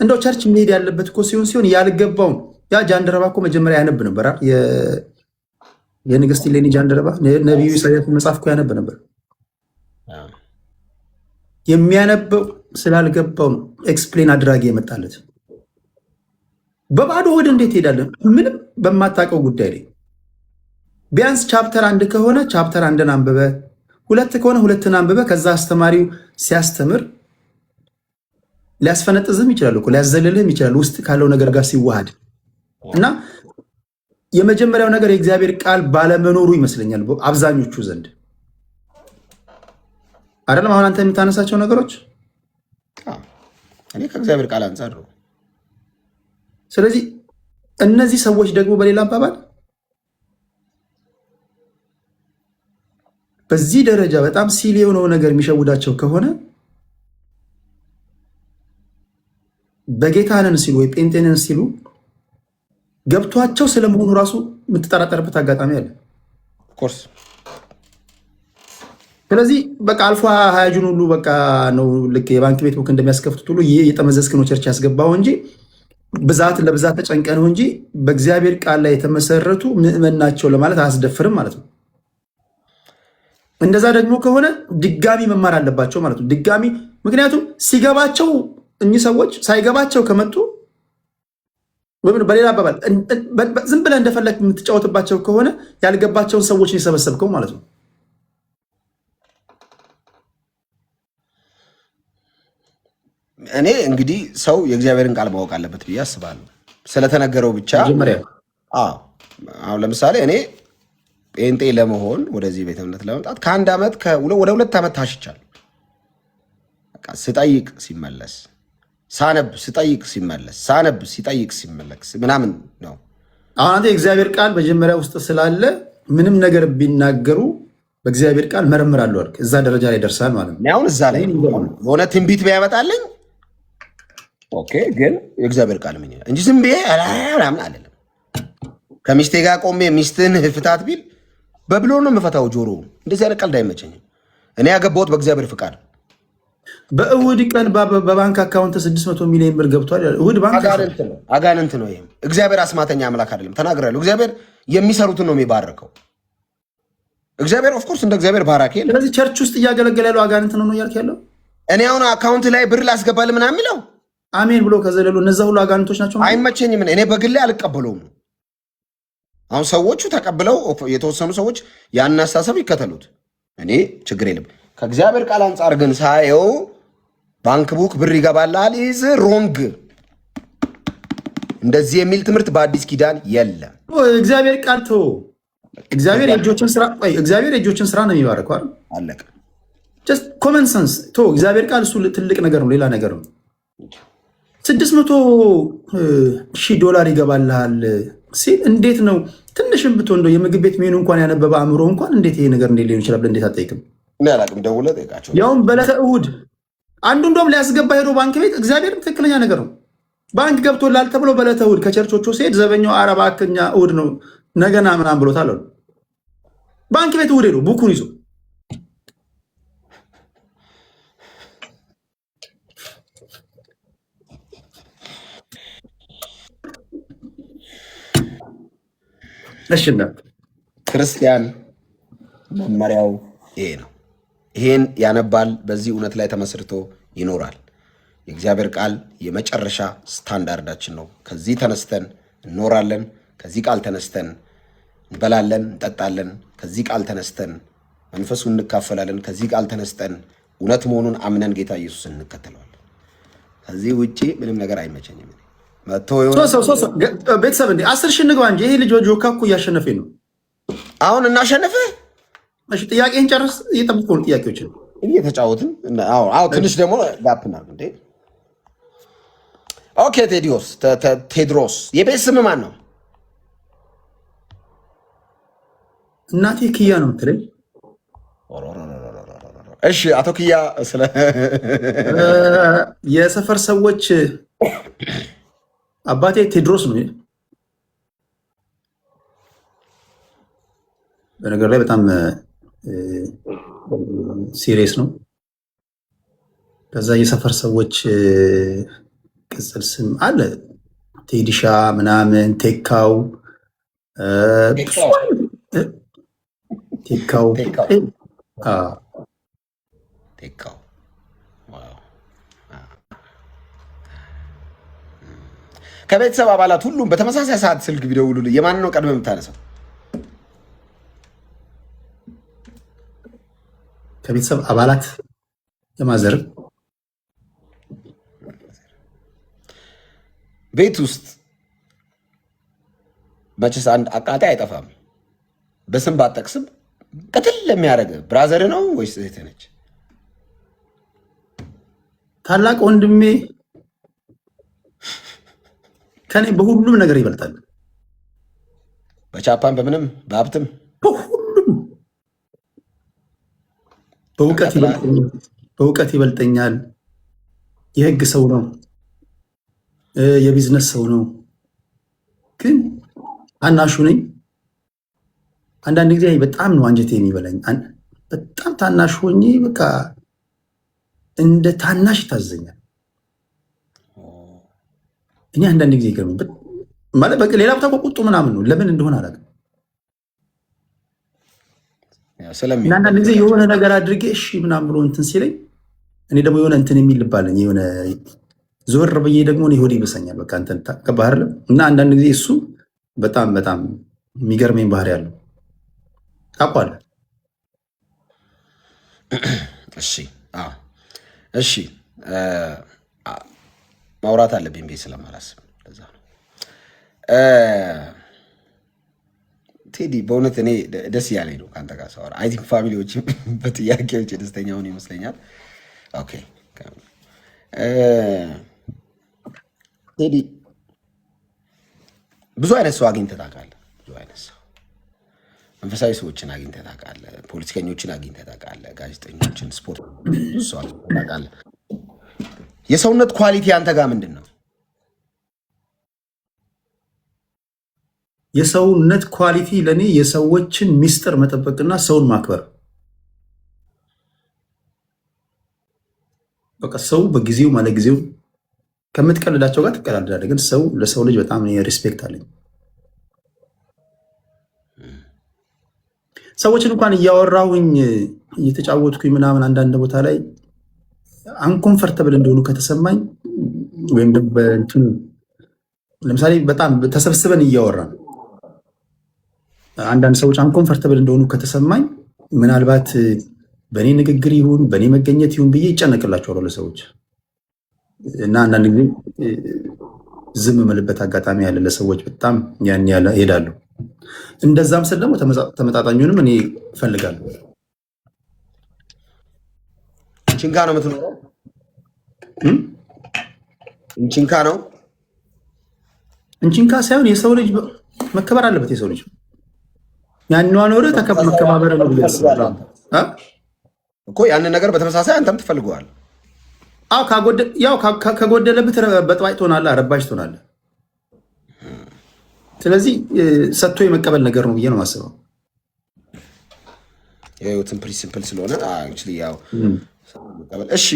Speaker 2: እንደው ቸርች መሄድ ያለበት እኮ ሲሆን ያልገባውን ያ ጃንደረባ እኮ መጀመሪያ ያነብ ነበር። የንግስት ሌኒ ጃንደረባ ነቢዩ ኢሳያስ መጽሐፍ እኮ ያነብ ነበር። የሚያነበው ስላልገባው ነው ኤክስፕሌን አድራጊ የመጣለት። በባዶ ሆድ እንዴት ሄዳለን? ምንም በማታውቀው ጉዳይ ላይ ቢያንስ ቻፕተር 1 ከሆነ ቻፕተር 1ን አንብበ፣ 2 ከሆነ 2ን አንብበ። ከዛ አስተማሪው ሲያስተምር ሊያስፈነጥዝም ይችላል እኮ ሊያዘልልህም ይችላል ውስጥ ካለው ነገር ጋር ሲዋሃድ እና የመጀመሪያው ነገር የእግዚአብሔር ቃል ባለመኖሩ ይመስለኛል አብዛኞቹ ዘንድ አይደለም። አሁን አንተ የምታነሳቸው ነገሮች
Speaker 1: እኔ ከእግዚአብሔር ቃል አንጻር ነው።
Speaker 2: ስለዚህ እነዚህ ሰዎች ደግሞ በሌላ አባባል በዚህ ደረጃ በጣም ሲል የሆነው ነገር የሚሸውዳቸው ከሆነ በጌታንን ሲሉ ወይ ጴንጤንን ሲሉ ገብቷቸው ስለመሆኑ ራሱ የምትጠራጠርበት አጋጣሚ አለ።
Speaker 1: ኮርስ
Speaker 2: ስለዚህ በቃ አልፎ ሀያጁን ሁሉ በቃ ነው ልክ የባንክ ቤት ቡክ እንደሚያስከፍቱት ሁሉ ይህ የጠመዘዝክ ነው ቸርች ያስገባው እንጂ ብዛት ለብዛት ተጨንቀ ነው እንጂ በእግዚአብሔር ቃል ላይ የተመሰረቱ ምዕመን ናቸው ለማለት አያስደፍርም ማለት ነው። እንደዛ ደግሞ ከሆነ ድጋሚ መማር አለባቸው ማለት ነው። ድጋሚ ምክንያቱም ሲገባቸው እኚህ ሰዎች ሳይገባቸው ከመጡ በሌላ አባባል ዝም ብለህ እንደፈለግ የምትጫወትባቸው ከሆነ ያልገባቸውን ሰዎችን የሰበሰብከው ማለት ነው።
Speaker 1: እኔ እንግዲህ ሰው የእግዚአብሔርን ቃል ማወቅ አለበት ብዬ አስባለሁ። ስለተነገረው ብቻ አሁን ለምሳሌ እኔ ጴንጤ ለመሆን ወደዚህ ቤተ እምነት ለመምጣት ከ1 ዓመት ወደ 2 ዓመት ታሽቻለሁ። ስጠይቅ ሲመለስ ሳነብ ስጠይቅ ሲመለስ ሳነብ ሲጠይቅ ሲመለስ ምናምን ነው።
Speaker 2: አሁን አንተ የእግዚአብሔር ቃል መጀመሪያ ውስጥ ስላለ ምንም ነገር ቢናገሩ በእግዚአብሔር ቃል መረምራለሁ አልክ። እዛ ደረጃ ላይ ደርሳል ማለት ነው።
Speaker 1: አሁን እዛ ላይ ሆነ ትንቢት ቢያመጣልኝ ኦኬ፣ ግን የእግዚአብሔር ቃል ምን ይላል እንጂ ዝም ብዬ ምናምን አለለም። ከሚስቴ ጋር ቆሜ ሚስትን ፍታት ቢል በብሎ ነው የምፈታው። ጆሮ እንደዚህ አይነት ቀልድ አይመቸኝም። እኔ ያገባሁት በእግዚአብሔር ፍቃድ።
Speaker 2: በእሁድ ቀን በባንክ አካውንት 600 ሚሊዮን ብር ገብቷል። እሁድ ባንክ
Speaker 1: አጋንንት ነው። ይሄም እግዚአብሔር አስማተኛ አምላክ አይደለም። ተናግራለሁ። እግዚአብሔር የሚሰሩትን ነው የሚባርከው። እግዚአብሔር ኦፍኮርስ እንደ እግዚአብሔር ባራኪ።
Speaker 2: ስለዚህ ቸርች ውስጥ እያገለገለ ያለው አጋንንት ነው እያልክ ያለው?
Speaker 1: እኔ አሁን አካውንት ላይ ብር ላስገባል ምናምን የሚለው
Speaker 2: አሜን ብሎ ከዘለሉ እነዛ ሁሉ አጋንንቶች ናቸው።
Speaker 1: አይመቸኝም። እኔ በግሌ አልቀበለውም። አሁን ሰዎቹ ተቀብለው የተወሰኑ ሰዎች ያን አስተሳሰብ ይከተሉት፣ እኔ ችግር የለም። ከእግዚአብሔር ቃል አንጻር ግን ሳየው ባንክ ቡክ ብር ይገባላል ኢዝ ሮንግ። እንደዚህ የሚል ትምህርት በአዲስ ኪዳን የለም።
Speaker 2: እግዚአብሔር ቃል ተው። እግዚአብሔር የእጆችን ስራ ነው የሚባረከው አይደል?
Speaker 1: አለቀ።
Speaker 2: ጀስት ኮመን ሰንስ ተው። እግዚአብሔር ቃል እሱ ትልቅ ነገር ነው፣ ሌላ ነገር ነው። 600,000 ዶላር ይገባልሃል ሲል እንዴት ነው? ትንሽም ብትሆን እንደው የምግብ ቤት ሜኑ እንኳን ያነበበ አእምሮ እንኳን እንዴት ይሄ ነገር እንዴት ሊሆን ይችላል? እንዴት አትጠይቅም?
Speaker 1: አላቅም። ደውለህ ጠይቃቸው።
Speaker 2: ያውም በዕለተ እሑድ አንዱ እንደውም ሊያስገባ ሄዶ ባንክ ቤት እግዚአብሔር ትክክለኛ ነገር ነው። ባንክ ገብቶላል ተብሎ በዕለተ እሑድ ከቸርቾቹ ሲሄድ ዘበኛው አረባ እኛ እሑድ ነው ነገና ምናምን ብሎታል አሉ። ባንክ ቤት እሑድ ሄዶ ቡኩን ይዞ
Speaker 1: ክርስቲያን መመሪያው ይሄ ነው። ይሄን ያነባል፣ በዚህ እውነት ላይ ተመስርቶ ይኖራል። የእግዚአብሔር ቃል የመጨረሻ ስታንዳርዳችን ነው። ከዚህ ተነስተን እንኖራለን። ከዚህ ቃል ተነስተን እንበላለን፣ እንጠጣለን። ከዚህ ቃል ተነስተን መንፈሱን እንካፈላለን። ከዚህ ቃል ተነስተን እውነት መሆኑን አምነን ጌታ ኢየሱስን እንከተለዋለን። ከዚህ ውጭ ምንም ነገር አይመቸኝም።
Speaker 2: ቤተሰብ እንዴ 10 ሺህ እንግባ እንጂ ይሄ ልጅ ጆካ እኮ እያሸነፈኝ ነው።
Speaker 1: አሁን እናሸንፍህ።
Speaker 2: እሺ ጥያቄህን ጨርስ። እየጠብቁ ነው ጥያቄዎችን
Speaker 1: እየተጫወትን። ትንሽ ደግሞ ጋፕና እንዴ። ኦኬ ቴድሮስ የቤት ስም ማን ነው?
Speaker 2: እናቴ ክያ ነው የምትለኝ።
Speaker 1: እሺ አቶ ክያ ስለ
Speaker 2: የሰፈር ሰዎች አባቴ ቴድሮስ ነው። በነገር ላይ በጣም ሲሪየስ ነው። ከዛ የሰፈር ሰዎች ቅጽል ስም አለ፣ ቴዲሻ ምናምን፣ ቴካው
Speaker 1: ከቤተሰብ አባላት ሁሉም በተመሳሳይ ሰዓት ስልክ ቢደውሉልህ የማን ነው ቀድመህ የምታነሳው?
Speaker 2: ከቤተሰብ አባላት የማዘር
Speaker 1: ቤት ውስጥ መቼስ አንድ አቃጣይ አይጠፋም። በስም ባጠቅስም ቅትል ለሚያደርግ ብራዘር ነው ወይስ እህት ነች?
Speaker 2: ታላቅ ወንድሜ ከኔ በሁሉም ነገር ይበልጣል።
Speaker 1: በቻፓን በምንም በሀብትም
Speaker 2: በሁሉም በእውቀት ይበልጠኛል። የህግ ሰው ነው፣ የቢዝነስ ሰው ነው። ግን ታናሹ ነኝ። አንዳንድ ጊዜ በጣም ነው አንጀቴ የሚበላኝ። በጣም ታናሽ ሆኜ በቃ እንደ ታናሽ ይታዘኛል። እኔ አንዳንድ ጊዜ ይገርም ማለት በቃ ሌላ ቦታ ቁጡ ምናምን ነው፣ ለምን እንደሆነ አላውቅም። እና አንዳንድ ጊዜ የሆነ ነገር አድርጌ እሺ ምናምን ብሎ እንትን ሲለኝ እኔ ደግሞ የሆነ እንትን የሚል ልባለኝ የሆነ ዞር ብዬ ደግሞ ሆዴ ይበሰኛል። በቃ እንትን ከባህር እና አንዳንድ ጊዜ እሱ በጣም በጣም የሚገርመኝ ባህሪ ያለው ታውቀዋለህ።
Speaker 1: እሺ እሺ ማውራት አለብኝ ቤት ስለማላስብ ለዛ ነው። ቴዲ በእውነት እኔ ደስ እያለኝ ነው ከአንተ ጋር ሳወራ። አይ ቲንክ ፋሚሊዎች በጥያቄዎች ደስተኛ ሆኑ ይመስለኛል። ኦኬ ቴዲ ብዙ አይነት ሰው አግኝተህ ታውቃለህ። ብዙ አይነት ሰው መንፈሳዊ ሰዎችን አግኝተህ ታውቃለህ። ፖለቲከኞችን አግኝተህ ታውቃለህ። ጋዜጠኞችን፣ ስፖርት ብዙ ሰው አግኝተህ ታውቃለህ። የሰውነት ኳሊቲ አንተ ጋር ምንድን ነው?
Speaker 2: የሰውነት ኳሊቲ ለእኔ የሰዎችን ሚስጥር መጠበቅና ሰውን ማክበር። በቃ ሰው በጊዜው ማለት ጊዜው ከምትቀልዳቸው ጋር ትቀላልዳለህ፣ ግን ሰው ለሰው ልጅ በጣም ሪስፔክት አለኝ። ሰዎችን እንኳን እያወራሁኝ እየተጫወትኩኝ ምናምን አንዳንድ ቦታ ላይ አንኮንፈርተብል እንደሆኑ ከተሰማኝ ወይም በእንትኑ ለምሳሌ በጣም ተሰብስበን እያወራን አንዳንድ ሰዎች አንኮንፈርተብል እንደሆኑ ከተሰማኝ ምናልባት በእኔ ንግግር ይሁን በእኔ መገኘት ይሁን ብዬ ይጨነቅላቸዋለሁ ለሰዎች እና አንዳንድ ጊዜ ዝም የምልበት አጋጣሚ ያለ ለሰዎች በጣም ያን ያለ ሄዳለሁ። እንደዛም ስል ደግሞ ተመጣጣኙንም እኔ እፈልጋለሁ።
Speaker 1: እንቺንካ ነው የምትኖረው? እንቺንካ ነው?
Speaker 2: እንቺንካ ሳይሆን የሰው ልጅ መከበር አለበት። የሰው ልጅ ያኗኖረ መከባበር ነው ብዬ አስባለሁ
Speaker 1: እኮ። ያንን ነገር በተመሳሳይ አንተም ትፈልገዋል።
Speaker 2: አዎ ከጎደለብህ በጥባጭ ትሆናለህ፣ ረባሽ ትሆናለህ። ስለዚህ ሰጥቶ የመቀበል ነገር ነው ብዬ ነው የማስበው።
Speaker 1: የህይወትን ፕሪንሲፕል ስለሆነ ያው እሺ።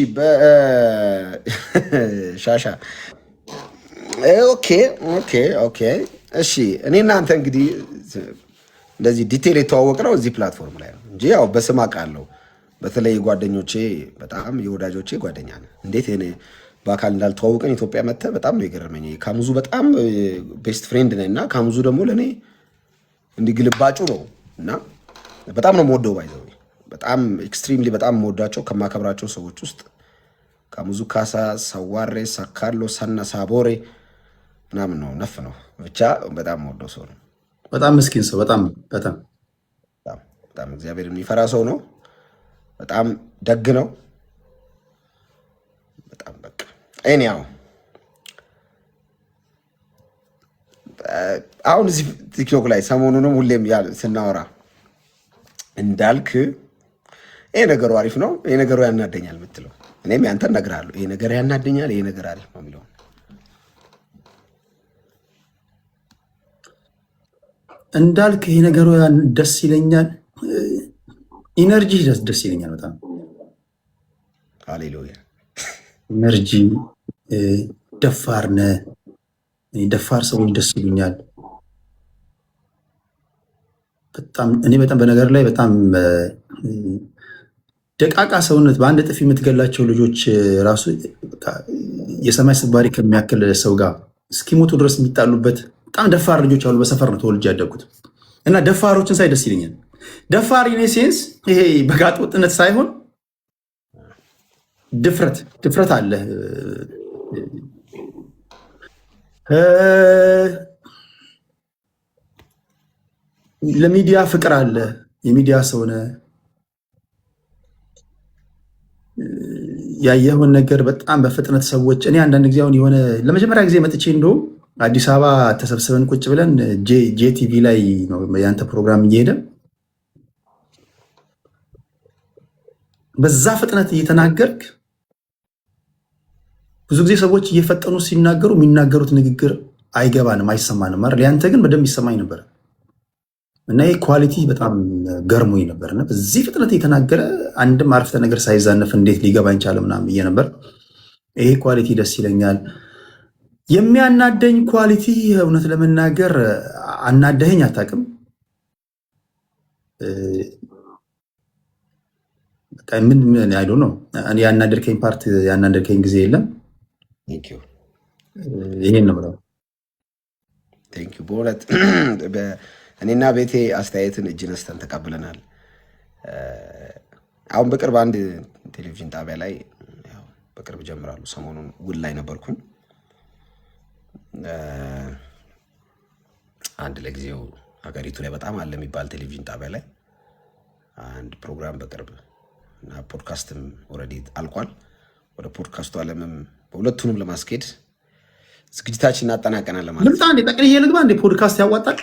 Speaker 1: ሻሻ ኦኬ። እሺ እኔ እናንተ እንግዲህ እንደዚህ ዲቴል የተዋወቅ ነው እዚህ ፕላትፎርም ላይ ነው እንጂ ያው በስም አውቃለሁ። በተለይ ጓደኞቼ በጣም የወዳጆቼ ጓደኛ ነህ። እንዴት እኔ በአካል እንዳልተዋወቀን ኢትዮጵያ መጥተህ በጣም ነው የገረመኝ። ካሙዙ በጣም ቤስት ፍሬንድ ነኝ እና ካሙዙ ደግሞ ለእኔ እንዲህ ግልባጩ ነው እና በጣም ነው የምወደው። ባይዘው በጣም ኤክስትሪምሊ በጣም የምወዳቸው ከማከብራቸው ሰዎች ውስጥ ካሙዙ ካሳ፣ ሰዋሬ፣ ሳካሎ፣ ሳና ሳቦሬ ምናምን ነው ነፍ ነው ብቻ በጣም የምወደው ሰው ነው።
Speaker 2: በጣም ምስኪን ሰው፣ በጣም
Speaker 1: እግዚአብሔር የሚፈራ ሰው ነው። በጣም ደግ ነው። በጣም በቃ እኔው አሁን እዚህ ቲክቶክ ላይ ሰሞኑንም ሁሌም ስናወራ እንዳልክ ይሄ ነገሩ አሪፍ ነው፣ ይሄ ነገሩ ያናደኛል የምትለው እኔም ያንተን እነግርሃለሁ። ይሄ ነገር ያናደኛል፣ ይሄ ነገር አሪፍ ነው የሚለው
Speaker 2: እንዳልክ ይሄ ነገሩ ደስ ይለኛል። ኢነርጂ ደስ ይለኛል በጣም
Speaker 1: ሃሌሉያ።
Speaker 2: ኢነርጂ ደፋር ነህ። ደፋር ሰዎች ደስ ይሉኛል በጣም። እኔ በጣም በነገር ላይ በጣም ደቃቃ ሰውነት በአንድ ጥፊ የምትገላቸው ልጆች ራሱ የሰማይ ስባሪ ከሚያክል ሰው ጋር እስኪሞቱ ድረስ የሚጣሉበት በጣም ደፋር ልጆች አሉ። በሰፈር ነው ተወልጄ ያደጉት እና ደፋሮችን ሳይ ደስ ይለኛል። ደፋር ኢኔሴንስ ይሄ በጋጥ ወጥነት ሳይሆን ድፍረት አለ። ለሚዲያ ፍቅር አለ። የሚዲያ ሰውነ ያየኸውን ነገር በጣም በፍጥነት ሰዎች እኔ አንዳንድ ጊዜ አሁን የሆነ ለመጀመሪያ ጊዜ መጥቼ እንደውም አዲስ አበባ ተሰብስበን ቁጭ ብለን ጄቲቪ ላይ ነው ያንተ ፕሮግራም እየሄደ በዛ ፍጥነት እየተናገርክ ብዙ ጊዜ ሰዎች እየፈጠኑ ሲናገሩ የሚናገሩት ንግግር አይገባንም፣ አይሰማንም አይደል? ያንተ ግን በደንብ ይሰማኝ ነበር እና ይህ ኳሊቲ በጣም ገርሞኝ ነበር። እና በዚህ ፍጥነት እየተናገረ አንድም አረፍተ ነገር ሳይዛነፍ እንዴት ሊገባኝ ቻለ ምናምን ብዬ ነበር። ይሄ ኳሊቲ ደስ ይለኛል። የሚያናደኝ ኳሊቲ እውነት ለመናገር አናደኸኝ አታውቅም። ምን አይዶ ነው ያናደርከኝ ፓርት ያናደርከኝ ጊዜ የለም። ይሄን ነው ብለው
Speaker 1: በእውነት እኔና ቤቴ አስተያየትን እጅ ነስተን ተቀብለናል። አሁን በቅርብ አንድ ቴሌቪዥን ጣቢያ ላይ በቅርብ ጀምራሉ። ሰሞኑን ውል ላይ ነበርኩኝ። አንድ ለጊዜው ሀገሪቱ ላይ በጣም አለ የሚባል ቴሌቪዥን ጣቢያ ላይ አንድ ፕሮግራም በቅርብ እና ፖድካስትም ኦልሬዲ አልቋል። ወደ ፖድካስቱ ዓለምም በሁለቱንም ለማስኬድ ዝግጅታችን እናጠናቀናለን ማለት ነው።
Speaker 2: ልምጣ እንዴ ጠቅልዬ ልግባ እንዴ? ፖድካስት ያዋጣል?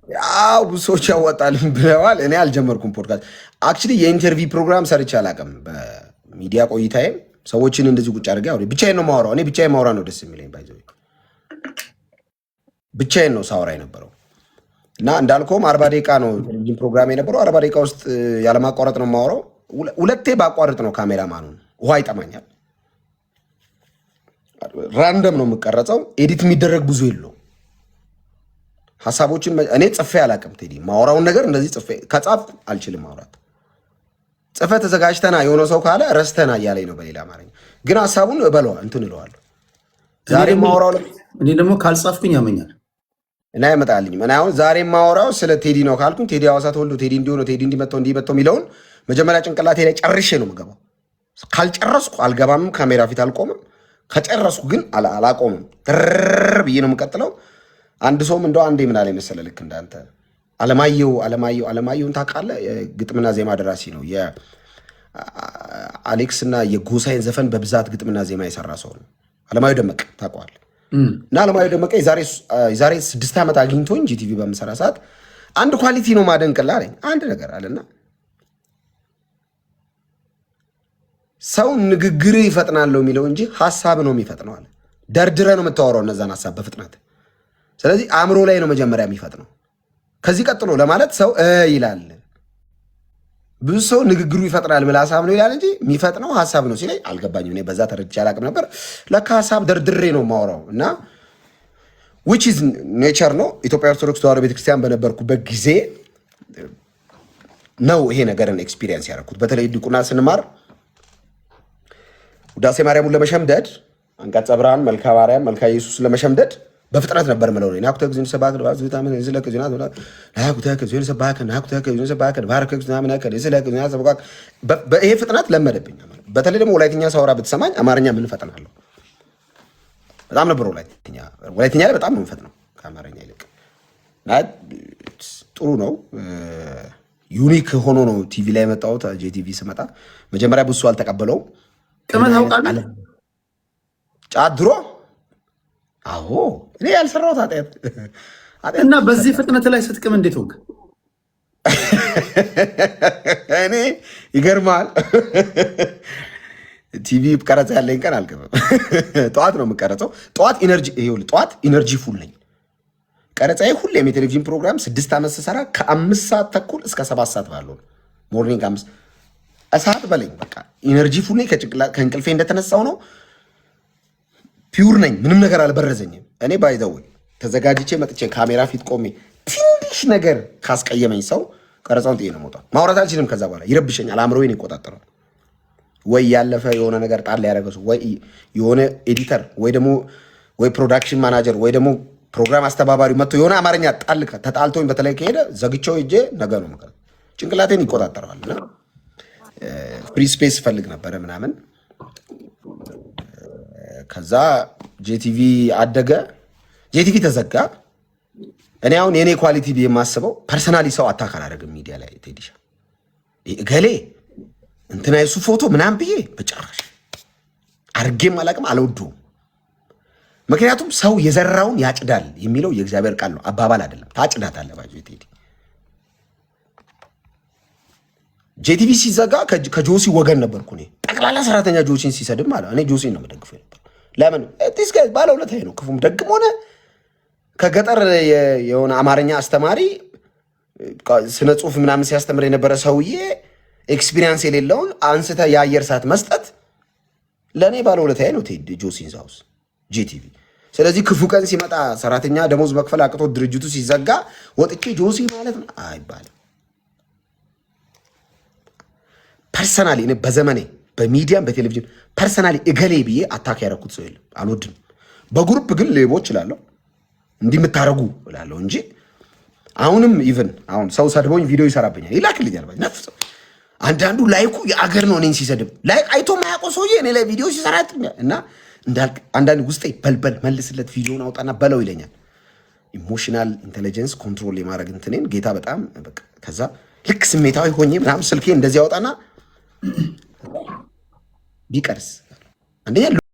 Speaker 1: ያው ብዙ ሰዎች ያዋጣል ብለዋል። እኔ አልጀመርኩም ፖድካስት። አክቹሊ የኢንተርቪው ፕሮግራም ሰርቼ አላውቅም። በሚዲያ ቆይታዬም ሰዎችን እንደዚህ ቁጭ አድርጌ አውሪ ብቻዬን ነው ማወራው። እኔ ብቻዬን ማውራ ነው ደስ የሚለኝ። ባይዘው ብቻዬን ነው ሳወራ የነበረው እና እንዳልከውም 40 ደቂቃ ነው ቴሌቪዥን ፕሮግራም የነበረው። 40 ደቂቃ ውስጥ ያለማቋረጥ ነው ማወራው። ሁለቴ ባቋረጥ ነው ካሜራማኑን ውሃ ይጠማኛል። ራንደም ነው የምቀረጸው። ኤዲት የሚደረግ ብዙ የለው። ሀሳቦችን እኔ ጽፌ አላውቅም። ቴዲ ማወራውን ነገር እንደዚህ ጽፌ ከጻፍኩ አልችልም ማውራት። ጽፈ ተዘጋጅተና የሆነ ሰው ካለ ረስተና እያለኝ ነው በሌላ አማርኛ። ግን ሀሳቡን እንትን እለዋለሁ። ዛሬ ማወራው
Speaker 2: እኔ ደግሞ ካልጻፍኩኝ ያመኛል
Speaker 1: እና አይመጣልኝም። እና አሁን ዛሬ ማወራው ስለ ቴዲ ነው ካልኩኝ ቴዲ ሐዋሳ ተወልዶ ቴዲ እንዲሆነ ቴዲ እንዲመጣው እንዲመጣው የሚለውን መጀመሪያ ጭንቅላቴ ላይ ጨርሼ ነው የምገባው። ካልጨረስኩ አልገባም፣ ካሜራ ፊት አልቆምም። ከጨረስኩ ግን አላቆምም። ትርር ብዬ ነው የምቀጥለው። አንድ ሰውም እንደው አንዴ ምን አለኝ መሰለህ፣ ልክ እንዳንተ አለማየሁን ታውቃለህ? ግጥምና ዜማ ደራሲ ነው። የአሌክስ እና የጎሳይን ዘፈን በብዛት ግጥምና ዜማ የሰራ ሰው ነው። አለማየሁ ደመቀ ታውቀዋለህ? እና አለማየሁ ደመቀ የዛሬ 6 ዓመት አግኝቶኝ ጂቲቪ በምሰራ ሰዓት አንድ ኳሊቲ ነው ማደንቅልህ አለኝ። አንድ ነገር አለና ሰው ንግግር ይፈጥናለሁ የሚለው እንጂ ሀሳብ ነው የሚፈጥነው አለ። ደርድረ ነው የምታወራው እነዛን ሀሳብ በፍጥነት። ስለዚህ አእምሮ ላይ ነው መጀመሪያ የሚፈጥነው። ከዚህ ቀጥሎ ለማለት ሰው ይላል። ብዙ ሰው ንግግሩ ይፈጥናል ብለህ ሀሳብ ነው ይላል እንጂ የሚፈጥነው ሀሳብ ነው ሲለኝ አልገባኝም። እኔ በዛ ተረድቼ አላውቅም ነበር። ለካ ሀሳብ ደርድሬ ነው የማወራው እና which is nature ነው። ኢትዮጵያ ኦርቶዶክስ ተዋሕዶ ቤተክርስቲያን በነበርኩበት ጊዜ ነው ይሄ ነገርን ኤክስፒሪየንስ ያደረኩት። በተለይ ዲቁና ስንማር ውዳሴ ማርያሙን ለመሸምደድ አንቀጸ ብርሃን፣ መልካ ማርያም፣ መልካ ኢየሱስ ለመሸምደድ በፍጥነት ነበር ምለው ነው። ናኩተ እግዚእነ ሰባከ ለባዝታምን ይዝለከ ዚናት ወላ ናኩተ እግዚእነ ሰባከ ናኩተ እግዚእነ ሰባከ ባረከ እግዚእነ አምላከ ይዝለከ ዚናት ሰባከ። በይሄ ፍጥነት ለመደብኝ። በተለይ ደግሞ ወላይትኛ ሳወራ ብትሰማኝ አማርኛ ምን ፈጥናለሁ በጣም ነበር። ወላይትኛ ላይ በጣም ነው የምፈጥነው ከአማርኛ ይልቅ። ጥሩ ነው። ዩኒክ ሆኖ ነው ቲቪ ላይ የመጣሁት። ጄቲቪ ስመጣ መጀመሪያ ብዙ አልተቀበለውም።
Speaker 2: ቅመት አውቃለህ?
Speaker 1: ጫት ድሮ አዎ እኔ ያልሰራሁት ኃጢአት
Speaker 2: እና በዚህ ፍጥነት ላይ ስትቅም እንዴት ሆንክ?
Speaker 1: እኔ ይገርማል። ቲቪ ቀረጻ ያለኝ ቀን አልቅምም። ጠዋት ነው የምቀረጸው። ጠዋት ኢነርጂ ፉል ነኝ። ቀረጻዬ ሁሌም የቴሌቪዥን ፕሮግራም 6 ዓመት ስሰራ ከ5 ሰዓት ተኩል እስከ 7 ሰዓት ባለው ሞርኒንግ 5 ሰዓት በለኝ። በቃ ኢነርጂ ፉል ነኝ። ከእንቅልፌ እንደተነሳው ነው። ፒውር ነኝ። ምንም ነገር አልበረዘኝም። እኔ ባይዘው ተዘጋጅቼ መጥቼ ካሜራ ፊት ቆሜ ትንሽ ነገር ካስቀየመኝ ሰው ቀረጻውን ጥዬ ነው የምወጣው። ማውራት አልችልም። ከዛ በኋላ ይረብሸኛል። አእምሮዬን ይቆጣጠራል። ወይ ያለፈ የሆነ ነገር ጣል ያደረገ ሰው ወይ የሆነ ኤዲተር ወይ ፕሮዳክሽን ማናጀር ወይ ደግሞ ፕሮግራም አስተባባሪ መጥቶ የሆነ አማርኛ ተጣልቶኝ በተለይ ከሄደ ዘግቼው ሄጄ ነገ ነው ማለት ጭንቅላቴን ይቆጣጠረዋል። እና ፍሪ ስፔስ ፈልግ ነበረ ምናምን። ከዛ ጄቲቪ አደገ። ጄቲቪ ተዘጋ። እኔ አሁን የኔ ኳሊቲ ብዬ የማስበው ፐርሰናሊ ሰው አታክ አላደርግም ሚዲያ ላይ ቴዲሻ እገሌ እንትና የሱ ፎቶ ምናምን ብዬ በጭራሽ አድርጌም አላውቅም፣ አልወደውም። ምክንያቱም ሰው የዘራውን ያጭዳል የሚለው የእግዚአብሔር ቃል ነው፣ አባባል አይደለም። ታጭዳታለህ ባጆ ቴዲ። ጄቲቪ ሲዘጋ ከጆሲ ወገን ነበርኩ እኔ። ጠቅላላ ሰራተኛ ጆሲን ሲሰድብ ማለት እኔ ጆሲን ነው የምደግፈው ነበር። ለምን ዲስ ጋይ ባለውለታዬ ነው። ክፉም ደግም ሆነ ከገጠር የሆነ አማርኛ አስተማሪ ስነ ጽሁፍ ምናምን ሲያስተምር የነበረ ሰውዬ ኤክስፒሪየንስ የሌለውን አንስተ የአየር ሰዓት መስጠት ለእኔ ባለውለታዬ ነው ቴዲ ጆሲን ዛውስ ጄቲቪ። ስለዚህ ክፉ ቀን ሲመጣ ሰራተኛ ደሞዝ መክፈል አቅቶት ድርጅቱ ሲዘጋ ወጥቼ ጆሲ ማለት ነው አይባልም። ፐርሰናሊ እኔ በዘመኔ በሚዲያም በቴሌቪዥን ፐርሰናሊ እገሌ ብዬ አታክ ያደረኩት ሰው የለም፣ አልወድም። በግሩፕ ግን ሌቦች እላለሁ እንዲህ የምታደርጉ እላለሁ እንጂ አሁንም ኢቭን አሁን ሰው ሰድቦኝ ቪዲዮ ይሰራብኛል ይላክልኛል። ነፍስ አንዳንዱ ላይኩ የአገር ነው እኔን ሲሰድብ ላይክ አይቶ ማያውቀው ሰውዬ እኔ ላይ ቪዲዮ ሲሰራ እና አንዳንድ ውስጤ በልበል መልስለት ቪዲዮን አውጣና በለው ይለኛል። ኢሞሽናል ኢንቴሊጀንስ ኮንትሮል የማድረግ እንትኔን ጌታ በጣም በቃ ከዛ ልክ ስሜታዊ ሆኜ ምናምን ስልኬ እንደዚህ ያወጣና ቢቀርስ አንደኛ